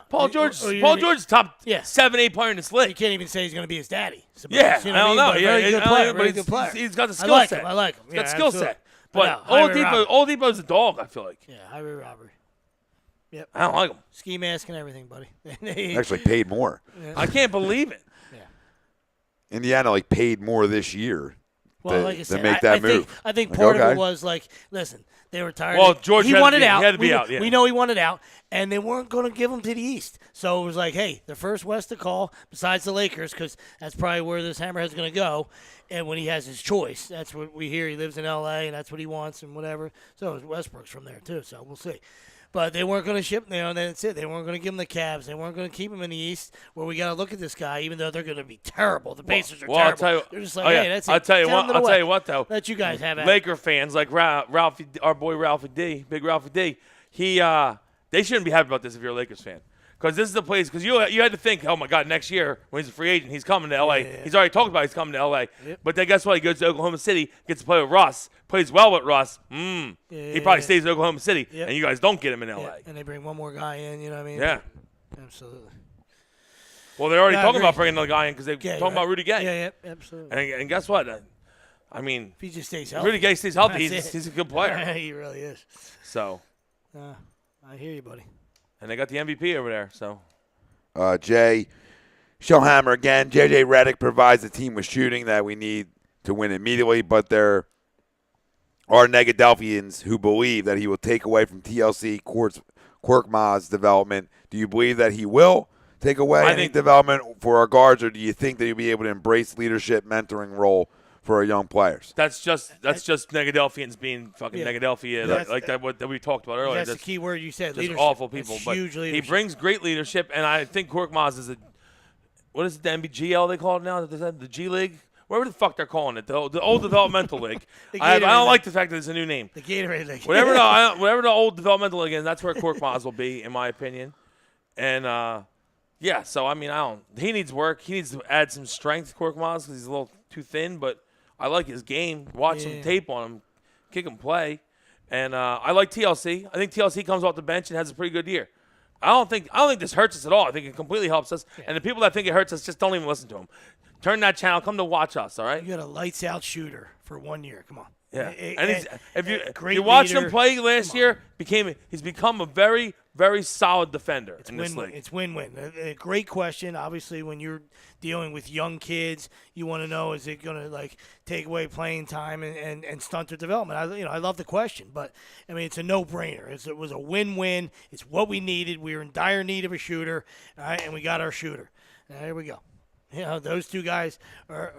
Paul George Or is top 7-8 player in this You league. can't even say he's going to be his daddy. Sabonis, Yeah, you I don't what know. But a Yeah, very good player. but Very good player. he's got the skill set. I like him. He's got Yeah, skill absolutely. set. But Oladipo's a dog, I feel like. Yeah, highway robbery. Yep. I don't like him. Ski mask and everything, buddy. Actually paid more. I can't believe it. Indiana paid more this year Well, like I said, make that move. I think Like, part of okay. it was listen, they were tired. Well, George he had to wanted be- he out. had to be out, yeah. We know he wanted out, and they weren't going to give him to the East. So it was like, hey, the first West to call, besides the Lakers, because that's probably where this Hammerhead's going to go. And when he has his choice, that's what we hear. He lives in L.A., and that's what he wants and whatever. So is Westbrook's from there, too, so we'll see. But they weren't going to ship him there, and that's it. They weren't going to give him the Cavs. They weren't going to keep him in the East, where we got to look at this guy, even though they're going to be terrible. The Pacers are terrible. I'll tell you, they're just like, hey, that's it. I'll tell you Send what. them to the I'll tell you West. what, though. Let you guys have it. Laker fans like Ralphie, our boy Ralphie D, Big Ralphie D. They shouldn't be happy about this if you're a Lakers fan, because this is the place. Because you had to think, oh my God, next year when he's a free agent, he's coming to L.A. Yeah. He's already talked about he's coming to L.A. Yep. But then guess what? He goes to Oklahoma City, gets to play with Russ, plays well with Russ. He probably stays in Oklahoma City, Yep. and you guys don't get him in L.A. Yeah, and they bring one more guy in, you know what I mean? Yeah. Absolutely. Well, they're already Yeah, I talking agree. about bringing another guy in because they're talking about Rudy Gay. Yeah, absolutely. And guess what? I mean, If he just stays healthy. Rudy Gay stays healthy. That's it. He's a good player. He really is. So, I hear you, buddy. and they got the MVP over there. So, Jay, Showhammer again. J.J. Redick provides the team with shooting that we need to win immediately, but there are Negadelphians who believe that he will take away from TLC Korkmaz's development. Do you believe that he will take away any development for our guards, or do you think that he'll be able to embrace leadership, mentoring role for our young players? that's just Negadelphians being fucking Negadelphia, That's- like that we talked about earlier. That's the That's key word you said. just Leadership. awful people. That's But huge he leadership. brings great leadership, and I think Korkmaz is what is it, the NBGL they call it now? The G League? Whatever the fuck they're calling it, the old developmental league. I Gatorade don't League. like the fact that it's a new name. The Gatorade League. Whatever the old developmental league is, that's where Korkmaz will be, in my opinion. And yeah, so I mean, he needs work. He needs to add some strength, Korkmaz, because he's a little too thin. But I like his game. Watch some tape on him, kick him play, and I like TLC. I think TLC comes off the bench and has a pretty good year. I don't think this hurts us at all. I think it completely helps us. Yeah. And the people that think it hurts us just don't even listen to him. Turn that channel. Come to watch us. All right. You got a lights out shooter for 1 year. Come on. Yeah. And if you watched him play last year, he's become a very, very solid defender in this league. It's win-win. A great question. Obviously, when you're dealing with young kids, you want to know, is it going to take away playing time and stunt their development? I love the question, but I mean, it's a no-brainer. It was a win-win. It's what we needed. We were in dire need of a shooter, all right, and we got our shooter. Now, here we go. Those two guys are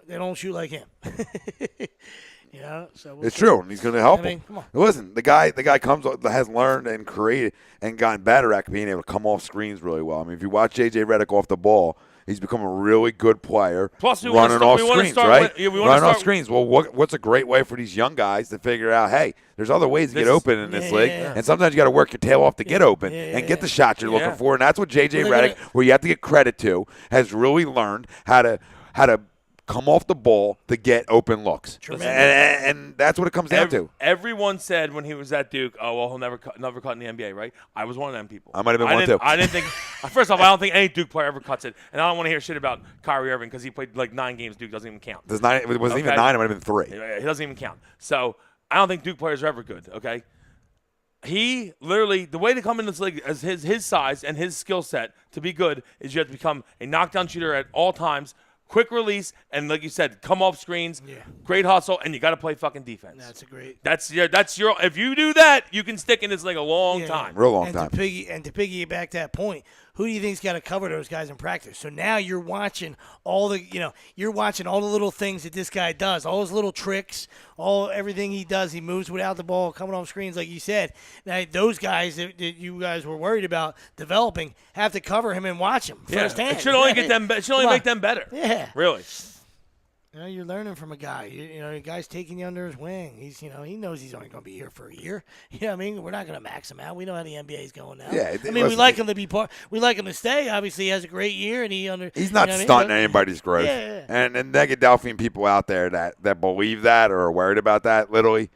they don't shoot like him. So we'll it's see. true, and he's going to help I mean, him. come on. Listen, the guy has learned and created and gotten better at being able to come off screens really well. I mean, if you watch J.J. Redick off the ball, he's become a really good player. Plus, running off screens, right? Running off screens. Well, what's a great way for these young guys to figure out? Hey, there's other ways to get open in this league, and sometimes you got to work your tail off to get open and get the shot you're looking for. And that's what J.J. Redick, where you have to get credit to, has really learned how to come off the ball to get open looks. And that's what it comes down to. Everyone said when he was at Duke, oh, well, he'll never cut in the NBA, right? I was one of them people. I might have been one too. I didn't think – first off, I don't think any Duke player ever cuts it. And I don't want to hear shit about Kyrie Irving because he played 9 games. Duke doesn't even count. It wasn't even 9. It might have been 3. He doesn't even count. So I don't think Duke players are ever good, okay? He literally – the way to come in this league as his size and his skill set to be good is you have to become a knockdown shooter at all times, quick release, and like you said, come off screens, Yeah. great hustle, and you got to play fucking defense. That's a great. That's your. If you do that, you can stick in this like a long time. Real long and time. To piggyback that point, who do you think's got to cover those guys in practice? So now you're watching all the little things that this guy does, all his little tricks, everything he does. He moves without the ball, coming off screens, like you said. Now those guys that you guys were worried about developing have to cover him and watch him firsthand. It should only get them. It should only make them better. Yeah. Really. You're learning from a guy. The guy's taking you under his wing. He's, he knows he's only going to be here for a year. You know what I mean? We're not going to max him out. We know how the NBA is going now. Yeah, I mean, we like him to be part. We like him to stay. Obviously, he has a great year, and he's not stunting But- anybody's growth. Yeah. And Negadelphian people out there that believe that or are worried about that, literally,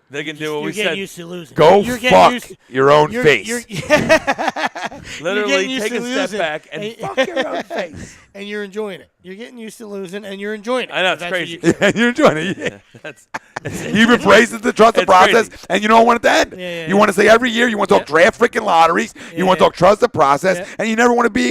They can do what You're we getting said. used to losing. go You're fuck getting used- your own you're- face. you're- Literally used take to a step losing. back and fuck your own face. and you're enjoying it. You're getting used to losing, and you're enjoying it. I know, it's That's what crazy. you- You're enjoying it. Yeah. That's, You've embraced it, the trust the It's process, crazy. and you don't want it to end. Yeah. You want to say every year you want to talk draft freaking lotteries. You want to Yeah. talk trust the process, Yeah. and you never want to be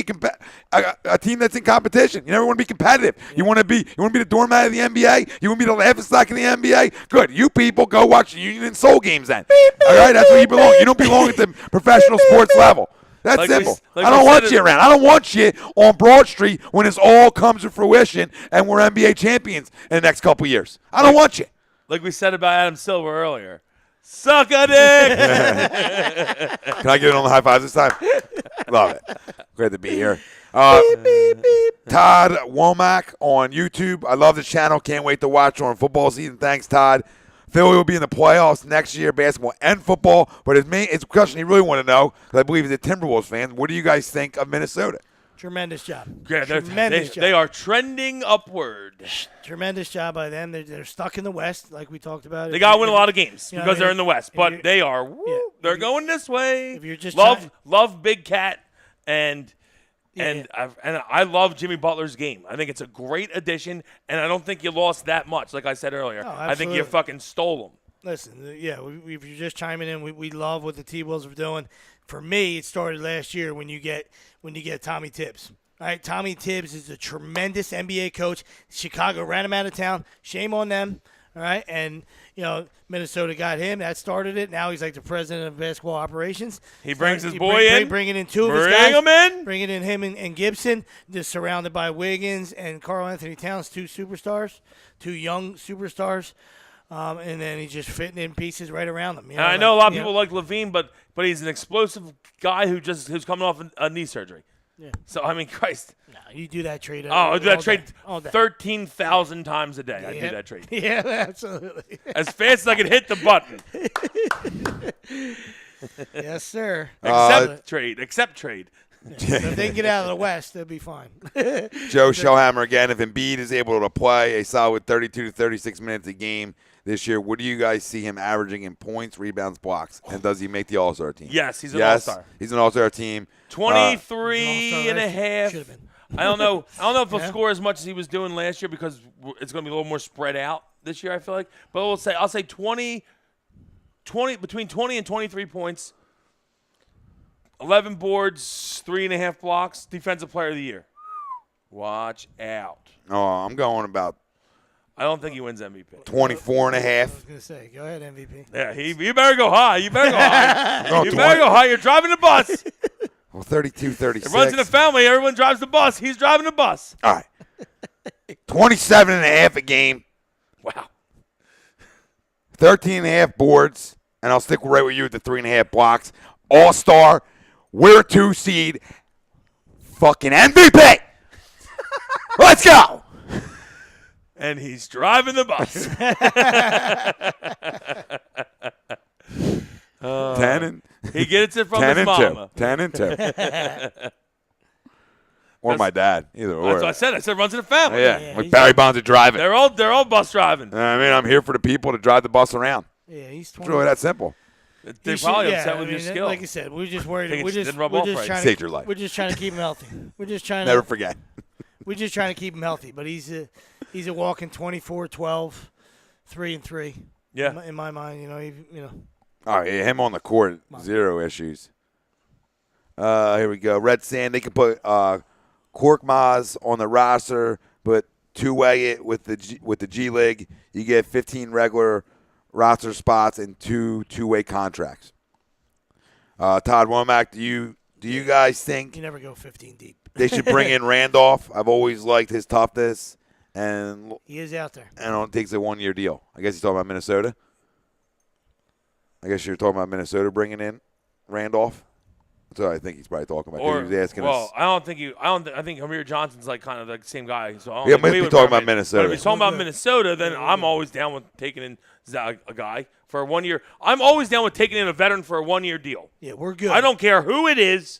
a team that's in competition. You never want to be competitive. You want to be the doormat of the NBA. You want to be the laughingstock of the NBA. Good. You people go watch the Union and Soul games then. All right, that's where you belong. You don't belong at the professional sports level. That's Like we- simple. like I we don't want said you it- around. I don't want you on Broad Street when this all comes to fruition and we're NBA champions in the next couple years. I don't want you. like we said about Adam Silver earlier. Suck a dick. Can I get it on the high fives this time? Love it. Great to be here. Todd Womack on YouTube. I love the channel. Can't wait to watch during football season. Thanks, Todd. Philly will be in the playoffs next year, basketball and football. But it's a question he really want to know, because I believe he's a Timberwolves fan. What do you guys think of Minnesota? Tremendous job. Yeah, Tremendous job. they are trending upward. Tremendous job by them. They're stuck in the West, like we talked about. They got to win a lot of games You know because what I they're mean? in the West, If but you're- they are. Yeah. They're going this way. If you're just love Big Cat and Yeah. I love Jimmy Butler's game. I think it's a great addition, and I don't think you lost that much. Like I said earlier, No, I think you absolutely. fucking stole them. Listen, yeah, if you're just chiming in, we love what the T-Wolves are doing. For me, it started last year when you get Tommy Tibbs. All right, Tommy Tibbs is a tremendous NBA coach. Chicago ran him out of town. Shame on them. All right, and Minnesota got him. That started it. Now he's like the president of basketball operations. He brings his He boy in. bringing in two of his Bring guys. him in. Bringing in him and Gibson, just surrounded by Wiggins and Karl Anthony Towns, two young superstars. And then he's just fitting in pieces right around them. And I know a lot of people like Levine, but he's an explosive guy who's coming off a knee surgery. Yeah. So I mean, Christ. No, you do that trade. I do that trade all day. 13,000 times a day. I do Yeah. that trade Yeah, absolutely. as fast as I can hit the button. Yes, sir. Except trade. So if they can get out of the West, they'll be fine. Joe Shellhammer again. If Embiid is able to play a solid 32 to 36 minutes a game this year, what do you guys see him averaging in points, rebounds, blocks? And does he make the All-Star team? Yes, he's an all-star. He's an All-Star team. 23 and a half. Should have been. I don't know if he'll Yeah. score as much as he was doing last year because it's going to be a little more spread out this year, I feel like. But I'll say 20 between 20 and 23 points, 11 boards, 3.5 blocks, defensive player of the year. Watch out. Oh, I'm going about I don't think he wins MVP. 24 and a I half. was going to say, go ahead, MVP. Yeah, you better go high. You better go high. Going You 20 better go high. You're driving the bus. Well, 32, 36. It runs in the family. Everyone drives the bus. He's driving the bus. All right. 27 and a half a game, Wow. 13 and a half boards, and I'll stick right with you at the 3.5 blocks. All-Star, we're a 2 seed, fucking MVP. Let's go. And he's driving the bus. 10 and He gets it from 10 his and 2. mama. 10 and 2. Or my dad, either or. That's what I said. I said runs in the family. Yeah, Yeah, like he's- Barry Bonds are driving. They're all bus driving. I mean, I'm here for the people to drive the bus around. Yeah, he's It's 20. really that simple. They're You should- probably yeah, upset I with your mean, skill. Like I said, we're just worried. Think We're it just, didn't rub we're off just right. trying Saved to, your life. We're just trying to keep him healthy. We're just trying Never to. forget. We're just trying to keep him healthy. But he's a walking 24, 12, 3 and 3. Yeah. In my mind, All right, him on the court, zero issues. Here we go. Red Sand, they can put Korkmaz on the roster, but two-way it with the G League. You get 15 regular roster spots and two-way contracts. Todd Womack, do you guys think You never go 15 deep. they should bring in Randolph? I've always liked his toughness, and He is out there. I don't think it's a one-year deal. I guess he's talking about Minnesota. I guess you're talking about Minnesota bringing in Randolph. That's what I think he's probably talking about. Or, He was asking well, us. I think Amir Johnson's like kind of the same guy. So I don't Yeah, think maybe we he's would talking bring him about in. Minnesota. But if he's talking about Minnesota, then I'm always down with taking in a guy for 1 year. I'm always down with taking in a veteran for a 1 year deal. Yeah, we're good. I don't care who it is,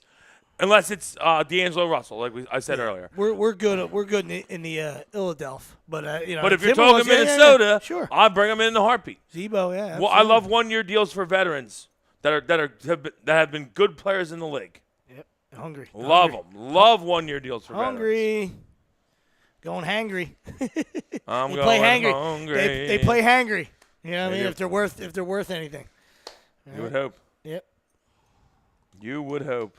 unless it's D'Angelo Russell, like I said earlier. We're good. We're good in the Philadelphia, but But if you're talking Minnesota, sure. I'll bring him in the heartbeat. Zebo, yeah. Well, I absolutely. love 1 year deals for veterans that have been good players in the league. Yep. Hungry. Love them. Love 1 year deals for veterans. Hungry. Going hangry. I'm They going play hangry. hungry. They play hangry. You know what I They mean? do. If they're worth anything. You would hope. Yep. You would hope.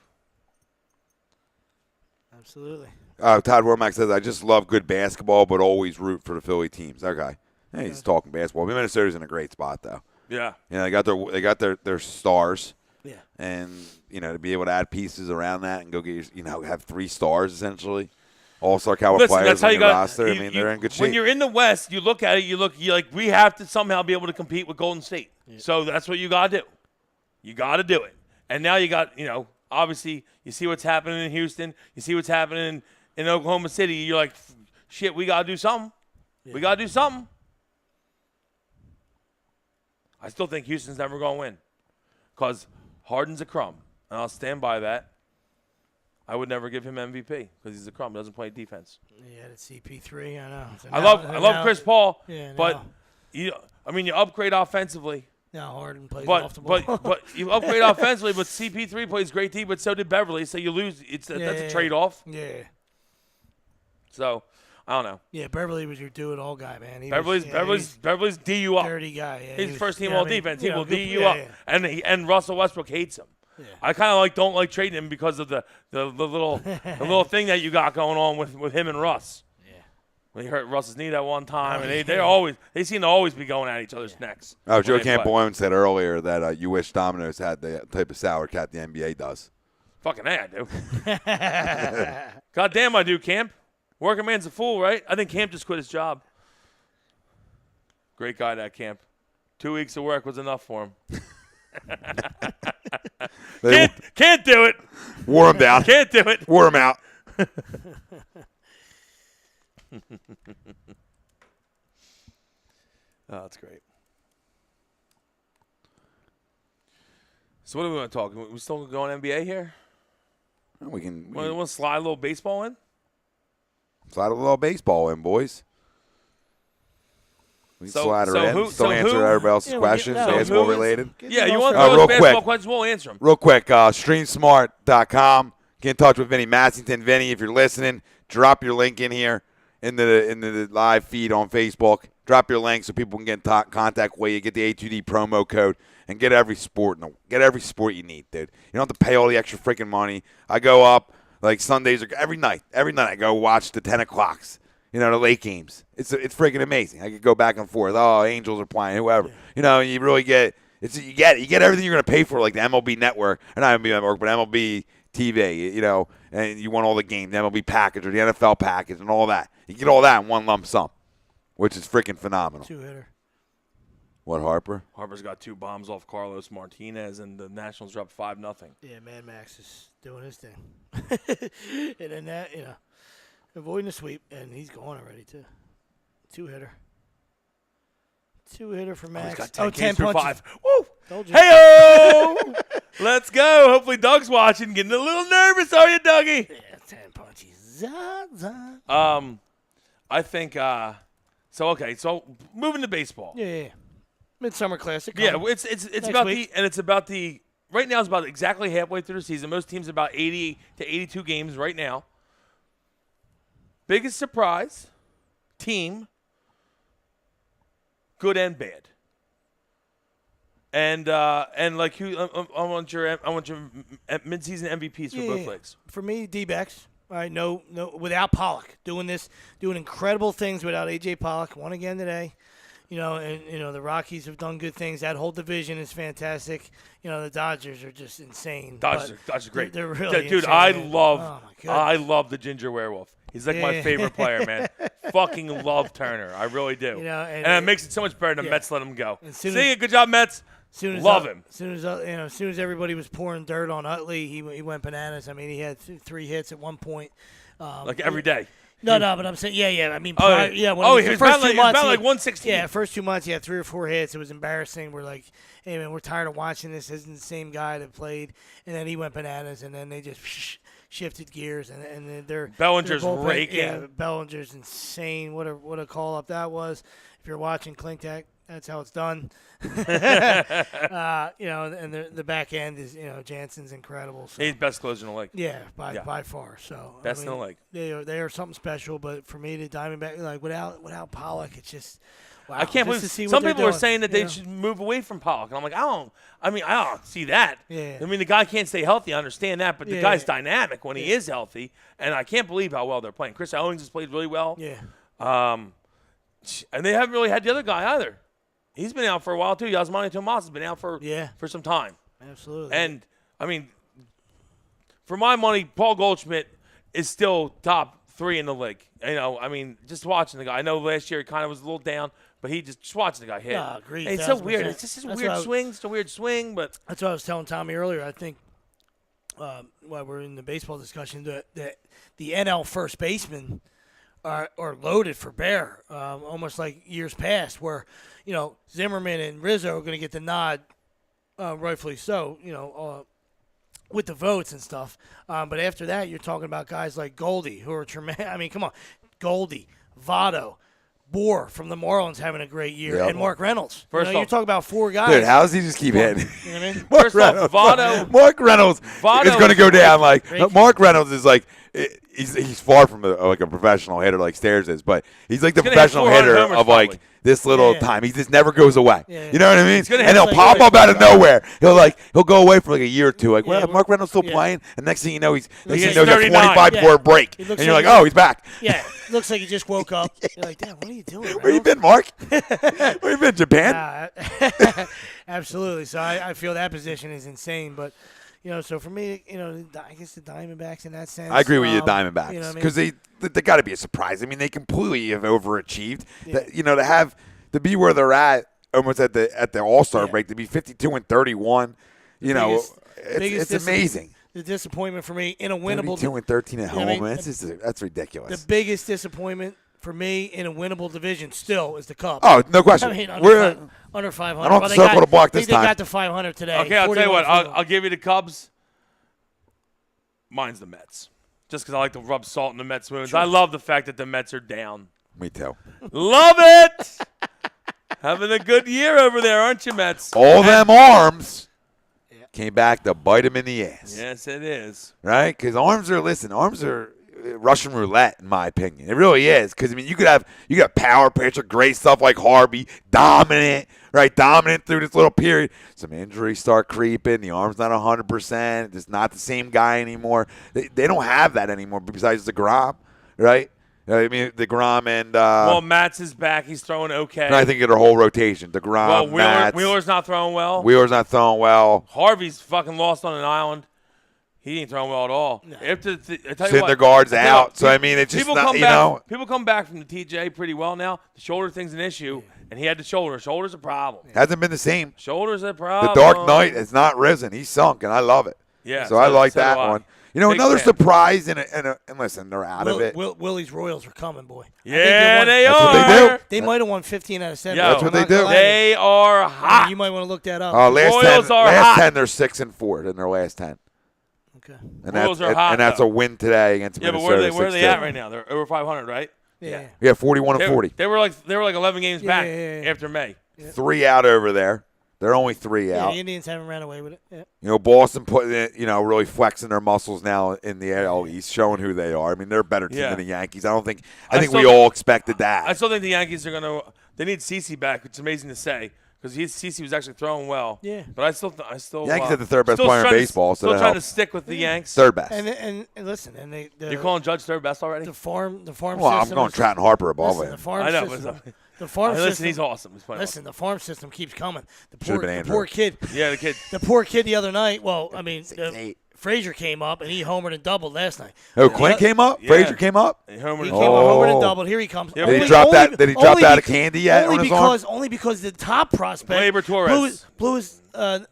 Absolutely. Todd Womack says, I just love good basketball, but always root for the Philly teams. Okay. Hey, he's talking basketball. Minnesota's in a great spot, though. Yeah. You know, they got their stars. Yeah. And, you know, to be able to add pieces around that and go get, have 3 stars, essentially. All-star caliber Listen, players that's how on you your got. roster. I mean, they're in good shape. When you're in the West, you look at it. You like we have to somehow be able to compete with Golden State. Yeah. So that's what you got to do. You got to do it. And now you got, obviously you see what's happening in Houston. You see what's happening in Oklahoma City. You're like, shit, we got to do something. Yeah. We got to do something. I still think Houston's never going to win because Harden's a crumb, and I'll stand by that. I would never give him MVP because he's a crumb. Doesn't play defense. Yeah, it's CP3. I know. So I love Chris Paul. Yeah, but you upgrade offensively. Now Harden plays off the ball. but you upgrade offensively. But CP3 plays great D. But so did Beverly. So you lose. That's a trade off. Yeah. So I don't know. Yeah, Beverly was your do-it-all guy, man. Beverly's D you up. Dirty guy. Yeah, he's first team all defense. He will D you yeah, up. Yeah. And Russell Westbrook hates him. Yeah. I kind of don't like trading him because of the little little thing that you got going on with him and Russ. Yeah. When he hurt Russ's knee that one time, and they seem to always be going at each other's necks. Oh, Joe Campoone said earlier that you wish Domino's had the type of salary cap the NBA does. Fucking A, I do. God damn, I do, Camp. Working man's a fool, right? I think Camp just quit his job. Great guy, that Camp. 2 weeks of work was enough for him. Can't do it. Wore him down. Can't do it. Wore him out. Oh, that's great. So what do we want to talk? We still going NBA here? We can Want to slide a little baseball in? slide a little baseball in, boys. We can slide her in. Still answer everybody else's questions, basketball related. Yeah, you want to throw basketball questions? We'll answer them. Real quick, StreamSmart.com. Get in touch with Vinny Massington. Vinny, if you're listening, drop your link in here in the live feed on Facebook. Drop your link so people can get in contact with you. Get the A2D promo code and get every sport you need, dude. You don't have to pay all the extra freaking money. I go up like Sundays or every night. Every night I go watch the 10 o'clocks. The late games. It's freaking amazing. I could go back and forth. Oh, Angels are playing, whoever. You really get you get everything you're going to pay for, like the MLB Network, or not MLB Network, but MLB TV. And you want all the games, the MLB package or the NFL package and all that. You get all that in one lump sum, which is freaking phenomenal. 2-hitter. What, Harper? Harper's got 2 bombs off Carlos Martinez, and the Nationals dropped 5-0. Yeah, Mad Max is doing his thing. And then that, avoiding the sweep, and he's gone already, too. 2-hitter. 2-hitter for Max. He's got 10 10 through punches. 5. Woo! Told you. Hey-o! Let's go. Hopefully Doug's watching. Getting a little nervous, are you, Dougie? Yeah, 10 punches. Za. I think, so moving to baseball. Yeah. Midsummer Classic. Yeah, it's about week. right now it's about exactly halfway through the season. Most teams are about 80 to 82 games right now. Biggest surprise, team, good and bad. And like I want your midseason MVPs for both leagues. For me, D-backs. All right, no, without Pollock doing incredible things without A.J. Pollock. Won again today. And the Rockies have done good things. That whole division is fantastic. The Dodgers are just insane. Dodgers are great. They're really dude. insane, I man. love, Oh, my goodness. I love the Ginger Werewolf. He's like my favorite player, man. Fucking love Turner. I really do. And it makes it so much better than yeah. Mets let him go. soon See, as- good job, Mets. Love him. As soon as everybody was pouring dirt on Utley, he went bananas. I mean, he had 3 hits at one point. Like every day. No, but I'm saying, yeah. I mean, Oh, yeah. When he the was first batting 2 like months, 116. Yeah, first 2 months he had 3 or 4 hits. It was embarrassing. We're like, hey man, we're tired of watching this. This isn't the same guy that played. And then he went bananas, and then they just shifted gears, and then they're Bellinger's they're both- raking. Yeah, Bellinger's insane. What a call up that was. If you're watching Klingtech, that's how it's done. And the back end is Jansen's incredible. So. He's best closer in the league. Yeah, by far. So Best in the league. They are something special. But for me, the Diamondback, like without Pollock, it's just wow. I can't just believe to see some what people they're are doing, saying that they know? should move away from Pollock. And I'm like, I don't see that. Yeah. I mean, the guy can't stay healthy. I understand that, but the Yeah. guy's dynamic when he is healthy, and I can't believe how well they're playing. Chris Owings has played really well. Yeah. And they haven't really had the other guy either. He's been out for a while too. Yasmani Tomas has been out for some time. Absolutely. And I mean, for my money, Paul Goldschmidt is still top 3 in the league. I mean, just watching the guy. I know last year he kind of was a little down, but just watching the guy hit. Yeah, agreed, It's so weird. 1000%. It's just a That's weird what I- swing. It's a weird swing, but that's what I was telling Tommy earlier. I think while we're in the baseball discussion, the NL first basemen are loaded for bear, almost like years past, where Zimmerman and Rizzo are going to get the nod, rightfully so. With the votes and stuff, but after that, you're talking about guys like Goldie, who are tremendous. I mean, come on, Goldie, Votto, Bohr from the Marlins having a great year, Yep. and Mark Reynolds. First you're off- talking about 4 guys. Dude, how does he just keep hitting? You know what I mean? Mark First off, Reynolds. Votto- Mark Reynolds Votto is going to is go down like great. Mark Reynolds is like he's far from like a professional hitter like Stairs is, but he's like the gonna hit professional 400 hitter homers of like probably. this little Yeah. time. He just never goes away. Yeah. You know what I mean? gonna And hit he'll like pop up out of 400. nowhere. He'll go away for like a year or two. Like, Yeah, well, Mark Reynolds still yeah. playing, and next thing you know, he's He's got 39. 25 before a break, He and looks you're like like, he's- oh, he's back. Yeah, looks like he just woke up. You're like, damn, what are you doing? Where you Reynolds?" been, Mark? Where you been, Japan? Absolutely. So I feel that position is insane. But, so for me, I guess the Diamondbacks in that sense. I agree with you, You Diamondbacks, know what I mean? because they got to be a surprise. I mean, they completely have overachieved. To be where they're at, almost at the All-Star Yeah. break, to be 52-31. biggest It's dis- amazing. The disappointment for me in a winnable. 32-13 at what I home, mean? man. That's ridiculous. The biggest disappointment for me in a winnable division still is the Cubs. Oh, no question. I mean, We're under 500. I don't have Well, to they circle the block they this time. got to 500 today. okay, I'll tell you what. 41. I'll give you the Cubs. Mine's the Mets. Just because I like to rub salt in the Mets' wounds. I love the fact that the Mets are down. me too. Love it. Having a good year over there, aren't you, Mets? All them arms came back to bite him in the ass. Yes, it is. Right? Because arms are Russian roulette, in my opinion. It really is. Because, I mean, you could have power pitcher, great stuff like Harvey, dominant through this little period. Some injuries start creeping. The arm's not 100%. It's not the same guy anymore. They don't have that anymore besides DeGrom, right? I mean, DeGrom and Well, Matz is back. He's throwing okay. and I think their whole rotation. DeGrom, Well, Matz, Wheeler's not throwing well. Wheeler's not throwing well. Harvey's fucking lost on an island. He ain't throwing well at all. I tell you what, Syndergaard's I tell you out. what, So, I mean, it's just people not, come you back, know. People come back from the TJ pretty well now. The shoulder thing's an issue, and he had the shoulder. Shoulder's a problem. Hasn't been the same. Shoulder's a The problem. Dark Knight has not risen. He's sunk, and I love it. Yeah. So I like so do that I. one. You know, Big another fan. surprise and listen, they're out of it. Willie's Royals are coming, boy. I think Yeah, won- they That's what are. they do. They might have won 15 out of 7. Yo, That's what I'm they not gonna do. lie to you. They are I mean, hot. you might want to look that up. Royals are last hot. 10, they're 6-4 in their last 10, Okay. and Royals that's are hot, and that's though. a win today against Yeah, but Minnesota. where are they 6-2. at right now? They're over 500, right? Yeah. Yeah, 41-40. They were like 11 games Yeah, back yeah, yeah. after May. 3 out over there. They're only 3 Yeah, out. the Indians haven't ran away with it. Yeah. You know, Boston putting it, really flexing their muscles now in the AL East, showing who they are. I mean, they're a better team Yeah. than the Yankees. I think I we still all expected that. I still think the Yankees are going to – they need CeCe back, which is amazing to say because CC was actually throwing well. Yeah. But I still. Yankees had the third best still player in trying to- baseball, so Still that trying to helps. stick with the Yanks. Third best. And listen, You're calling Judge third best already? the farm well, I'm system. going is- Trout and Harper above listen, him. the farm I know. system. But The farm listen, system. he's awesome. He's playing Listen, the farm system keeps coming. The Should've poor, been the Andrew. poor kid. awesome. Yeah, the kid. The poor kid the other night. Well, I mean, 6'8". Frazier came up and he homered and doubled last night. Oh, Quinn came up? Yeah. Frazier came up? He homered He and came up, Oh. homered and doubled. Here he comes. Yeah, Did he drop that? Did he drop that candy yet Only on his arm? only because the top prospect Gleyber Torres. blew his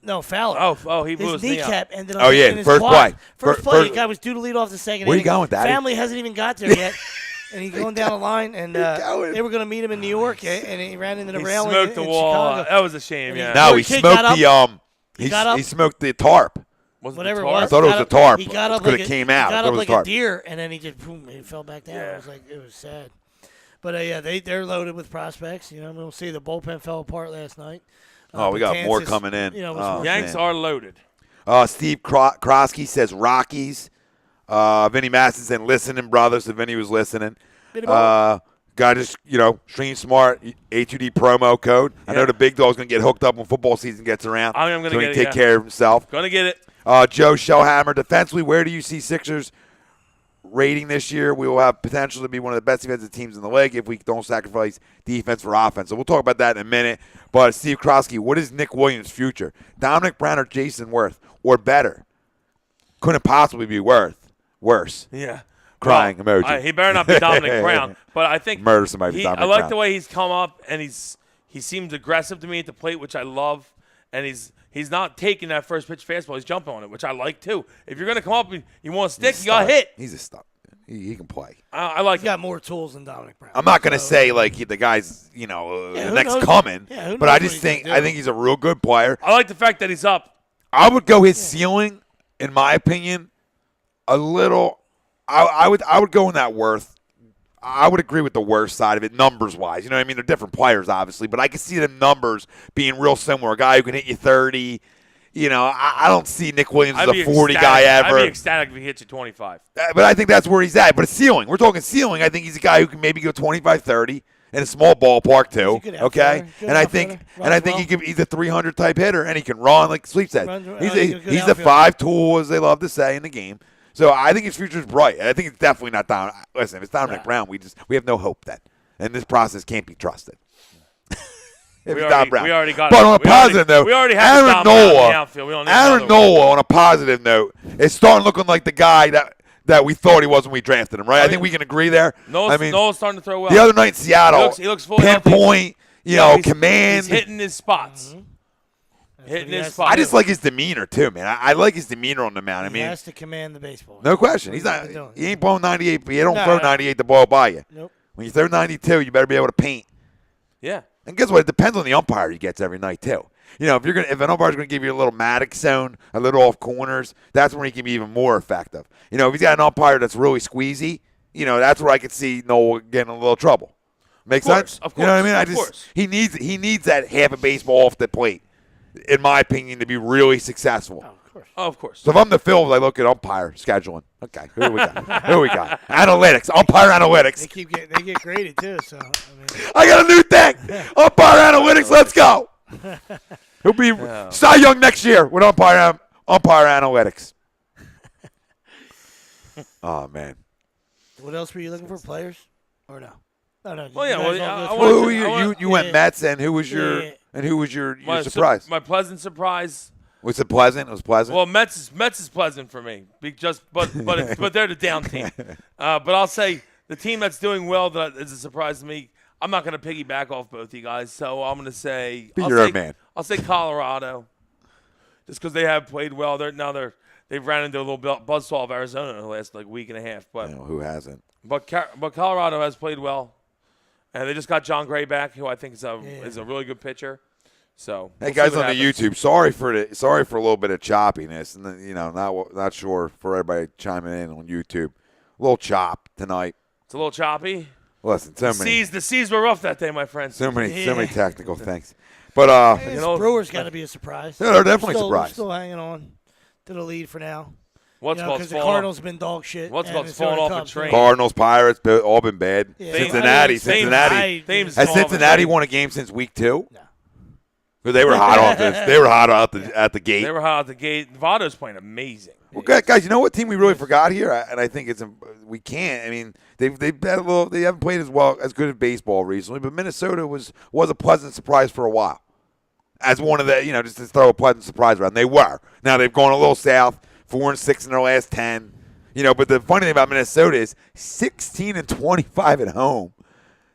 no Fowler. Oh, he blew his his knee out. kneecap ended up Oh, yeah, in his first quad. play. First Fir- play. first- The guy was due to lead off the second Where you inning. going, Daddy? Family hasn't even got there yet. And he's going down the line, and going? they were going to meet him in New York, and he ran into the He railing smoked in the wall. Chicago. That was a shame. And Yeah. No, Poor he kid smoked got the up. he got up. he smoked the tarp. Was Whatever it the tar? was. I thought it was Got a up- tarp. He got up Coulda like came a, out. He got Thought it up was like tarp. a deer, and then he just boom, he fell back down. Yeah. It was like it was sad. But yeah, they're loaded with prospects. You know, we'll see the bullpen fell apart last night. Oh, we got more Betances, coming in. You know, was Oh, more- Yanks man. are loaded. Steve Krosky says Rockies. Vinny Masson said listening, brother. So Vinny was listening. Guy just, Stream Smart, A2D promo code. I know Yeah. the big dog's going to get hooked up when football season gets around. I'm gonna so he get can it, take yeah. care of himself. Gonna get it. Joe Shellhammer, defensively, where do you see Sixers rating this year? We will have potential to be one of the best defensive teams in the league if we don't sacrifice defense for offense. So we'll talk about that in a minute. But Steve Krosky, what is Nick Williams' future? Dominic Brown or Jason Worth? Or better? Couldn't possibly be worse. Yeah. Crying emoji. He better not be Dominic Brown, but I think Murder somebody for Dominic I like Brown. the way he's come up, and he seems aggressive to me at the plate, which I love, and he's not taking that first pitch fastball. He's jumping on it, which I like too. If you're gonna come up and you want to stick, He's you got a stud. hit. He's a stud. He can play. I like He's got more tools than Dominic Brown. I'm not going to So, say like the guy's, the who next knows? coming. Yeah, who but knows I what just he's think gonna do. he's a real good player. I like the fact that he's up. I would go his ceiling, in my opinion, a little. I would go in that Worth. I would agree with the worst side of it, numbers wise. You know what I mean? They're different players, obviously, but I can see the numbers being real similar. A guy who can hit you 30. I don't see Nick Williams as I'd be a 40 ecstatic. guy ever. I'd be ecstatic if he hits you 25. But I think that's where he's at. But a ceiling. We're talking ceiling. I think he's a guy who can maybe go 25, 30 in a small ballpark too. He's a good Okay, outfielder. Good and I outfielder. think he's a 300 type hitter, and he can run like Sleep said. He's he's a good a outfielder. 5 tool, as they love to say in the game. So I think his future is bright. I think it's definitely not down. Listen, if it's Dominic Brown, we have no hope then, and this process can't be trusted. If it's Dom Brown. We already got But it. on a positive note, we already have Aaron Dom Brown in the Nola, outfield. We don't need Aaron another one. Nola, on a positive note, is starting looking like the guy that we thought he was when we drafted him, right? I think we can agree there. Noah's starting to throw well. The other night in Seattle, He looks fully healthy. pinpoint, He's command. hitting his spots. Hitting he his has spots. I just like his demeanor too, man. I like his demeanor on the mound. I He mean, has to command the baseball. no question. He's That's not. what he's doing. He ain't blowing 98, but you don't No, throw no. 98 the ball by you. Nope. When you throw 92, you better be able to paint. Yeah. And guess what? It depends on the umpire he gets every night too. If an umpire's going to give you a little Maddox zone, a little off corners, that's when he can be even more effective. If he's got an umpire that's really squeezy, that's where I could see Noel getting in a little trouble. Make Of course, sense? of You know what I course, mean? of course. He needs that half a baseball off the plate, in my opinion, to be really successful. Oh, of course. So if I'm the Phils, I look at umpire scheduling. Okay, who do we got? Who we got? Analytics, umpire analytics. They get graded too. So I got a new thing. Umpire analytics. Let's go. He'll be Cy Young next year with umpire analytics. Oh man. what else were you looking for? Players or no? No. Well, yeah, you well, guys all I go wanted through Well, to- it. who I you want- you went yeah. Mets, and who was your My surprise? My pleasant surprise. Was it pleasant? It was pleasant. Well, Mets is pleasant for me, but they're the down team. But I'll say the team that's doing well that is a surprise to me. I'm not going to piggyback off both you guys, so I'm going to say Be your own man. I'll say Colorado, just because they have played well. They've ran into a little buzzsaw of Arizona in the last week and a half, but Who hasn't? but Colorado has played well, and they just got John Gray back, who I think is a really good pitcher. So Hey we'll see guys what on the happens. YouTube, sorry for a little bit of choppiness, and not sure for everybody chiming in on YouTube. A little chop tonight. It's a little choppy. Listen, The seas were rough that day, my friend. so many Yeah. technical things, but Hey, You know, Brewers got to be a surprise. Yeah, they're definitely Still- surprised. Still hanging on to the lead for now. What's called Because the falling Cardinals have been dog shit. What's and called so are falling the off a Cubs. train. Cardinals, Pirates, all been bad. Yeah. Cincinnati. Thames Has falling off a Cincinnati train. won a game since week 2? No. Because they were hot off they were hot at the gate. They were hot out the gate. Votto's playing amazing. Well, guys, you know what team we really forgot here, and I think we can't. I mean, they haven't played as good at baseball recently, but Minnesota was a pleasant surprise for a while. As one of the, just to throw a pleasant surprise around, they were. Now they've gone a little south, 4-6 in their last 10. But the funny thing about Minnesota is 16-25 at home,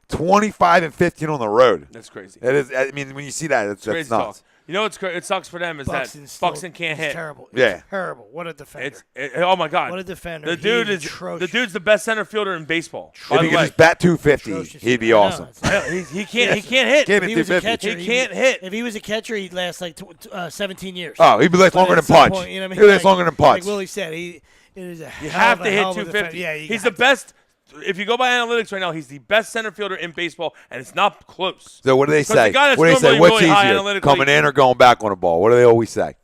25-15 on the road. That's crazy. It is. I mean, when you see that, that's Crazy nuts. talk. You know what's it sucks for them is Buxton can't hit. Terrible. Yeah. It's terrible. What a defender. Oh my God. What a defender. The dude He's is atrocious. the dude's the best center fielder in baseball. If he could just bat 250, Atrocious. he'd be I know, awesome. it's- He can't hit. Can't If he hit was a 250. catcher, He can't hit. If he was a catcher, he'd last like 17 years. Oh, he'd be less But longer at than some Punch. point, you know what I mean? He'd last Like- longer than Punch. Like Willie said, he is a You hell have of to a hit hell of a 250. defender. Yeah, He's the best. If you go by analytics right now, he's the best center fielder in baseball, and it's not close. So what do they Because say? the guy that's What do they say? normally What's really high easier, analytically- coming in or going back on the ball? What do they always say?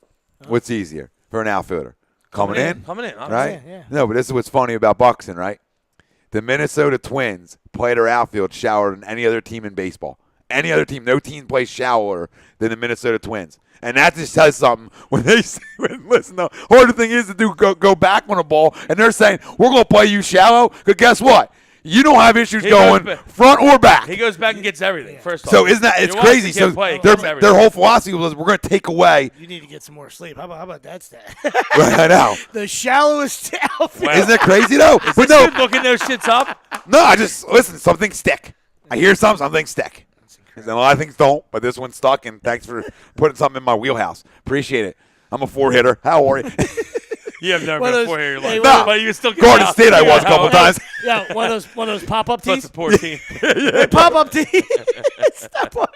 What's easier for an outfielder? Coming in? Coming in. Right? Yeah. No, but this is what's funny about Buxton, right? The Minnesota Twins play their outfield shallower than any other team in baseball. Any other team, no team plays shallower than the Minnesota Twins. And that just says something when they say, listen, the harder thing is to go back on a ball, and they're saying, we're going to play you shallow, because guess what? You don't have issues He going goes front or back. He goes back and gets everything. First off. So isn't that, it's You watch crazy. the kid So play, he their gets everything. whole philosophy was, we're going to take away. You need to get some more sleep. How about that stat? I know. The shallowest outfield. Isn't that crazy, though? But This no, dude looking those shits up. no, I just, listen, something stick. I hear something stick. And a lot of things don't, but this one stuck, and thanks for putting something in my wheelhouse. Appreciate it. I'm a four-hitter. How are you? You have never One been of a four here in your those- life. hey, But you still get Garden out. State I You was a got couple out. times. Yeah, one of those pop-up Such tees. a poor team. Pop-up tee. Stop on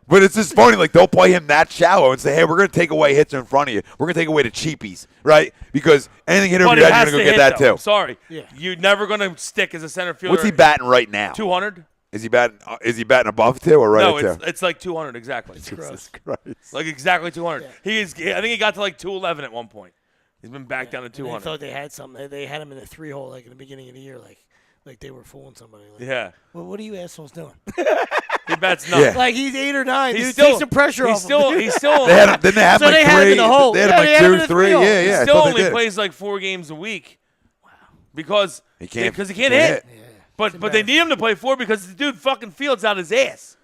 But it's just funny, like they'll play him that shallow and say, hey, we're going to take away hits in front of you. We're going to take away the cheapies, right? Because anything hit over But your he head, has you're to going to hit, get that though. too. I'm sorry. Yeah. You're never going to stick as a center fielder. What's he batting right now? 200? Is he batting above 2 or right No, at 2? it's like 200 exactly. Jesus Christ. Like exactly 200. I think he got to like 211 at one point. He's been back down to They 200. thought they had something. They had him in the 3-hole like in the beginning of the year, like they were fooling somebody. Like, Yeah. well, what are you assholes doing? He bats nothing. Yeah. Like he's 8 or 9. He's Dude, still take some pressure off him. He's still They had him, didn't they have So him they like had him 3? in the hole. They had Yeah, him they had him in like the 2, 3. three-hole. Yeah, He yeah. I still thought they only did. plays like 4 games a week. Because He can't he can't hit. But they embarrassing. need him to play 4 because the dude fucking fields out his ass.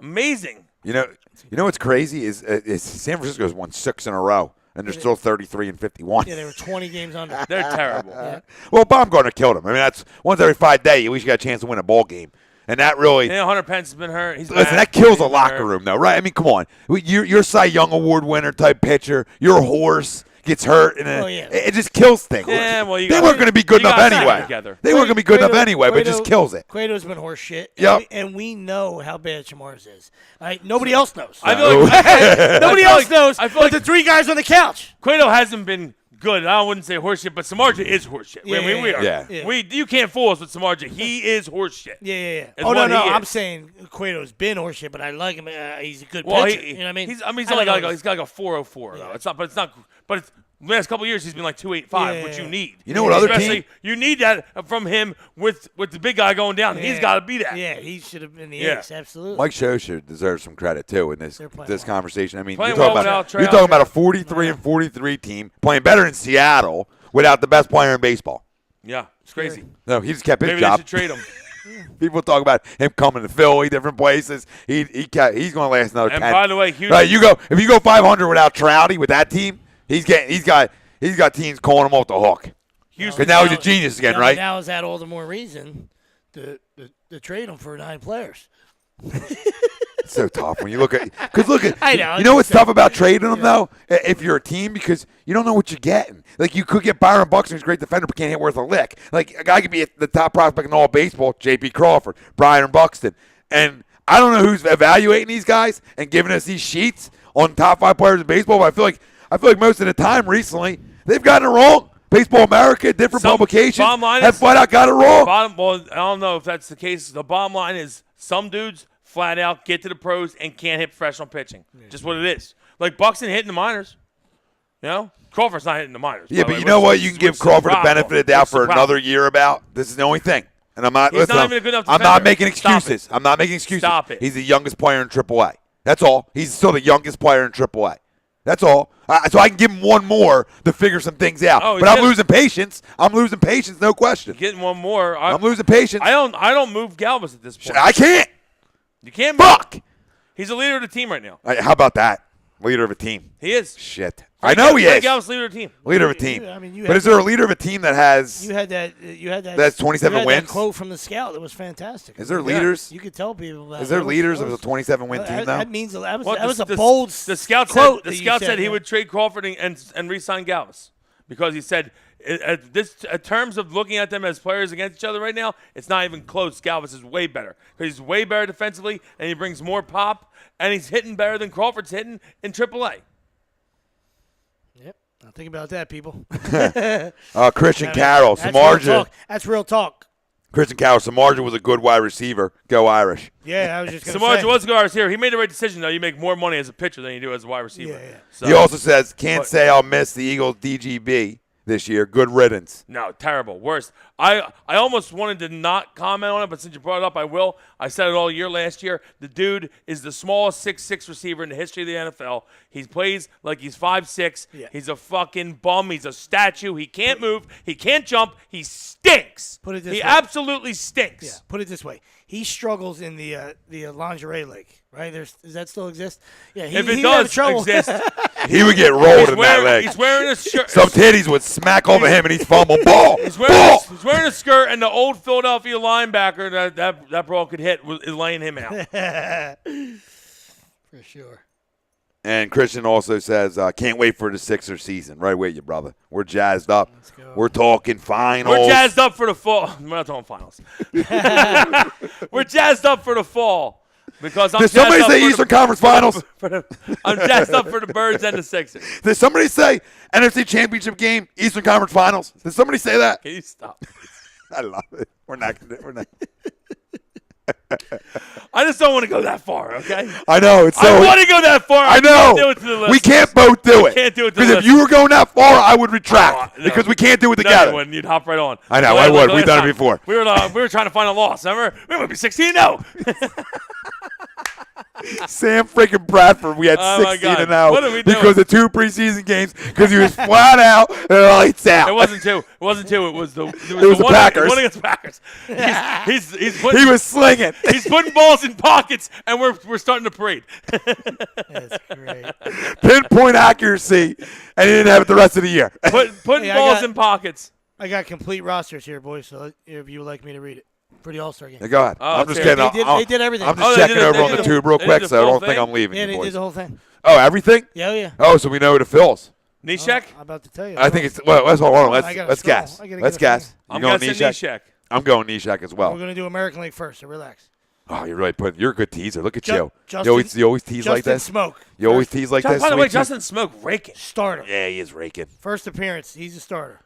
Amazing. You know what's crazy is San Francisco's won 6 in a row, and they're still 33-51. Yeah, they were 20 games under. They're terrible. Well, Baumgartner killed him. I mean, that's once every 5 days, at least you got a chance to win a ball game. And that really, Yeah, Hunter Pence has been hurt. He's listen, back. that kills a He's been locker hurt. room, though, right? I mean, come on. You're Cy Young Award winner type pitcher. Your horse gets hurt, and Oh, yeah. it just kills things. Yeah, well, you they got- weren't going to be good you enough got that anyway. together. They weren't going to be good enough anyway, but it just kills it. Cueto's been horse shit. Yep. And we know how bad Chamarz is. All right? Nobody else knows. I feel like Nobody I feel else like- knows I feel but like the 3 guys on the couch. Cueto hasn't been good. I wouldn't say horseshit, but Samardzija is horseshit. Yeah, I mean, we are. yeah. Yeah. You can't fool us with Samardzija. He is horseshit. Yeah. Is Oh, no, what no. he I'm is. saying Cueto's been horse shit, but I like him. He's a good Well, pitcher. You know what I mean? He's I only don't got know. he's got like a 404 though. It's not, but it's last couple of years he's been like 285, which you need. You know what other Especially team- you need that from him with the big guy going down. He's Yeah. got to be that. Yeah, he should have been the Yeah. ace. Absolutely. Mike Scherzer deserves some credit too in this They're playing this well. conversation. I mean, Playing you're talking well about without you're Trout. talking about a 43-43 team playing better in Seattle without the best player in baseball. Yeah, it's crazy. No, he just kept his Maybe job. they should trade him. People talk about him coming to Philly, different places. He's going to last another And 10. by the way, Houston, Right, if you go 500 without Trouty with that team, he's got teams calling him off the hook. Houston Because now he's a genius again, right? Now is that all the more reason to trade him for 9 players? It's so tough when you look at I know, you know what's it's tough about trading them though? If you're a team, because you don't know what you're getting. Like you could get Byron Buxton, who's a great defender, but can't hit worth a lick. Like a guy could be the top prospect in all baseball, J.P. Crawford, Byron Buxton, and I don't know who's evaluating these guys and giving us these sheets on top 5 players in baseball. But I feel like most of the time recently they've gotten it wrong. Baseball America, different Some- publications bottom line have is- flat out got it wrong. Well, I don't know if that's the case. The bottom line is some dudes flat out get to the pros and can't hit professional pitching. Just what it is. Like Buxton hitting the minors. You know? Crawford's not hitting the minors. Yeah, by the but way, you know which what? is- You can which give is the Crawford the problem. benefit of the doubt Which is for the problem. another year about. This is the only thing. And I'm not. He's listen, not even a good enough I'm defender. not making Stop excuses. I'm not making excuses. Stop it. He's the youngest player in AAA. That's all. He's still the youngest player in AAA. That's all. So I can give him one more to figure some things out. Oh, but I'm losing patience. I'm losing patience, no question. Getting one more. I'm losing patience. I don't move Galvis at this point. I can't. You can't move. Fuck. He's the leader of the team right now. How about that? Leader of a team. He is. Shit. I know he is. Galvis leader of the team. Leader of a team. I mean, But is there a leader of a team that has? You had that. You had that. That's 27 you had wins? That quote from the scout that was fantastic. Is there leaders? You could tell people that. Is there That was- leaders that of a was- 27-win team that, now? that means that was, Well, that was a the- bold The scout quote. said, the that you scout said he yeah. would trade Crawford and re-sign Galvis because he said in terms of looking at them as players against each other right now, it's not even close. Galvis is way better because he's way better defensively and he brings more pop and he's hitting better than Crawford's hitting in AAA. Yep. Now think about that, people. Christian I mean, Carroll, that's real Samardzija. talk. That's real talk. Christian Carroll, Samardzija was a good wide receiver. Go Irish. Yeah, I was just going to Samardzija say. was guards here. He made the right decision though. You make more money as a pitcher than you do as a wide receiver. Yeah. So, He also says, can't But- say I'll miss the Eagles DGB this year. Good riddance. No, terrible. Worst. I almost wanted to not comment on it, but since you brought it up, I will. I said it all year last year. The dude is the smallest 6'6" receiver in the history of the NFL. He plays like he's 5'6". Yeah. He's a fucking bum. He's a statue. He can't move. He can't jump. He stinks. Put it this he way. absolutely stinks. Yeah, put it this way. He struggles in the lingerie league, right? Does that still exist? Yeah, If he it had does trouble. exist, He would get rolled he's in that wearing, leg. he's wearing a shirt. Some titties would smack over him and he's fumble. Ball. He's wearing, Ball. he's wearing a skirt, and the old Philadelphia linebacker that ball could hit is laying him out. For sure. And Christian also says, can't wait for the Sixers season. Right with you, brother. We're jazzed up. Let's go. We're talking finals. We're jazzed up for the fall. We're not talking finals. We're jazzed up for the fall because I'm Did jazzed somebody up say for Eastern Conference Finals? I'm jazzed up for the Birds and the Sixers. Did somebody say NFC Championship game, Eastern Conference Finals? Did somebody say that? Can you stop? I love it. We're not. We're not. I just don't want to go that far, okay? I know. It's so. I want to go that far. I can't do know. it to the We listeners. can't both do it. can't do it to the Because if you were going that far, I would retract. No. Because we can't do it No, together. you wouldn't. You'd hop right on. I know, Like I would. last We've done it time. before. We were trying to find a loss. Remember? We would be 16-0. Sam freaking Bradford, we had Oh, my 16 God. and out What are we doing? because of 2 preseason games because he was flat out and lights out. It wasn't two. It wasn't two. It was the. It was the one, Packers. One against the Packers. He's putting, He was slinging. He's putting balls in pockets, and we're starting to parade. That's great. Pinpoint accuracy, and he didn't have it the rest of the year. Putting Hey, I balls got- in pockets. I got complete rosters here, boys. So if you would like me to read it, for the All-Star game. Go ahead. Oh, I'm just okay. kidding. They did everything. I'm just Oh, they checking did it- over they on the did tube it- real they quick, did the so I full don't think thing? I'm leaving Yeah, you they boys. did the whole thing. Oh, everything? Yeah, yeah. Oh, so we know who the Phils. Nishek? I'm about to tell you. I think it's well. Let's hold on. I gotta Let's scroll. guess. I gotta Let's get a guess. finger. You I'm going guessing Nishek? Nishek. I'm going Nishek as We're well. going to do American League first, so relax. Oh, you're really putting. You're a good teaser. Look at you. Justin- You always tease Justin like this. Smoke. You always tease like this. By the way, sweet tooth. Justin Smoke raking. Starter. Yeah, he is raking. First appearance. He's a starter.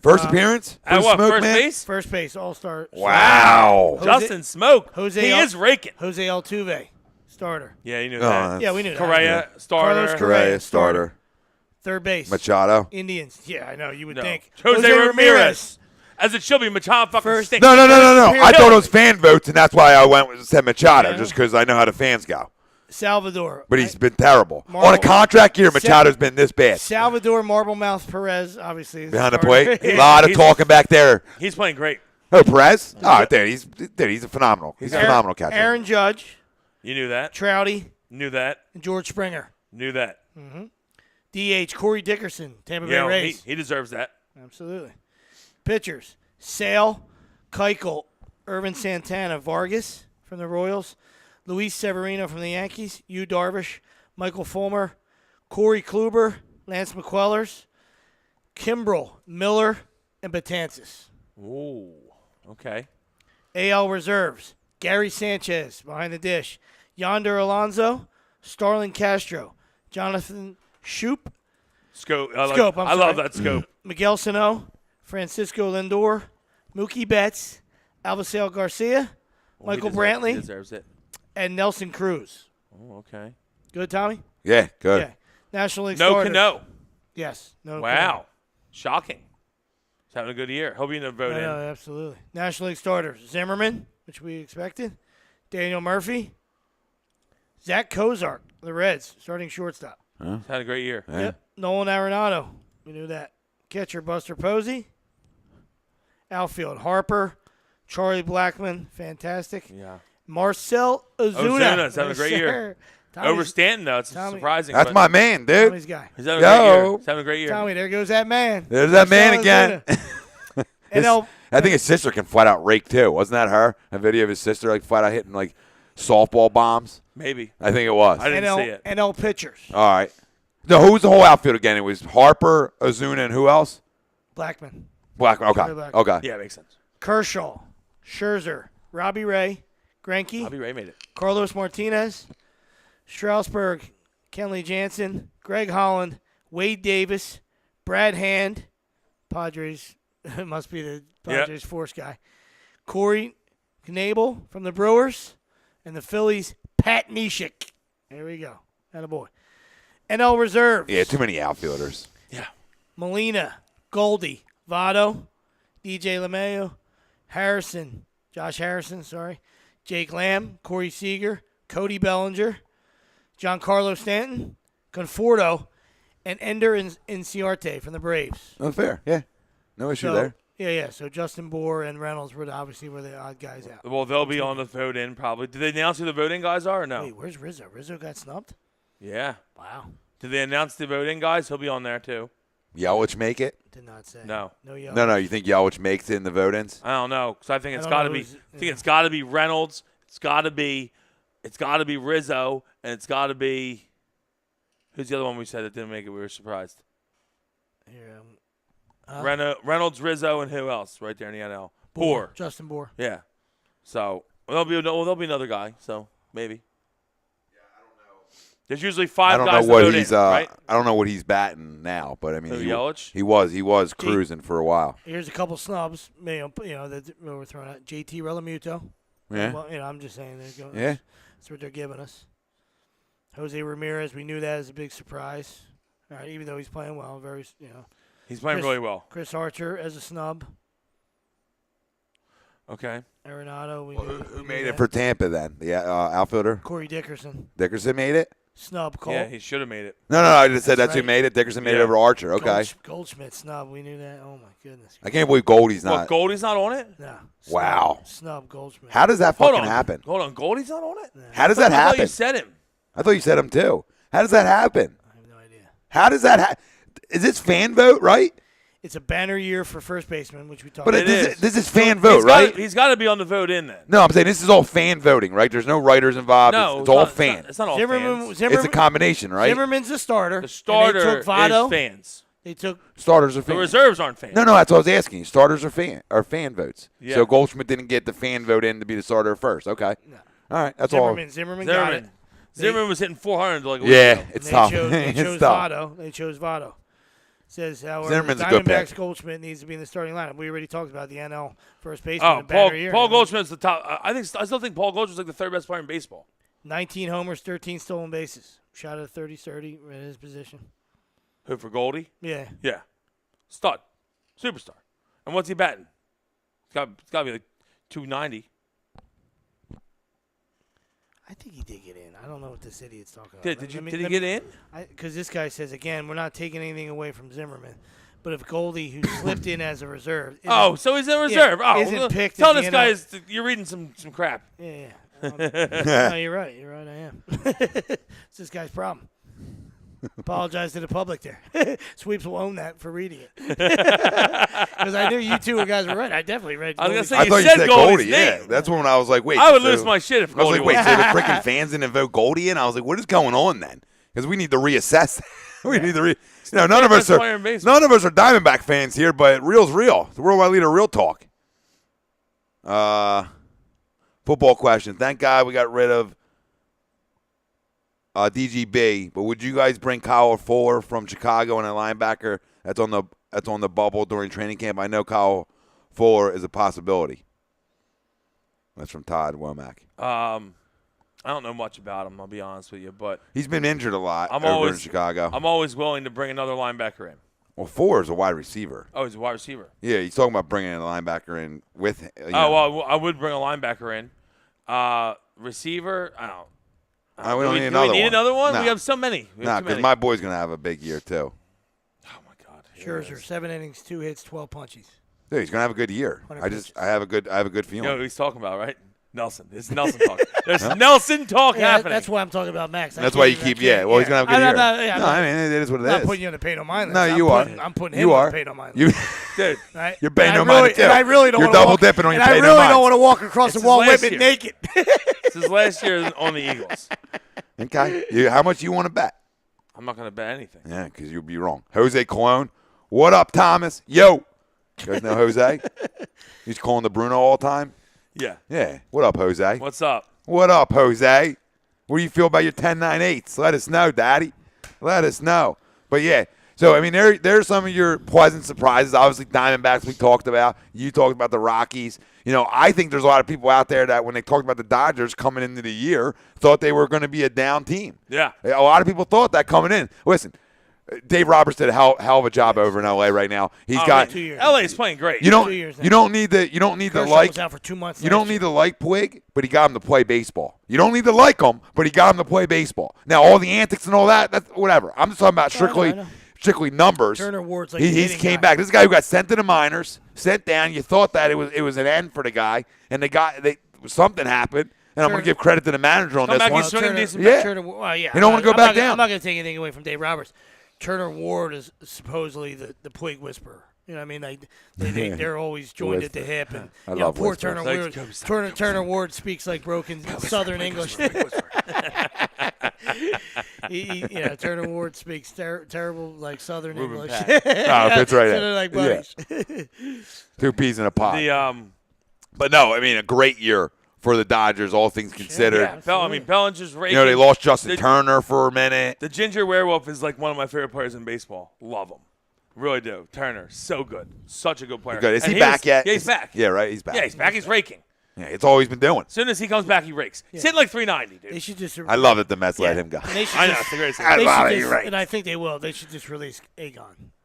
First appearance. For At the what, Smoke first man? base? First base, All-Star. Wow. Jose- Justin Smoke. Jose he Al- is raking. Jose Altuve, starter. Yeah, you knew Oh, that. Yeah, we knew that. Correa, starter. Carlos Correa, starter. Third base. Machado. Indians. Yeah, I know. You would No. think. Jose Ramirez. As it should be, Machado fucking First- stinks. No. I Appearance. thought it was fan votes, and that's why I went with said Machado, Yeah. just because I know how the fans go. Salvador. But he's been terrible Marvel- on a contract year. Machado's been this bad Salvador Marblemouth Perez, obviously. is behind the starter. plate. A lot of He's- talking back there. He's playing great. Oh, Perez. Oh, dude, he's a phenomenal. He's a phenomenal catcher. Aaron Judge, You knew that. Trouty, Knew that. and George Springer. Knew that. DH, Corey Dickerson, Tampa Bay Yeah, Rays. he deserves that. Absolutely. Pitchers, Sale, Keuchel, Irvin Santana, Vargas from the Royals, Luis Severino from the Yankees, Yu Darvish, Michael Fulmer, Corey Kluber, Lance McQuellers, Kimbrel, Miller, and Betances. Ooh. Okay. AL reserves, Gary Sanchez behind the dish, Yonder Alonso, Starlin Castro, Jonathan Shoup, Scope. Scope, I'm I love sorry. that scope. Miguel Sano, Francisco Lindor, Mookie Betts, Alvasale Garcia, Michael He Brantley, deserves it. and Nelson Cruz. Oh, okay. Good, Tommy? Yeah, good. Yeah. National League No starters. Cano. Yes. No Wow. Shocking. He's having a good year. He'll be in the vote Cano. in. No, absolutely. National League starters. Zimmerman, which we expected. Daniel Murphy. Zach Kozark, the Reds, starting shortstop. He's had a great year. Yeah. Yep. Nolan Arenado. We knew that. Catcher Buster Posey. Outfield Harper. Charlie Blackmon. Fantastic. Yeah. Marcel Ozuna. Ozuna's having a Yes, great year. sir. Over Stanton, though. It's Tommy- surprising. That's but my man, dude. Tommy's guy. He's having a great year. Yo. He's having a great year. Tommy, there goes that man. There's that man Marcell again. Ozuna. And I think his sister can flat out rake too. Wasn't that her? A video of his sister like flat out hitting like softball bombs. Maybe. I think it was. I didn't see it. NL pitchers. All right. No, who was the whole outfield again? It was Harper, Ozuna, and who else? Blackman. Blackman. Okay. Charlie Blackman. Okay. Yeah, makes sense. Kershaw. Scherzer. Robbie Ray. Greinke. Bobby Ray made it. Carlos Martinez. Strasburg. Kenley Jansen. Greg Holland. Wade Davis. Brad Hand. Padres. Must be the Padres force guy. Corey Knable from the Brewers. And the Phillies, Pat Neshek. There we go. Attaboy. NL Reserves. Yeah, too many outfielders. Yeah. Molina, Goldie, Votto, DJ LeMayo, Harrison, Josh Harrison, sorry, Jake Lamb, Corey Seager, Cody Bellinger, Giancarlo Stanton, Conforto, and Ender Inciarte from the Braves. Oh, fair. Yeah. No issue So, there. Yeah. So Justin Bohr and Reynolds were obviously the odd guys out. Well, they'll be on the vote in probably. Did they announce who the voting guys are or no? Wait, where's Rizzo? Rizzo got snubbed? Yeah. Wow. Did they announce the voting guys? He'll be on there too. Yelich make it? Did not say. No. No yellow. No. You think Yelich makes it in the vote-ins? I don't know because I think it's I don't got know to be. who's- I think it's got to be Reynolds. It's got to be Rizzo, and it's got to be. Who's the other one we said that didn't make it? We were surprised. Here, Reynolds, Rizzo, and who else? Right there in the NL. Bohr. Justin Bohr. Yeah. So there'll be another guy. So maybe. There's usually I five don't guys know what to vote he's in, right? I don't know what he's batting now, but I mean Who, he Yelich? he was cruising for a while. Here's a couple snubs. That we're throwing out. JT Realmuto. Yeah. Well, I'm just saying they're going. Yeah. That's what they're giving us. Jose Ramirez, we knew that as a big surprise. All right, even though he's playing well, He's playing Chris- really well. Chris Archer as a snub. Okay. Arenado, we Well, knew, who we made knew it for Tampa then? The outfielder Corey Dickerson. Dickerson made it. Snub. Cole. Yeah, he should have made it. No, I just said that's who right. made it. Dickerson made it Yeah. over Archer. Okay. Goldschmidt snub. We knew that. Oh my goodness. I can't believe Goldie's What, not. Goldie's not on it? No. Wow. Snub Goldschmidt. How does that Hold fucking on. happen? Hold on. Goldie's not on it? How does that I thought happen? you said him. I thought you said him too. How does that happen? I have no idea. How does that happen? Is this fan vote, right? It's a banner year for first baseman, which we talked But about. this is fan vote, right? He's got to be on the vote in then. No, I'm saying this is all fan voting, right? There's no writers involved. No, it's all not, fan. It's not all Zimmerman, fans. Zimmerman, It's a combination, right? Zimmerman's the starter. The starter and they took Votto. is fans. They took Starters are The fans. reserves aren't fans. No, that's what I was asking you. Starters are fan votes. Yeah. So Goldschmidt didn't get the fan vote in to be the starter first. Okay. No. All right. That's all. Zimmerman got it. Zimmerman was hitting 400 like a week Yeah, ago. it's They tough. chose, they it's chose tough. Votto. They chose Votto. Says, however, Zimmerman's a good Diamondbacks pick. Goldschmidt needs to be in the starting lineup. We already talked about the NL first baseman. Oh, a banner year. Paul Goldschmidt's the top. I still think Paul Goldschmidt's like the third best player in baseball. 19 homers, 13 stolen bases. Shot at 30-30 in his position. Who for Goldie? Yeah. Yeah, stud, superstar. And what's he batting? It's got to be like 290. I think he did get in. I don't know what this idiot's talking about. Did he get in? Because this guy says, again, we're not taking anything away from Zimmerman. But if Goldie, who slipped in as a reserve. Oh, so he's in reserve. Yeah, Oh, isn't picked tell at this the guy NL. you're reading some crap. Yeah. No, you're right. You're right. I am. It's this guy's problem. Apologize to the public there. Sweeps will own that for reading it. Because I knew you two guys were right. I definitely read. I was gonna Goldie's say, I you thought you said said Goldie's Goldie. Yeah, name. that's when I was like, wait. I would so- lose my shit if I was Goldie like, wait, was. so the freaking fans didn't vote Goldie in? I was like, what is going on then? Because we need to reassess. We need to none of us best player in are baseball. none of us are Diamondback fans here, but real's real. The worldwide leader, real talk. Football question. Thank God we got rid of DGB. But would you guys bring Kyle Fuller from Chicago and a linebacker that's on the bubble during training camp? I know Kyle Fuller is a possibility. That's from Todd Womack. I don't know much about him. I'll be honest with you, but He's been injured a lot I'm over in always- Chicago. I'm always willing to bring another linebacker in. Well, Fuller's a wide receiver. Oh, he's a wide receiver. Yeah, he's talking about bringing a linebacker in with. Oh, well, I would bring a linebacker in. Receiver, I don't. We Do don't we, need do we another need one. another one? No. We have so many. We have Nah, too because many. my boy's going to have a big year, too. Oh my God. Scherzer, 7 innings, 2 hits, 12 punchies. Dude, he's going to have a good year. 100 pitches. I have a good You know feeling. what he's talking about, right? Nelson. It's Nelson talk. There's Nelson talk Yeah, happening. that's why I'm talking about Max. That's why you keep, well, he's going to have a good year. No, I mean, it is what it I'm not is. putting you on the pay no mind list. No, I'm you are. putting, I'm putting him You on are. the pay no mind You, list. Dude. Right? You're paying And no I really, mind, too. and I really don't You're wanna double walk, dipping on and your I pay no really mind. don't want to walk across It's the his wall last with it year. naked. This is last year on the Eagles. Okay. How much you want to bet? I'm not going to bet anything. Yeah, because you'll be wrong. Jose Colon. What up, Thomas? Yo. You guys know Jose? He's calling the Bruno all the time. Yeah. Yeah. What up, Jose? What's up? What up, Jose? What do you feel about your 10.98s? Let us know, Daddy. Let us know. But, yeah, so, I mean, there's some of your pleasant surprises. Obviously, Diamondbacks we talked about. You talked about the Rockies. You know, I think there's a lot of people out there that when they talked about the Dodgers coming into the year thought they were going to be a down team. Yeah. A lot of people thought that coming in. Listen, Dave Roberts did a hell of a job over in LA right now. He's got 2 years. LA is playing great. you don't 2 years now. you don't need the Kershaw like was out for 2 months. you don't need to like Puig, but he got him to play baseball. You don't need to like him, but he got him to play baseball. Now all the antics and all that's whatever. I'm just talking about I know. strictly numbers. Turner Ward's like he the he's hitting came guy. back. This guy who got sent to the minors, sent down. You thought that it was an end for the guy, and something happened. And I'm going to give credit to the manager on Come this back one. and swing a decent Yeah. Turner, well, yeah. You don't wanna go back I'm down. not going to take anything away from Dave Roberts. Turner Ward is supposedly the Puig whisperer. You know what I mean? They're always joined at the hip. And, I you know, love poor whisperers. Turner Like, Ward. go whisper, Turner Ward speaks like broken Southern English. Turner Ward speaks terrible like Southern Ruben English. Pat. Oh, fits right So in. they're like Yeah. buddies. 2 peas in a pod. The But no, I mean a great year for the Dodgers, all things considered. yeah, Bellinger's raking. You know, they lost Justin The- Turner for a minute. The Ginger Werewolf is like one of my favorite players in baseball. Love him. Really do. Turner, so good. Such a good player. Good. Is And he back was- yet? Yeah, he's back. Yeah, right. He's back. Yeah, he's back. He's raking. Yeah, it's all he's been doing. As soon as he comes back, he rakes. He's hitting like 390, They dude. should just. I love that the Mets let him go. And they should I know. just- It's the greatest I thing. They love should it, just- you're right. And I think they will. They should just release Aegon.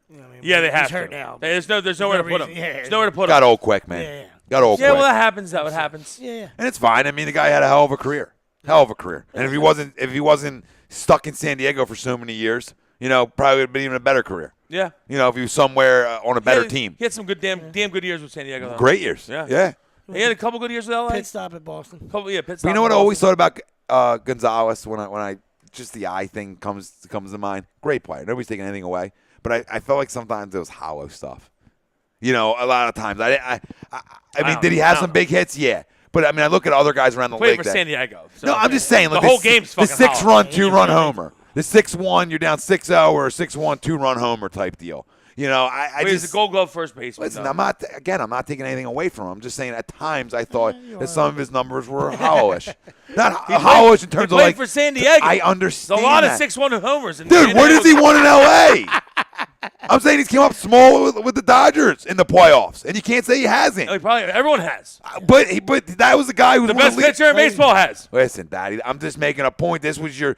You know what I mean? Yeah, they have He's hurt to. now. There's nowhere to put him. reason- yeah, There's nowhere to put him. Got old quick, man. Yeah. Got old Yeah, quick. well, that happens. That what happens. Yeah. And it's fine. I mean, the guy had a hell of a career. Hell of a career. And if he wasn't stuck in San Diego for so many years, you know, probably would have been even a better career. Yeah. You know, if he was somewhere on a better team. He had some good, damn good years with San Diego. Though. Great years. Yeah. Yeah. He had a couple good years with LA. Pit stop at Boston. Pit But stop you know what in I always Boston. thought about Gonzalez when I just the eye thing comes to mind. Great player. Nobody's taking anything away. But I felt like sometimes it was hollow stuff. You know, a lot of times. I mean, don't did he know. have I some don't big hits? Yeah. But I mean, I look at other guys around the Played league. for that- San Diego. So No, I'm just saying. the Like whole the, game's the fucking 6-run, hollow. 2-run homer. The 6-1, you're down 6-0, or a 6-1, 2-run homer type deal. You know, I But he's just a Gold Glove first baseman. listen. though. I'm not taking anything away from him. I'm just saying at times I thought that some of his numbers were hollowish. Not hollowish in terms he of played like for San Diego. I There's a understand. lot of that. 6-1 homers. In Dude, San where does he Diego. won in L.A.? I'm saying he's came up small with the Dodgers in the playoffs, and you can't say he hasn't. Everyone has. But that was the guy who was The one of best pitcher in baseball has. Listen, Daddy, I'm just making a point. This was your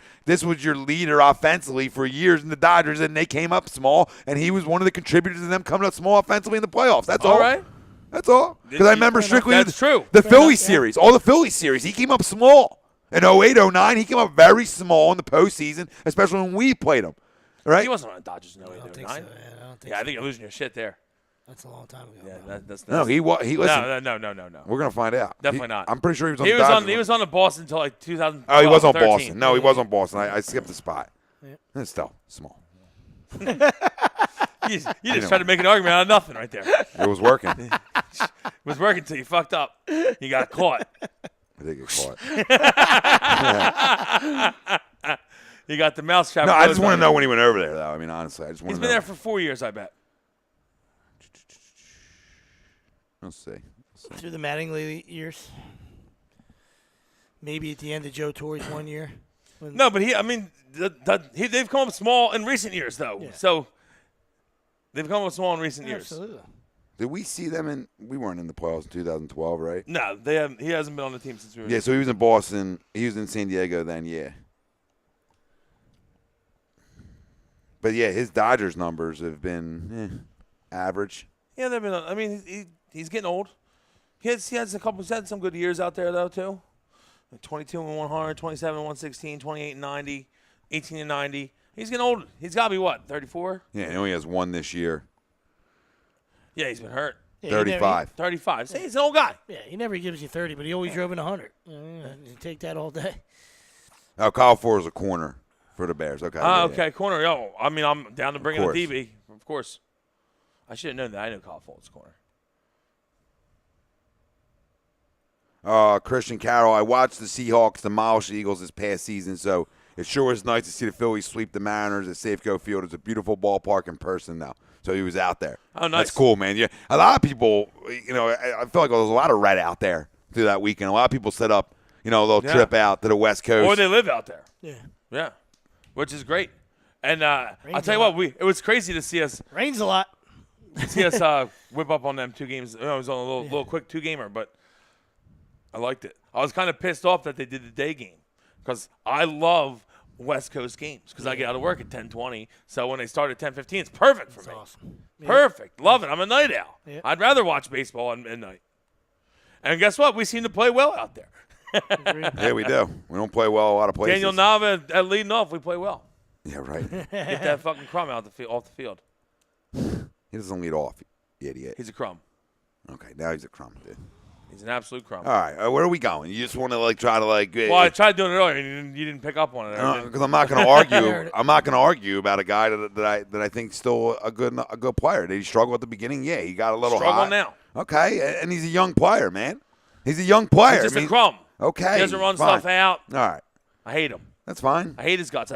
leader offensively for years in the Dodgers, and they came up small, and he was one of the contributors to them coming up small offensively in the playoffs. That's all. All right. That's all. Because I remember strictly That's true. the Philly enough, yeah. series, all the Philly series, he came up small. In 08, 09, he came up very small in the postseason, especially when we played him. Right? He wasn't on the Dodgers in 08, I don't think 09. so. Yeah, I don't think Yeah, I so. think you're losing your shit there. That's a long time ago. Yeah, bro. that's No, he listen. No. We're gonna find out. Definitely not. I'm pretty sure he was on. He the was Dodgers on. He was on the Boston until like 2000. Oh, he was on 13. Boston. No, he was on Boston. I skipped the spot. Yeah. It's still small. You just tried to make an argument out of nothing right there. It It was working. was working until you fucked up. You got caught. I did get caught. You got the mousetrap. No, I just closed want on to you. know when he went over there, though. I mean, honestly, I just want He's to been know. there for 4 years, I bet. Let's see. Through the Mattingly years. Maybe at the end of Joe Torre's 1 year. No, but they've come up small in recent years, though. Yeah. So they've come up small in recent years. Absolutely. Did we see them in? We weren't in the playoffs in 2012, right? No, they haven't. He hasn't been on the team since we were. Yeah, so he was in Boston. He was in San Diego then, yeah. But yeah, his Dodgers numbers have been average. Yeah, they've been. He's getting old. He's had some good years out there though too. 22 and 100, 27 and 116, 28 and 90, 18 and 90. He's getting old. He's got to be what, 34? Yeah, and he only has one this year. Yeah, he's been hurt. Yeah, 35. 35. See, he's an old guy. He never gives you 30, but he always drove in 100. You take that all day. Oh, Kyle Ford is a corner for the Bears. Okay. Okay, corner. Oh, I mean, I'm down to bring in a course. DB. Of course. I should have known that. I know Kyle Fultz corner. Christian Carroll, I watched the Seahawks demolish the Eagles this past season, so it sure was nice to see the Phillies sweep the Mariners at Safeco Field. It's a beautiful ballpark in person now. So he was out there. Oh, nice. That's cool, man. Yeah, a lot of people, I feel like there was a lot of red out there through that weekend. A lot of people set up, a little trip out to the West Coast. Or they live out there. Yeah. Yeah, which is great. And I'll Rains tell you a lot. what, it was crazy to see us Rains a lot. whip up on them 2 games. It was on a little quick 2-gamer, but I liked it. I was kind of pissed off that they did the day game because I love West Coast games because I get out of work at 10:20. So when they start at 10:15, it's perfect for me. Awesome. Perfect. Love it. I'm a night owl. Yeah. I'd rather watch baseball at midnight. And guess what? We seem to play well out there. Yeah, we do. We don't play well a lot of places. Daniel Nava at leading off, we play well. Yeah, right. Get that fucking crumb off the field. He doesn't lead off, you idiot. He's a crumb. Okay, now he's a crumb, dude. He's an absolute crumb. All right, where are we going? You just want to try to Well, I tried doing it earlier, and you didn't pick up on it. because I'm not going to argue. I'm not going to argue about a guy that I think still a good player. Did he struggle at the beginning? Yeah, he got a little Struggle hot. now. Okay, and he's a young player, man. He's a young player. He's just a crumb. Okay, He doesn't run fine. stuff out. All right, I hate him. that's fine. I hate his guts.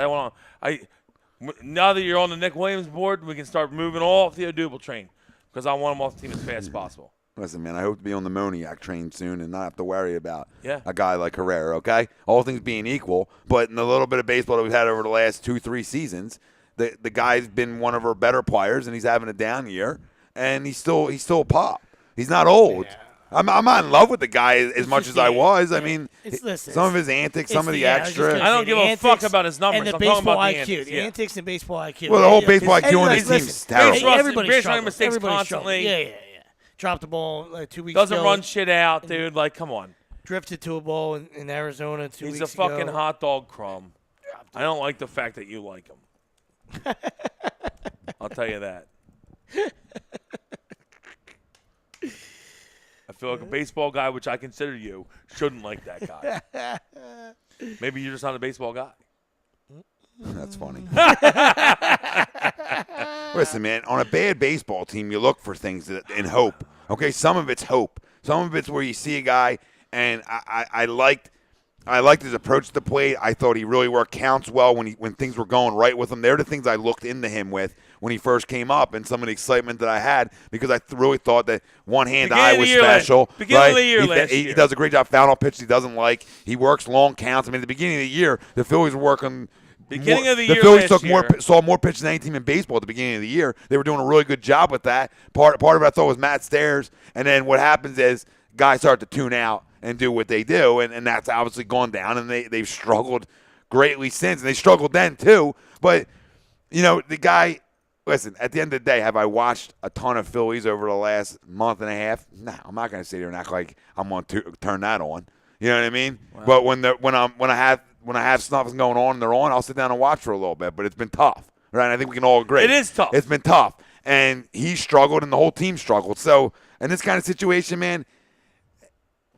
Now that you're on the Nick Williams board, we can start moving off the Odubel train because I want him off the team as fast as possible. Listen, man, I hope to be on the Moniac train soon and not have to worry about Yeah. a guy like Herrera, okay? All things being equal, but in the little bit of baseball that we've had over the last 2-3 seasons, the guy's been one of our better players, and he's having a down year, and he's still a pop. He's not old. Yeah. I'm not in love with the guy as much just as I the- was. I yeah. mean, Listen, some of his antics, some of the I was just extra. gonna I don't say, give the a fuck antics about his numbers. And the I'm talking baseball about the IQ. antics, The yeah. antics and baseball IQ. Well, the whole Yeah, baseball it's- IQ on hey, this listen, team's terrible. Base rush- Everybody base running struggles. mistakes Everybody constantly. struggles. Yeah. Dropped the ball 2 weeks Doesn't ago. run shit out, dude. Like, come on. Drifted to a ball in Arizona 2 He's weeks a fucking ago. hot dog crumb. I don't like the fact that you like him. I'll tell you that. I feel like a baseball guy, which I consider you, shouldn't like that guy. Maybe you're just not a baseball guy. That's funny. Listen, man, on a bad baseball team, you look for things in hope. Okay, some of it's hope. Some of it's where you see a guy, and I liked his approach to the plate. I thought he really worked counts well when things were going right with him. They're the things I looked into him with when he first came up, and some of the excitement that I had because I really thought that one-hand Beginning eye of the was year last- special. beginning right? of the year he, last he year. does a great job fouling off pitches he doesn't like. He works long counts. I mean, at the beginning of the year, the Phillies were working. Beginning of the year Phillies last took more year. saw more pitches than any team in baseball at the beginning of the year. They were doing a really good job with that. Part of it I thought was Matt Stairs, and then what happens is guys start to tune out and do what they do, and that's obviously gone down, and they've struggled greatly since, and they struggled then too. But the guy. Listen, at the end of the day, have I watched a ton of Phillies over the last month and a half? No, I'm not going to sit here and act like I'm going to turn that on. You know what I mean? Wow. But when I have something going on and they're on, I'll sit down and watch for a little bit. But it's been tough, right? And I think we can all agree. It is tough. It's been tough, and he struggled, and the whole team struggled. So in this kind of situation, man,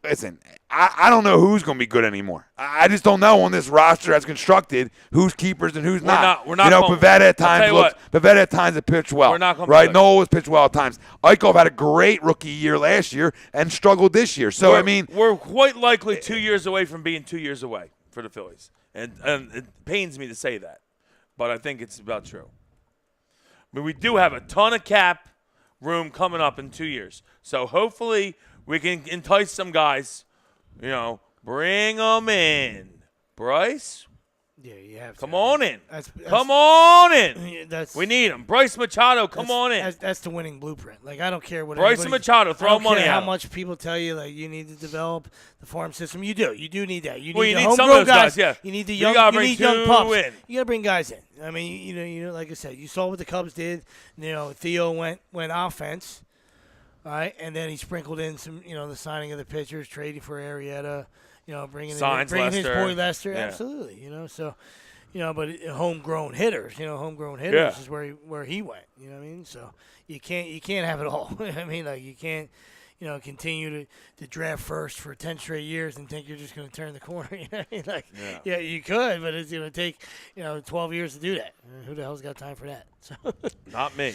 listen, I don't know who's going to be good anymore. I just don't know on this roster that's constructed who's keepers and who's not. We're not going- Pivetta at I'll tell times you Pivetta at times has pitched well. We're not gonna be right? good. Noel has pitched well at times. Eichhoff had a great rookie year last year and struggled this year. So we're quite likely 2 years away from being 2 years away for the Phillies, and it pains me to say that, but I think it's about true. I mean, we do have a ton of cap room coming up in 2 years, so hopefully we can entice some guys. Bring them in, Bryce. Yeah, you have to. Come on in. That's- Come on in. Yeah, that's We need him. Bryce Machado, come on in. That's the winning blueprint. Like, I don't care what Bryce anybody- Machado, throw I don't money care at how him. much people tell you like you need to develop the farm system. You do need that. You need Well, the you need some of homegrown those guys, yeah. You need the You young. gotta You bring need young two pups. in. You gotta bring guys in. I mean, like I said, you saw what the Cubs did. Theo went offense, all right, and then he sprinkled in some, the signing of the pitchers, trading for Arrieta. bringing Signs his Lester. boy Lester, Yeah. absolutely. So, but homegrown hitters, Yeah. is where he went. You know what I mean? So you can't have it all. I mean, like you can't. Continue to draft first for 10 straight years and think you're just going to turn the corner. You know what I mean? Like, yeah, you could, but it's going to take, 12 years to do that. Who the hell's got time for that? So, Not me.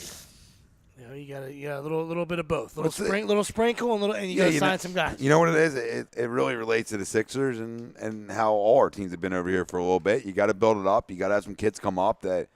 you got a little bit of both. Little What's sprinkle and you got to sign some guys. You know what it is? It really relates to the Sixers and how all our teams have been over here for a little bit. You got to build it up. You got to have some kids come up that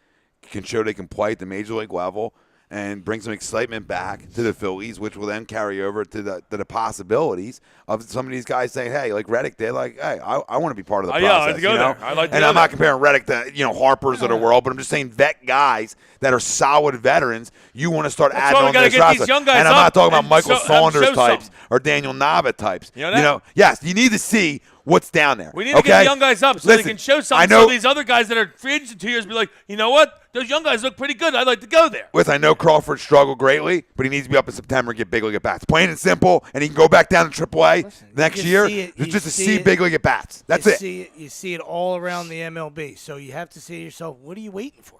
can show they can play at the major league level and bring some excitement back to the Phillies, which will then carry over to the possibilities of some of these guys saying, hey, like Reddick did, like, hey, I want to be part of the process. Yeah, I like to go there. I like to and go I'm there. not comparing Reddick to, Harpers of the world, but I'm just saying vet guys that are solid veterans, you want to start That's adding why we on gotta this get roster. these young guys and I'm not up talking about and Michael Saunders show types something. or Daniel Nava types. You know that? Yes, you need to see what's down there. We need to get the young guys up so Listen, they can show I something. know- So these other guys that are free agents in 2 years be like, you know what? Those young guys look pretty good. I'd like to go there. I know Crawford struggled greatly, but he needs to be up in September and get big league at bats. Plain and simple, and he can go back down to AAA next you year see it- just you to see see it- big league at bats. That's it. You see it all around the MLB. So you have to say to yourself, what are you waiting for?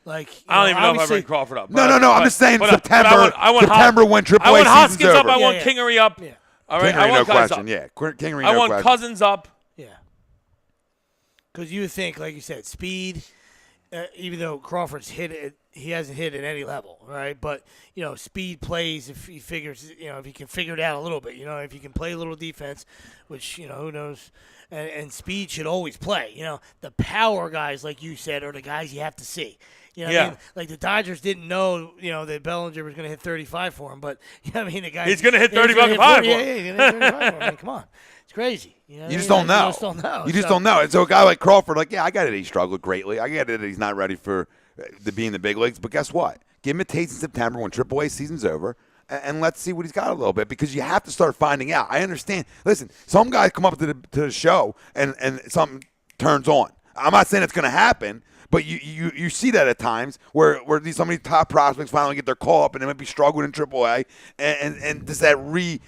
Like I don't even know if I obviously- bring Crawford up. No, I'm just saying September. I want September when AAA I want season's Hoskins up. over. I want Yeah. Kingery up. Yeah. All right, Kingery, I no want guys question. up. Yeah, Kingery, I no want question. Cousins up. Yeah. Because you would think, like you said, speed. Even though Crawford's hit it, he hasn't hit at any level, right? But speed plays if he figures, if he can figure it out a little bit, if he can play a little defense, which who knows, and speed should always play. The power guys, like you said, are the guys you have to see. What I mean? Like the Dodgers didn't know, that Bellinger was going to hit 35 for him, but the guy He's gonna hit he's gonna 35 hit for him. 40, Yeah, he's going to hit 35 for him. I mean, come on, it's crazy. You just don't know. You just don't know. You just don't know. And so a guy like Crawford, I get it. He struggled greatly. I get it. He's not ready for to be in the big leagues. But guess what? Give him a taste in September when AAA season's over, and let's see what he's got a little bit because you have to start finding out. I understand. Listen, some guys come up to the show and something turns on. I'm not saying it's going to happen. But you see that at times where some of these top prospects finally get their call up and they might be struggling in AAA, and just that rebirth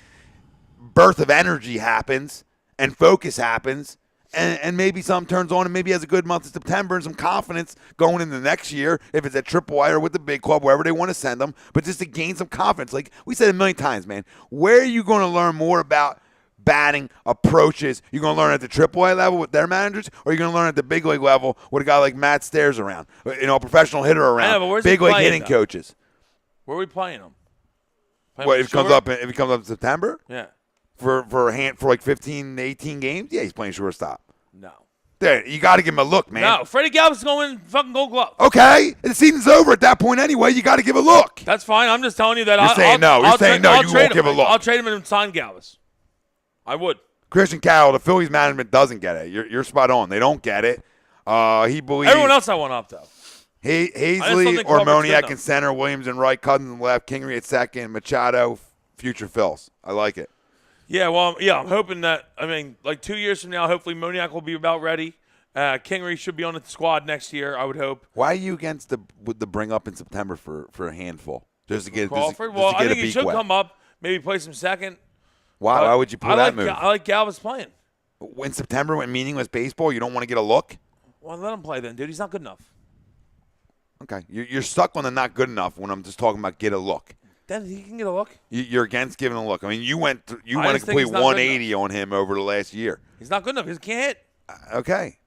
of energy happens and focus happens, and maybe something turns on and maybe has a good month of September and some confidence going into next year if it's at AAA or with the big club, wherever they want to send them, but just to gain some confidence. Like we said a million times, man, where are you going to learn more about batting approaches? You're going to learn at the AAA level with their managers, or you're going to learn at the big league level with a guy like Matt Stairs around, a professional hitter around, I know, but where's he big league playing, hitting though? coaches. Where are we playing them? What if he comes up in September Yeah. for like 15, 18 games? Yeah, he's playing shortstop. No. There, you got to give him a look, man. No. Freddie Galvis going to win fucking Gold Glove. Okay, the season's over at that point anyway. You got to give a look. That's fine. I'm just telling you that. You're saying no. You're saying no. You won't give a look. I'll trade him and sign Galvis. I would. Christian Carroll, the Phillies management doesn't get it. You're spot on. They don't get it. He believes Everyone else I want up though. Hazley think or Crawford's Moniak good in enough. center, Williams and right, Cousins in left, Kingery at second, Machado, future Phils. I like it. Yeah, well, yeah, I'm hoping that. I mean, like 2 years from now, hopefully Moniak will be about ready. Kingery should be on the squad next year. I would hope. Why are you against the bring up in September for a handful? Just to get Crawford. Just Well, to I get think a he beak should wet. come up, maybe play some second. Why would you pull that move? I like Galvis playing. In September, when meaningless baseball, you don't want to get a look? Well, let him play then, dude. He's not good enough. Okay. You're stuck on the not good enough when I'm just talking about get a look. Then he can get a look. You're against giving a look. I mean, you went a just think complete he's not good 180 on him over the last year. He's not good enough. He can't hit. Okay.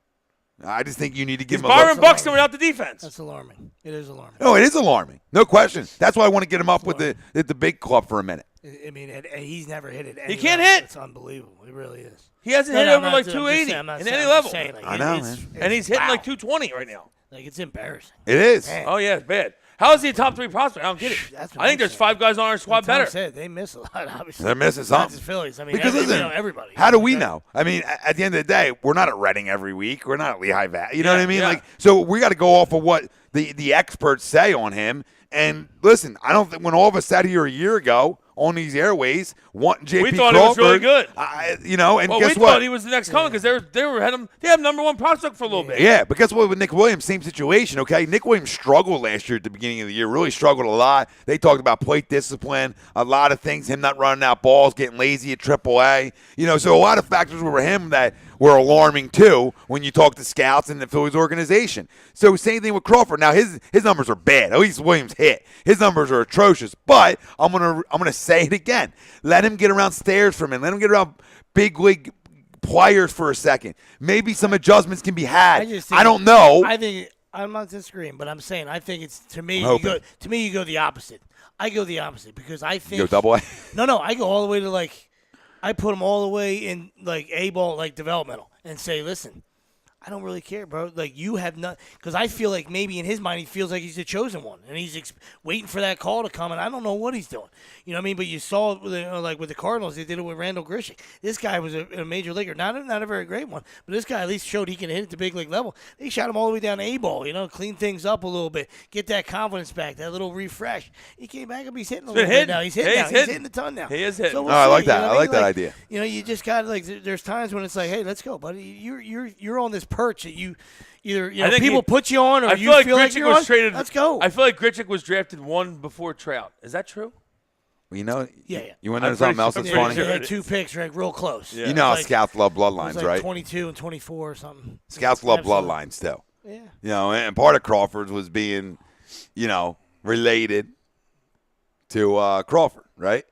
I just think you need to give He's him a Byron look. Buxton without the defense. That's alarming. It is alarming. No, it is alarming. No question. That's why I want to get him up with the big club for a minute. I mean, and he's never hit it. He can't hit. It's unbelievable. It really is. He hasn't No, hit no, over I'm like not- 280 I'm not in saying- any I'm level. just saying, like, I know, it's- man. And he's hitting wow. like 220 right now. Like, it's embarrassing. It is. Man. Oh, yeah, it's bad. How is he a top 3 prospect? I don't get it. That's what I think I'm there's saying. 5 guys on our squad Tom better. said they miss a lot, obviously. They're missing Not something. just Phillies. I mean, Because listen, everybody. how do we Okay? know? I mean, at the end of the day, we're not at Reading every week. We're not at Lehigh Valley. You know Yeah, what I mean? yeah. Like, so we got to go off of what the experts say on him. And listen, I don't think when all of us sat here a year ago on these airways, wanting JP We thought he was Crawford. really good. And Well, guess we what? thought he was the next coming because they have number one prospect for a little bit. Yeah, but guess what? With Nick Williams, same situation, okay? Nick Williams struggled last year at the beginning of the year, really struggled a lot. They talked about plate discipline, a lot of things, him not running out balls, getting lazy at AAA. So a lot of factors were him that were alarming too when you talk to scouts and the Phillies organization. So same thing with Crawford. Now his numbers are bad. At least Williams hit. His numbers are atrocious. But I'm gonna say it again. Let him get around stairs for a minute. Let him get around big league players for a second. Maybe some adjustments can be had. I don't know. I think I'm not disagreeing, but I'm saying I think it's to me. You go the opposite. I go the opposite because I think You go double A. No, I go all the way to I put him all the way in A ball, developmental, and say, listen, I don't really care, bro. You have not, because I feel like maybe in his mind he feels like he's the chosen one, and he's waiting for that call to come, and I don't know what he's doing. You know what I mean? But you saw, with the Cardinals, they did it with Randall Grichuk. This guy was a major leaguer, not a very great one, but this guy at least showed he can hit at the big league level. They shot him all the way down to A ball, clean things up a little bit, get that confidence back, that little refresh. He came back and he's hitting a little bit now. He's hitting now. He's hitting a ton now. He is hitting. So we'll I like see, that. I like that idea. You just got there's times when it's like, hey, let's go, buddy. You're on this perch that you either people put you on, or I you feel like feel like Grichuk you're was on. traded. Let's go. I feel like Grichuk was drafted one before Trout. Is that true? Well, Yeah. You want to know I'm something pretty else sure- that's I'm funny? pretty They sure. had 2 picks, real close. Yeah. You know how It was scouts love it was bloodlines, right? 22 and 24 or something. Scouts love Absolutely. bloodlines still. Yeah. And part of Crawford's was being, related to Crawford, right?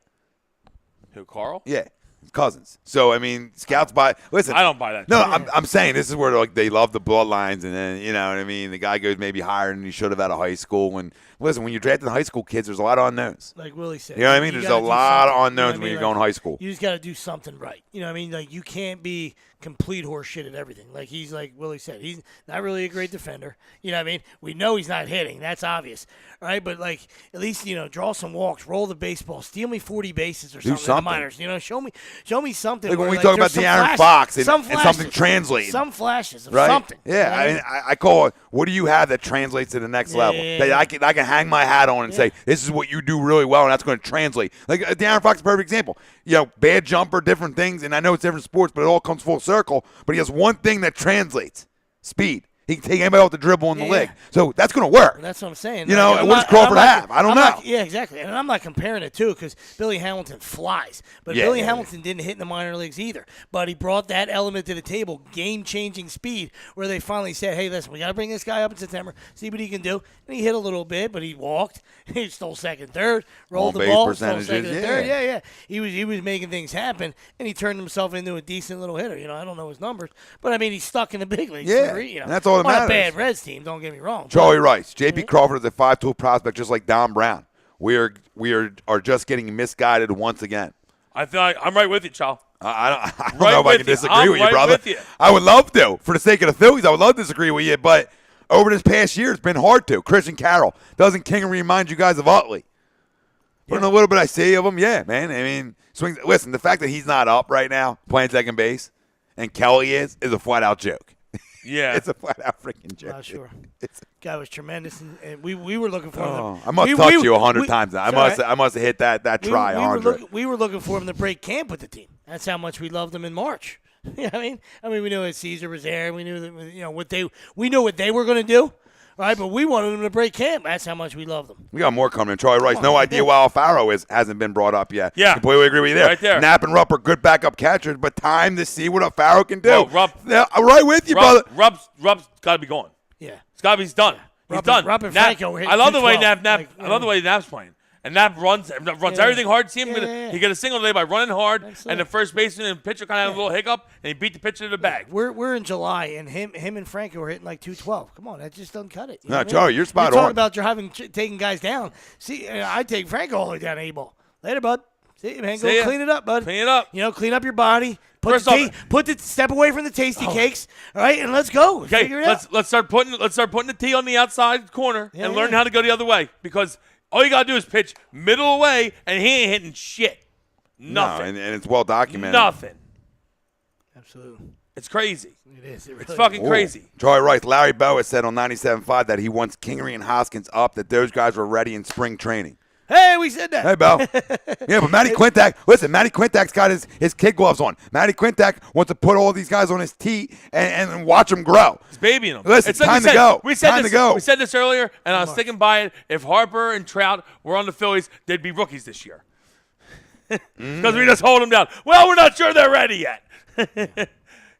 Who, Carl? Yeah, cousins. So scouts buy. Listen, I don't buy that. No, I'm saying this is where they love the bloodlines, and then you know what I mean. The guy goes maybe higher than he should have out of high school. When listen, when you're drafting high school kids, there's a lot of unknowns. Like Willie said. You know what I mean? You There's gotta a do lot of something. unknowns when you're going high school. You just got to do something right. You know what I mean? You can't be complete horse shit at everything. He's like Willie said, he's not really a great defender. You know what I mean? We know he's not hitting. That's obvious. Right? But at least, draw some walks, roll the baseball, steal me 40 bases or something in the something. minors. Show me something. Like when where, we talk about there's some De'Aaron flashes, Fox and some something flashes, translating. Some flashes of Right? something. Yeah, You know what I mean? I call it. What do you have that translates to the next level? Yeah. That I can hang my hat on and say this is what you do really well, and that's going to translate. Like De'Aaron Fox, is a perfect example. Bad jumper, different things, and I know it's different sports, but it all comes full circle. But he has one thing that translates: speed. He can take anybody off the dribble in the league, so that's going to work. That's what I'm saying. And what does Crawford have? I don't know. Yeah, exactly. And I'm not comparing it too, because Billy Hamilton flies, but Yeah, Billy yeah, Hamilton didn't hit in the minor leagues either. But he brought that element to the table, game-changing speed, where they finally said, "Hey, listen, we got to bring this guy up in September, see what he can do." And he hit a little bit, but he walked. He stole second, third, rolled the On-base ball, stole percentages, second, and yeah. third. Yeah. He was making things happen, and he turned himself into a decent little hitter. I don't know his numbers, but he's stuck in the big leagues. Yeah, for, and that's all that on matters. a bad Reds team. Don't get me wrong. Charlie Rice, J.P. Crawford is a 5-tool prospect, just like Don Brown. We are just getting misguided once again. I feel like I'm right with you, Charles. I don't Right know if I with can you. disagree I'm with you, right brother. with you. I would love to. For the sake of the Phillies, I would love to disagree with you, but over this past year, it's been hard to. Christian Carroll. Doesn't King remind you guys of Utley? But in a little bit I see of him, yeah, man. Swings. Listen, the fact that he's not up right now playing second base, and Kelly is a flat-out joke. Yeah. It's a flat-out freaking joke. Not sure. It's Guy was tremendous, and we were looking for him. I must touch you 100 times. I must have hit that try 100. We were looking for him to break camp with the team. That's how much we loved him in March. You know what I mean, we knew that Caesar was there. We knew that we knew what they were going to do, right? But we wanted him to break camp. That's how much we loved them. We got more coming in. Charlie Rice, no idea why Alfaro hasn't been brought up yet. Yeah. Completely agree with you there. Right there. Knapp and Rupp are good backup catchers, but time to see what Alfaro can do. Well, Rupp- Yeah, I'm right with you, brother. Rupp's got to be gone. Yeah. He's done. He's Rupp done. and- Rupp and Knapp- Franco were hitting I love the way 212. Knapp. Like, I love the way Knapp's playing. And Knapp runs everything hard. See him? Yeah. He got a single today by running hard, Absolutely. and the first baseman and pitcher kind of had a little hiccup, and he beat the pitcher to the bag. We're in July, and him and Franco are hitting like 212. Come on, that just doesn't cut it. You know what I mean? Charlie, you're spot talking on. about taking guys down. See, I take Franco all the way down to A-ball. Later, bud. See you, man. Go See ya. clean it up, bud. Clean it up. Clean up your body. First off- Put the step away from the tasty cakes. All right, and let's go. Okay, Figure it out. let's start putting the tee on the outside corner and learn yeah. how to go the other way, because all you gotta do is pitch middle away, and he ain't hitting shit. Nothing. No, and it's well documented. Nothing. Absolutely. It's crazy. It is. It really It's fucking Ooh. crazy. Charlie Rice, Larry Bowa said on 97.5 that he wants Kingery and Hoskins up, that those guys were ready in spring training. Hey, we said that. Hey, Bo. Yeah, but Matty Quintak, listen, Matty Quintak's got his kid gloves on. Matty Quintak wants to put all these guys on his tee and watch them grow. He's babying them. Listen, it's like time we to said, go. We said Time this, to go. We said this earlier, and I was sticking by it. If Harper and Trout were on the Phillies, they'd be rookies this year. Because we just hold them down. Well, we're not sure they're ready yet.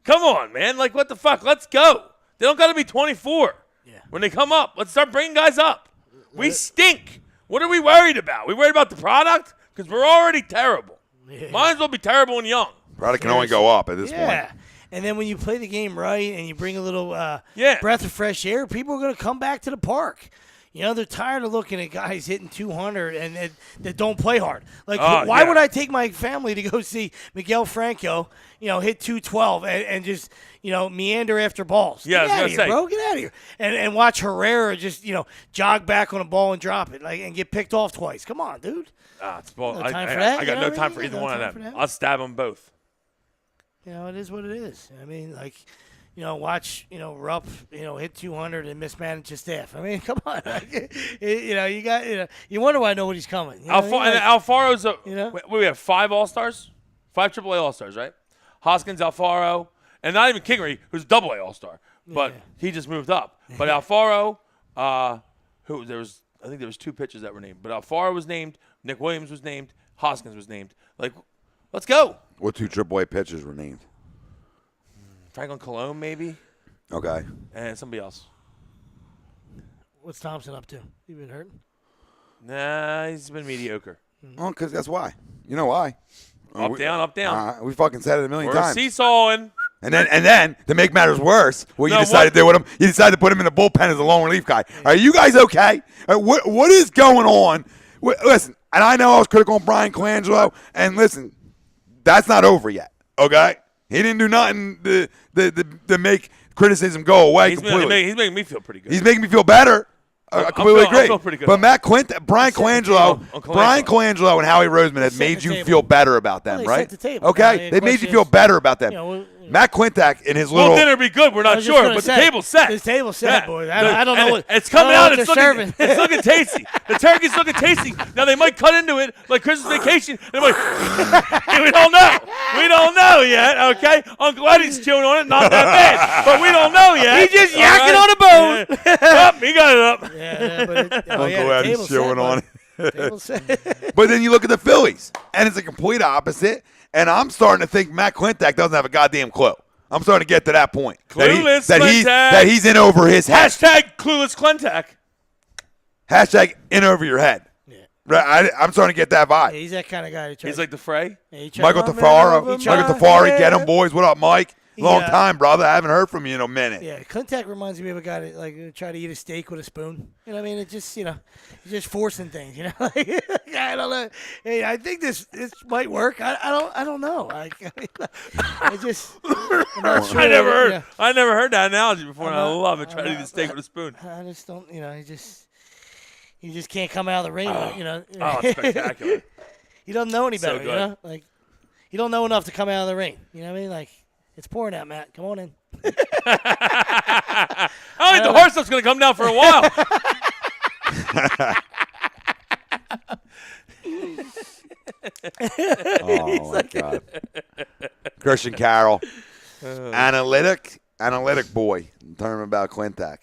Come on, man. Like, what the fuck? Let's go. They don't got to be 24. Yeah. When they come up, let's start bringing guys up. We stink. What are we worried about? We worried about the product? Because we're already terrible. Yeah. Might as well be terrible and young. Product can only go up at this Yeah. point. And then when you play the game right and you bring a little Yeah. breath of fresh air, people are going to come back to the park. You know, they're tired of looking at guys hitting 200 and that don't play hard. Like, why yeah. would I take my family to go see Miguel Franco, hit 212 and just, meander after balls? Yeah, I was Get out gonna of here, say. bro. Get out of here. And watch Herrera just, jog back on a ball and drop it and get picked off twice. Come on, dude. It's bull. No time for that, I you got know no what I time mean? for either No one of time them. for that. I'll stab them both. It is what it is. I mean, watch, Rupp, hit 200 and mismanage his staff. I mean, come on. You wonder why nobody's coming. You know what I mean? And Alfaro's You know? we have 5 All-Stars? 5 AAA All-Stars, right? Hoskins, Alfaro, and not even Kingery, who's a AA All-Star. But he just moved up. But Alfaro, I think there was 2 pitchers that were named. But Alfaro was named, Nick Williams was named, Hoskins was named. Like, let's go. What 2 AAA pitchers were named? Franklin Colon, maybe, Okay. and somebody else. What's Thompson up to? You been hurting? Nah, he's been mediocre. Well, because that's why. You know why? Up, down, up, down. We fucking said it a million We're times. seesawing. And then to make matters worse, what you No, decided to do with him, you decided to put him in the bullpen as a long relief guy. Are you guys okay? What is going on? Listen, and I know I was critical on Brian Colangelo, and listen, that's not over yet. Okay, he didn't do nothing to make criticism go away completely. He's making me feel pretty good. He's making me feel better. I completely agree. I feel pretty good. But Brian Colangelo, and Howie Roseman have Set made the you table. feel better about them, Well, they right? set the table. Okay, The they made you question feel is, better about them. Matt Quintak in his Well, little. dinner be good. We're I not was just sure, gonna but say, the table's set. the table's set, boys. I don't know And what it's I don't coming know out. what It's they're looking, serving. it's looking tasty. The turkey's looking tasty. Now they might cut into it like Christmas Vacation. And we don't know. We don't know yet. Okay, Uncle Eddie's chewing on it. Not that bad, but we don't know yet. He just All yakking on a bone. Yeah. Up, he got it up. Yeah, but Uncle the Eddie's table's chewing set, on bud. it. Table's set. But then you look at the Phillies, and it's a complete opposite. And I'm starting to think Matt Quintak doesn't have a goddamn clue. I'm starting to get to that point. Clueless that he's in over his head. Hashtag clueless Clintac. Hashtag in over your head. Yeah. Right? I'm starting to get that vibe. Yeah, he's that kind of guy. He's like the Fray. Michael Tafaro. Get him, boys. What up, Mike? Long time, brother. I haven't heard from you in a minute. Yeah, Clintac reminds me of a guy that try to eat a steak with a spoon. You know what I mean? It just he's just forcing things. I don't know. Hey, I think this might work. I don't know. I'm not sure. I never heard that analogy before, and I love it. Try to eat a steak with a spoon. I just don't. He just can't come out of the ring. Oh, it's spectacular. He doesn't know any So better. good. He don't know enough to come out of the ring. You know what I mean? It's pouring out, Matt. Come on in. I don't think the horse stuff's going to come down for a while. Oh, my God. Christian Carroll. Analytic boy. Tell him about Quintak.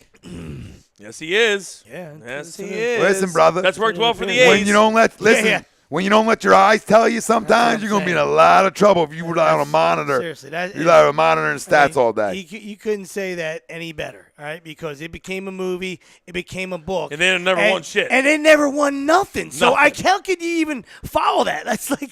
Yes, he is. Yeah. Yes, he is. Listen, brother. That's worked well for the A's. When you don't when you don't let your eyes tell you, sometimes you're going to be in a lot of trouble if you rely on a monitor. Seriously, You rely on monitoring stats all day. You couldn't say that any better, all right? Because it became a movie, it became a book, And they never won shit. and they never won nothing. So Nothing. how could you even follow that? That's like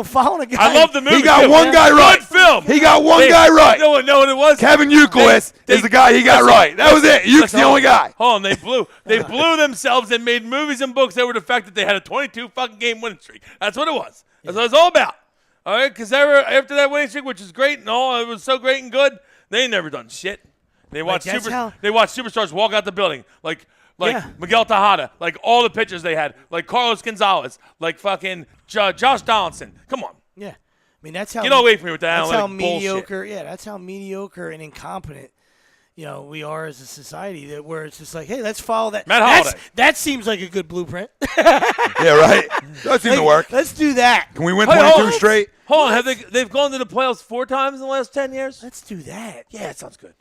following a guy. I love the movie. He got too. one guy right. Good film. He got one guy right. No, what it was? Kevin Youkilis is the guy he got right. That was it. Yuke's the only guy. Hold on, they blew themselves and made movies and books that were the fact that they had a 22 fucking game winning streak. That's what it was. That's what it's all about. All right, because after that winning streak, which is great and all, it was so great and good, they ain't never done shit. They watch superstars walk out the building like Yeah. Miguel Tejada, like all the pitchers they had, like Carlos Gonzalez, like fucking Josh Donaldson. Come on. Yeah, I mean that's how Get away from me with that That's how analytic bullshit. mediocre. Yeah, that's how mediocre and incompetent we are as a society that where it's just like, hey, let's follow that. Matt Holliday. That seems like a good blueprint. Yeah, right. That seems to work. Let's do that. Can we win Hey, 22 straight? Hold on, they've gone to the playoffs 4 times in the last 10 years? Let's do that. Yeah, it sounds good.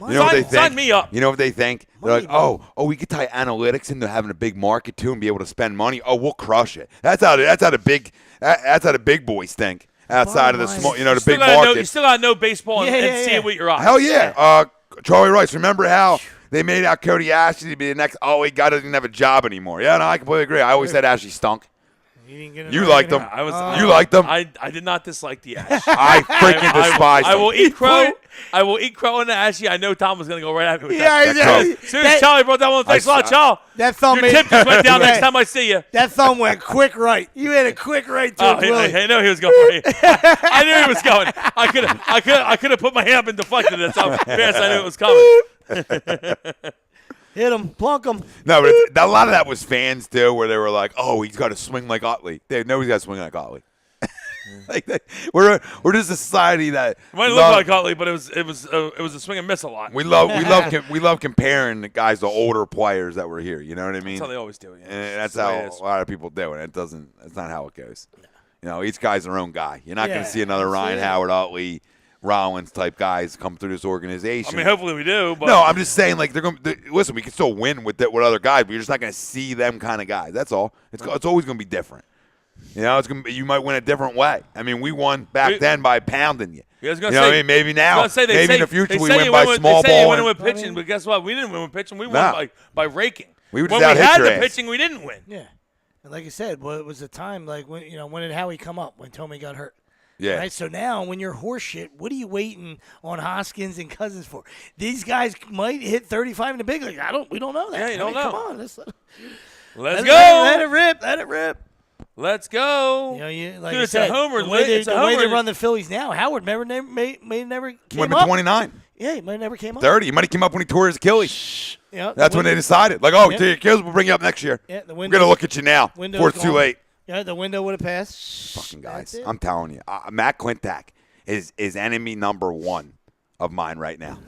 You know what they think? Sign me up. You know what they think? They're like, Money, oh, we could tie analytics into having a big market too and be able to spend money. Oh, we'll crush it. That's how the big boys think. Outside of the Bottom small, line, the big You market. still got to know baseball and see Yeah. it with your eyes. Hell yeah. Charlie Rice. Remember how they made out Cody Ashley to be the next? Oh, he doesn't have a job anymore. Yeah, no, I completely agree. I always said Ashley stunk. You liked him. You liked him. I did not dislike the Ash. I freaking despise I him. will eat crow. I will eat crow in the Ashy. I know Tom was going to go right at me with Yeah, that. yeah. As soon as Charlie brought that one, thanks a lot, Charlie. That thumb Your made tip just went down next time I see you. That thumb went quick right. You had a quick right to Willie. I know he was going for you. I knew he was going. I could have put my hand up and deflected it. That's how fast I knew it was coming. Hit him, plunk him. No, but a lot of that was fans too, where they were like, "Oh, he's got to swing like Utley." Nobody's got to swing like Utley. We're just a society that It might look like Utley, but it was a swing and miss a lot. we love comparing the guys to older players that were here. You know what I mean? That's how they always do. Yeah. And that's the how way it a is. lot of people do it. That's not how it goes. Each guy's their own guy. You're not going Yeah, to see another Ryan absolutely. Howard, Utley, Rollins type guys come through this organization. I mean, hopefully we do. But No, I'm just saying, like, listen, we can still win with other guys, but you're just not going to see them kind of guys. That's all. It's always going to be different. You might win a different way. I mean, we won back then by pounding you. I was You gonna know say, what I mean? Maybe now, maybe in the future, we win by small They say you ball. win with pitching, but guess what? We didn't win with pitching. We No. won by raking. We would just when we out-hit had your the ass. pitching, we didn't win. Yeah. And like I said, it was a time like when did Howie come up? When Tommy got hurt. Yeah. Right. So now, when you're horseshit, what are you waiting on Hoskins and Cousins for? These guys might hit 35 in the big league. We don't know that. Yeah, you don't know. Come on, Let's let go. it rip. Let it rip. Let's go. Like Dude, I it's said, a homer. The way It's a they homer. run the Phillies now, Howard never came Might be up. 29, Yeah, he might have never came up. 30. He might have came up when he tore his Achilles. Yeah, That's when they decided. Like, Yeah. your Achilles, we'll bring you up next year. Yeah, the We're window. going to look at you now Window's before it's too gone. late. Yeah, the window would have passed. Fucking guys. That's it. I'm telling you. Matt Klintak is enemy number one of mine right now.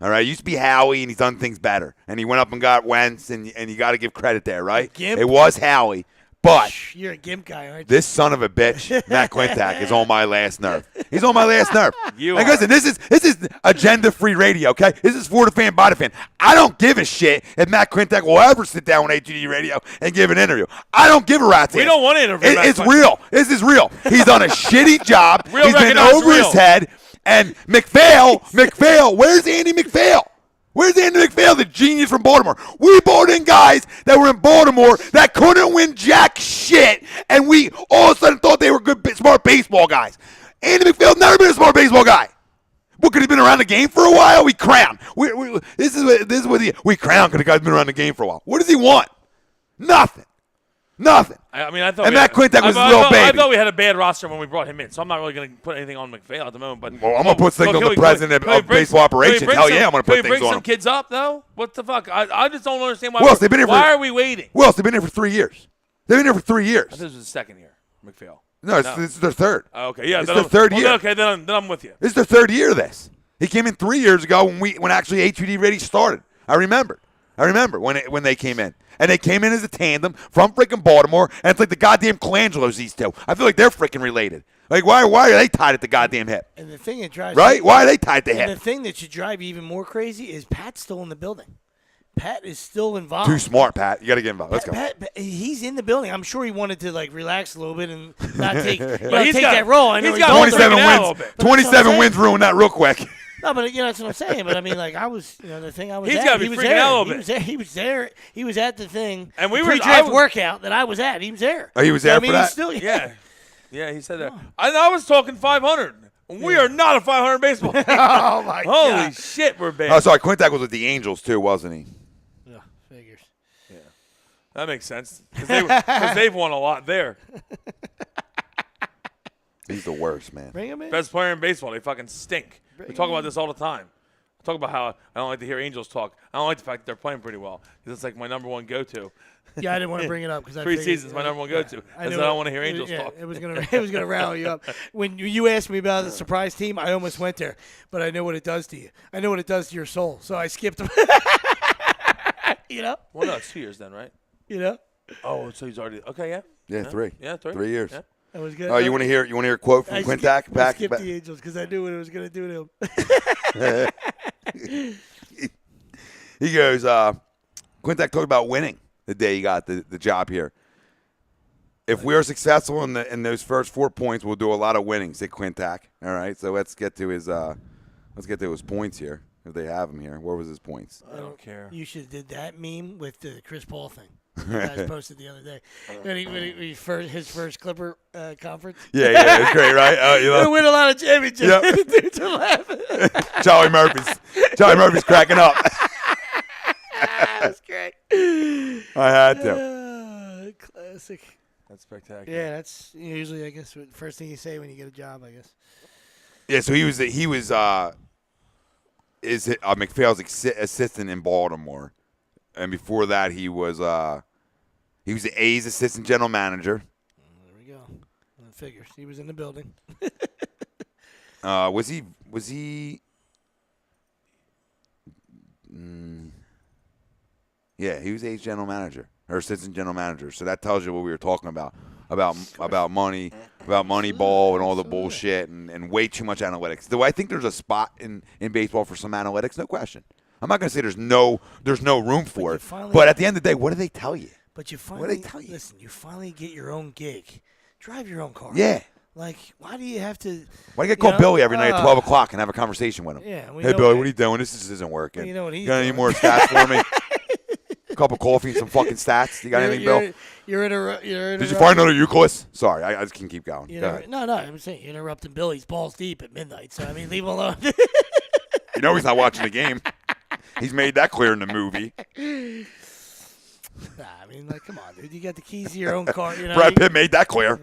All right? Used to be Howie, and he's done things better. And he went up and got Wentz, and you got to give credit there, right? Gimp. It was Howie. But You're a gimp guy, aren't you? this son of a bitch, Matt Klintak, is on my last nerve. He's on my last nerve. You Like, are. listen, this is agenda-free radio, okay? This is for the fan, by the fan. I don't give a shit if Matt Klintak will ever sit down on HGD Radio and give an interview. I don't give a rat's We ass. don't want to interview. Matt It's Klintak. real. This is real. He's done a shitty job. Real He's been recognized over real. his head. And McPhail, where's Andy McPhail? Where's Andy McPhail, the genius from Baltimore? We brought in guys that were in Baltimore that couldn't win jack shit, and we all of a sudden thought they were good, smart baseball guys. Andy McPhail's never been a smart baseball guy. What, could he been around the game for a while? We crown. This is what we crown because the guy's been around the game for a while. What does he want? Nothing. I mean, I thought. And we Matt had- Klintak was I a little thought- I baby. thought we had a bad roster when we brought him in, so I'm not really going to put anything on McPhail at the moment. But Well, I'm gonna put things on can the we- president can we of bring baseball some- can we operations. bring Hell some- yeah, I'm gonna can put we things bring on some him. kids up though. What the fuck? I just don't understand why. Well, they've been here for- why are we waiting? Well, they've been here for 3 years. They've been here for 3 years. I thought this was the second year, McPhail. No, this is their third. Oh, okay, yeah, It's then their I'm- third well, year. Okay, then I'm with you. This is their third year of this. He came in 3 years ago when actually HUD Radio started. I remember when they came in. And they came in as a tandem from freaking Baltimore, and it's like the goddamn Colangelos, these two. I feel like they're freaking related. Like, why are they tied at the goddamn hip? And the thing that drives Right? me- Why are they tied at the And the hip? thing that should drive you even more crazy is Pat's still in the building. Pat is still involved. Too smart, Pat. You got to get involved. Let's go. Pat, he's in the building. I'm sure he wanted to relax a little bit and not take, he's take got- that role. I know he's he's got older. 27 freaking out a little wins. bit. But that's what I'm 27 saying. wins ruined that real quick. No, but that's what I'm saying. But I mean, I was, the thing I was He's at. gotta be he was freaking there. out a little He bit. was there. He was there. He was at the thing. And we were- pre-draft I was- workout that I was at. He was there. Oh, he was So, there I mean, for he's that? Still, Yeah, he said that. I was talking 500. We are not a 500 baseball. Oh my Holy God. shit, we're bad. Oh, sorry. Klintak was with the Angels, too, wasn't he? Yeah, figures. That makes sense because they've won a lot there. He's the worst, man. Bring him in. Best player in baseball. They fucking stink. We talk about this all the time. Talk about how I don't like to hear Angels talk. I don't like the fact that they're playing pretty well because it's like my number one go-to. Yeah, I didn't want to bring it up because I Preseason's my number one go-to. I don't want to hear Angels talk. It was gonna rally you up. When you asked me about the surprise team, I almost went there, but I know what it does to you. I know what it does to your soul, so I skipped them. You know? Well, no, it's 2 years then, right? You know? Oh, so he's already okay. Yeah. Yeah, 3. Yeah, 3. 3 years. Yeah. That was good. Oh, you want to hear a quote from I Quintac? I skipped the Angels because I knew what it was gonna do to him. He goes, Quintac talked about winning the day he got the job here. If we are successful in those first 4 points, we'll do a lot of winning, said Quintac. All right, so let's get to his points here. If they have him here, where was his points? I don't care. You should have did that meme with the Chris Paul thing. You guys posted the other day. When he his first Clipper conference. Yeah, it's great, right? Oh, you They love win a lot of championships. Yep. The dudes are laughing. Charlie Murphy's cracking up. That's great. I had to. Classic. That's spectacular. Yeah, that's usually, I guess, the first thing you say when you get a job, I guess. Yeah, so he was McPhail's assistant in Baltimore, and before that he was the A's assistant general manager. There we go. That figures. He was in the building. Was he? Yeah, he was A's general manager or assistant general manager. So that tells you what we were talking about money, about Moneyball and all the bullshit and way too much analytics. Though I think there's a spot in baseball for some analytics, no question. I'm not going to say there's no room for it. But at the end of the day, what do they tell you? But you finally, What do they tell you? Listen, you finally get your own gig. Drive your own car. Yeah. Like, why do you have to? Why do you get called Billy every night at 12 o'clock and have a conversation with him? Yeah. Hey, Billy, what are you doing? This just isn't working. Well, you know what he's got any doing. more stats for me? A cup of coffee and some fucking stats. You got anything, Bill? You're Did you find another Euclid? Sorry, I just can keep going. Go ahead. No, I'm saying you're interrupting Billy's balls deep at midnight. So I mean, leave him alone. You know he's not watching the game. He's made that clear in the movie. Nah, I mean, like, come on, dude. You got the keys to your own car. You know, Brad Pitt made that clear.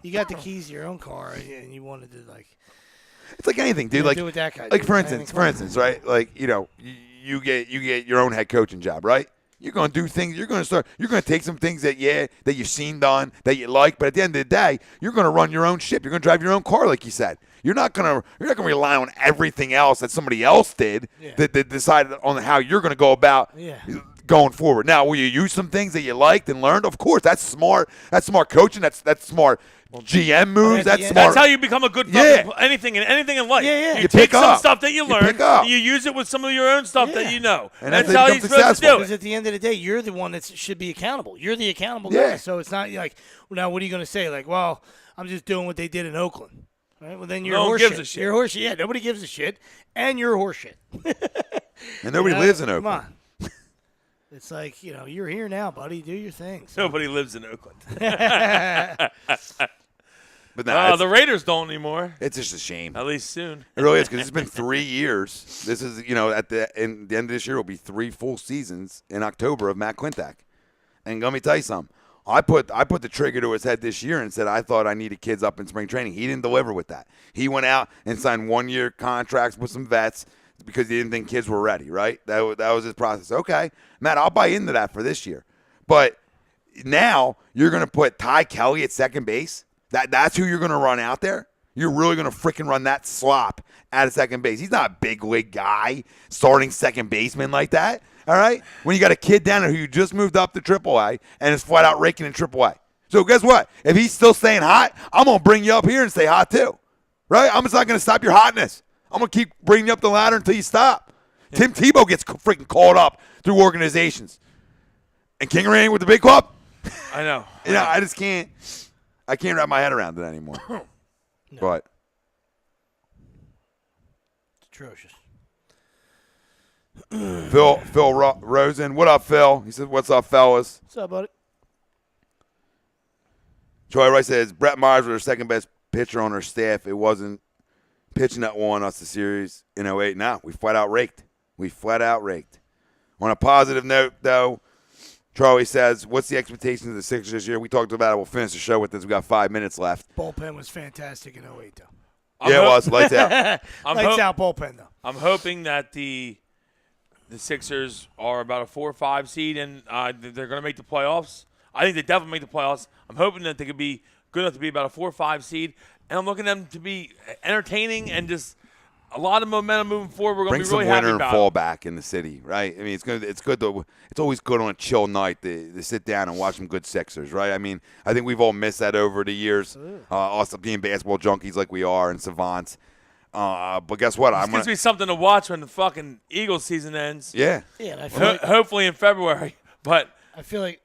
you got the keys to your own car, and you wanted to like. It's like anything, dude. Yeah, Like, do what that guy like did. for I mean, instance, right? Like, you know, you get your own head coaching job, right? You're gonna do things. You're gonna take some things that you've seen done that you like, but at the end of the day, you're gonna run your own ship. You're gonna drive your own car, like you said. You're not gonna rely on everything else that somebody else did that decided on how you're gonna go about going forward. Now, will you use some things that you liked and learned? Of course, that's smart. That's smart coaching. That's smart GM moves. That's smart. That's how you become a good fucking anything in life. Yeah. You take pick some up. stuff that you learned, pick up. and you use it with some of your own stuff that you know. And that's that's how how you're you supposed become to do Because it. at the end of the day, you're the one that should be accountable. You're the accountable Yeah. guy. So it's not like, well, now what are you going to say? Like, well, I'm just doing what they did in Oakland. Right? Well, then you're No one horseshit. gives a shit. You're horseshit. Yeah, nobody gives a shit. And you're horseshit. And nobody lives in Oakland. Come on. It's like, you're here now, buddy. Do your thing. So. Nobody lives in Oakland. But no, The Raiders don't anymore. it's just a shame. At least soon. It really is because it's been 3 years. This is, at the end of this year will be 3 full seasons in October of Matt Quintac. And let me tell you something. I put the trigger to his head this year and said I thought I needed kids up in spring training. He didn't deliver with that. He went out and signed 1-year contracts with some vets because he didn't think kids were ready, right? That was his process. Okay, Matt, I'll buy into that for this year. But now you're going to put Ty Kelly at second base? That's who you're going to run out there? You're really going to freaking run that slop out of second base. He's not a big league guy starting second baseman like that. All right? When you got a kid down there who you just moved up to AAA and is flat out raking in AAA. So guess what? If he's still staying hot, I'm going to bring you up here and stay hot too. Right? I'm just not going to stop your hotness. I'm going to keep bringing you up the ladder until you stop. Yeah. Tim Tebow gets freaking called up through organizations. And King Randy with the big club? I know. I just can't. I can't wrap my head around it anymore. No. But It's atrocious. Phil Rosen, what up, Phil? He said, "What's up, fellas?" What's up, buddy? Troy Rice says Brett Myers was our second best pitcher on our staff. It wasn't pitching that won us the series in 08. No, we flat out raked. On a positive note, though, Charlie says, what's the expectations of the Sixers this year? We talked about it. We'll finish the show with this. We got 5 minutes left. Bullpen was fantastic in 08, though. Yeah, it was. Lights out. Lights out bullpen, though. I'm hoping that the Sixers are about a 4 or 5 seed and they're going to make the playoffs. I think they definitely make the playoffs. I'm hoping that they could be good enough to be about a 4 or 5 seed, and I'm looking at them to be entertaining and just a lot of momentum moving forward. We're going Bring to be really some happy winter and about fall it. back in the city, right? I mean, it's good. It's good to. It's always good on a chill night to sit down and watch some good Sixers, right? I mean, I think we've all missed that over the years. Also being basketball junkies like we are and savants. But guess what? It gives me something to watch when the fucking Eagles season ends. Yeah. Yeah, and I feel like Hopefully in February, but. I feel like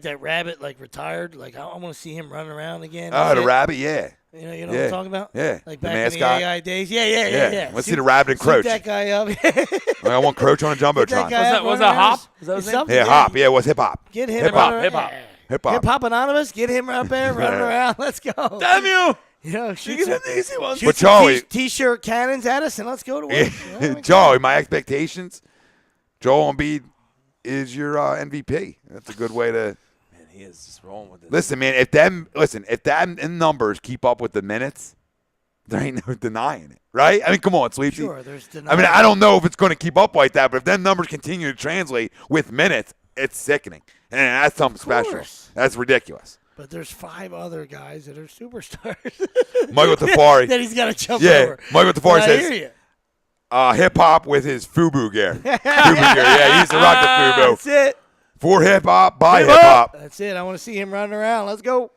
that rabbit like retired. Like I want to see him running around again. Oh, and the shit. rabbit, yeah. You know Yeah. what I'm talking about? Yeah. Like The back in mascot. the AI days. Yeah. Let's see the rabbit and Suit Croach. that guy up. I want Croach on a jumbotron. guy Was that Hop? Was that his name? Something, Yeah, Hop. Yeah, it was hip hop. Get him Hip-hop. running Hip-hop. around. Hip hop. Hip Hop Anonymous. Get him up there running around. Let's go. Damn you! You know, shoot You some, get an easy one. shoot But some Charlie- t-shirt cannons at us and let's go to work. You know, Joe, my expectations, Joel Embiid is your MVP. That's a good way to Man, he is just rolling with it. listen, man. If them numbers keep up with the minutes, there ain't no denying it, right? I mean, come on, Sweepsy. Sure, there's I mean, I don't know if it's going to keep up like that, but if them numbers continue to translate with minutes, it's sickening, and that's something special. course. That's ridiculous. But there's 5 other guys that are superstars. Michael Tafari, that he's got to jump yeah, over. Michael Tafari I hear says you. hip hop with his FUBU gear. FUBU gear, yeah, he used to rock the FUBU. That's it. For hip hop, by hip hop. That's it. I want to see him running around. Let's go.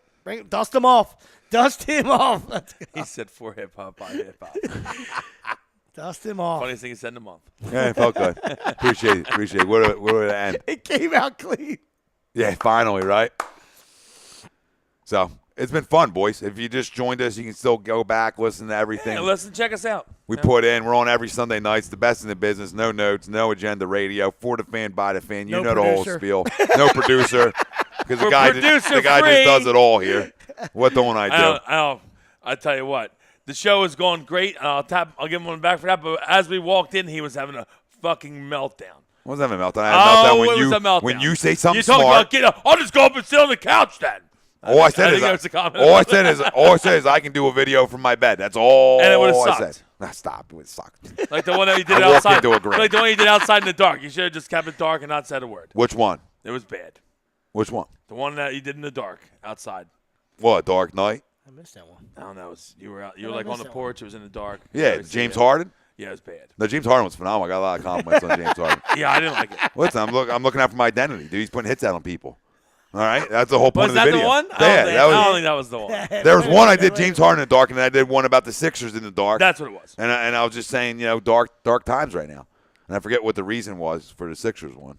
Dust him off. Dust him off. Let's go. He said for hip hop, by hip hop. Dust him off. Funniest thing he said in a month. Yeah, it felt good. Appreciate it. Where did it end? It came out clean. Yeah, finally, right? So it's been fun, boys. If you just joined us, you can still go back, listen to everything Hey, listen, check us out. we put in. We're on every Sunday nights, the best in the business. No notes, no agenda radio, for the fan, by the fan. You No know the whole producer. spiel. No producer. Because the We're guy, producer the guy free. just does it all here. What don't I do? I tell you what, the show is going great. I'll give him one back for that. But as we walked in, he was having a fucking meltdown. What was that a meltdown? I had a meltdown it was a meltdown. when you say something you talking smart. about I'll just go up and sit on the couch then. All I said think that was is, the comment. all I said is, I can do a video from my bed. That's all. And it would've I sucked. said. Nah, stop. It would suck. Like the one that you did I walked outside. into a grave. Like the one you did outside in the dark. You should have just kept it dark and not said a word. Which one? It was bad. Which one? The one that you did in the dark outside. What? Dark Knight? I missed that one. I don't know. You were out. You were I like on missed the that porch. It was in the dark. Yeah, Really James see it. Harden. Yeah, it was bad. No, James Harden was phenomenal. I got a lot of compliments on James Harden. Yeah, I didn't like it. Listen, I'm looking out for my identity, dude. He's putting hits out on people. All right, that's the whole point Was of the that video. the one? Yeah, I that was. don't think that was the one. There was one I did James Harden in the dark, and then I did one about the Sixers in the dark. That's what it was. And I was just saying, dark times right now. And I forget what the reason was for the Sixers one.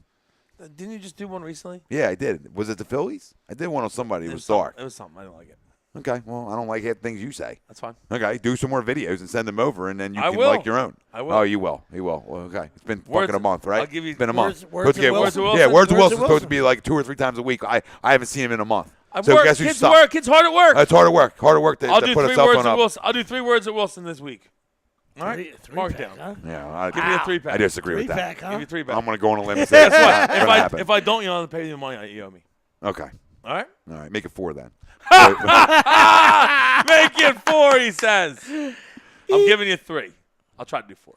Didn't you just do one recently? Yeah, I did. Was it the Phillies? I did one on somebody. It was something- dark. It was something. I didn't like it. Okay, well, I don't like things you say. That's fine. Okay, do some more videos and send them over, and then you I can will. like your own. I will. Oh, you will. You will. Well, okay. It's been Words- fucking a month, right? I'll give you- It's been a Words- month. Words of Yeah, Wilson. Yeah, Words Words of of Wilson's Wilson. supposed to be like 2 or 3 times a week. I haven't seen him in a month. I So work. guess who Kids sucked? work. Kids hard at work. It's hard to work. Hard to work to I'll do put a 3 cell words phone at up. Wilson. I'll do 3 words at Wilson this week. All right. Three Mark pack, down. huh? Yeah, Give me a 3-pack. I disagree with that. 3-pack, huh? Give me a 3-pack. I'm going to go on a limb and say that's not if gonna I happen. if I don't, you don't have to pay me the money you owe me. Okay. All right. All right. Make it 4 then. Make it 4, he says. I'm giving you 3. I'll try to do 4.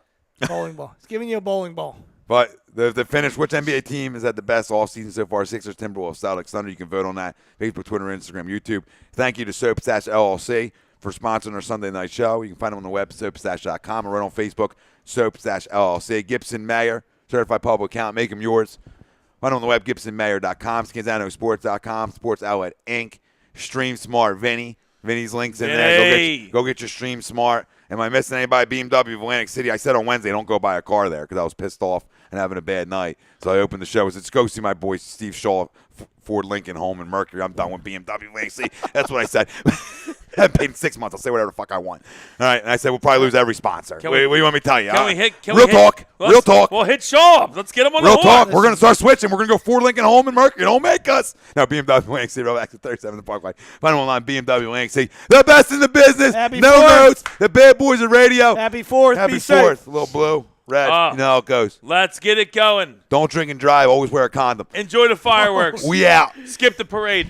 Bowling ball. It's giving you a bowling ball. But the finish, which NBA team has had the best all season so far? Sixers, Timberwolves, Celtics, Thunder. You can vote on that. Facebook, Twitter, Instagram, YouTube. Thank you to Soapstash LLC for sponsoring our Sunday night show. You can find them on the web, soapstash.com, or right on Facebook, Soapstash LLC. Gibson Mayer, certified public accountant. Make them yours. Find them on the web, gibsonmayer.com, scanzanosports.com, Sports Outlet Inc., Stream Smart, Vinny's links in there. Vinny. Go get your Stream Smart. Am I missing anybody? BMW of Atlantic City. I said on Wednesday, don't go buy a car there because I was pissed off and having a bad night. So I opened the show. Let's go see my boy Steve Shaw, Ford Lincoln Home in Mercury. I'm done with BMW Atlantic City. That's what I said. I haven't paid in 6 months. I'll say whatever the fuck I want. All right. And I said, we'll probably lose every sponsor. What do you want me to tell you? Can we hit? Real talk. Real talk. Well, hit Shaw up. Let's get him on Real the talk. horn. We're going to start switching. We're going to go Ford Lincoln Home in Mercury. Don't make us. No, BMW Atlantic City, back to 37 the Parkway. Find them online, BMW Atlantic City. The best in the business. Happy No 4th. notes. The bad boys of radio. Happy 4th. Happy Be safe. 4th. A little blue, red. You know how it goes. Let's get it going. Don't drink and drive. Always wear a condom. Enjoy the fireworks. We out. Skip the parade.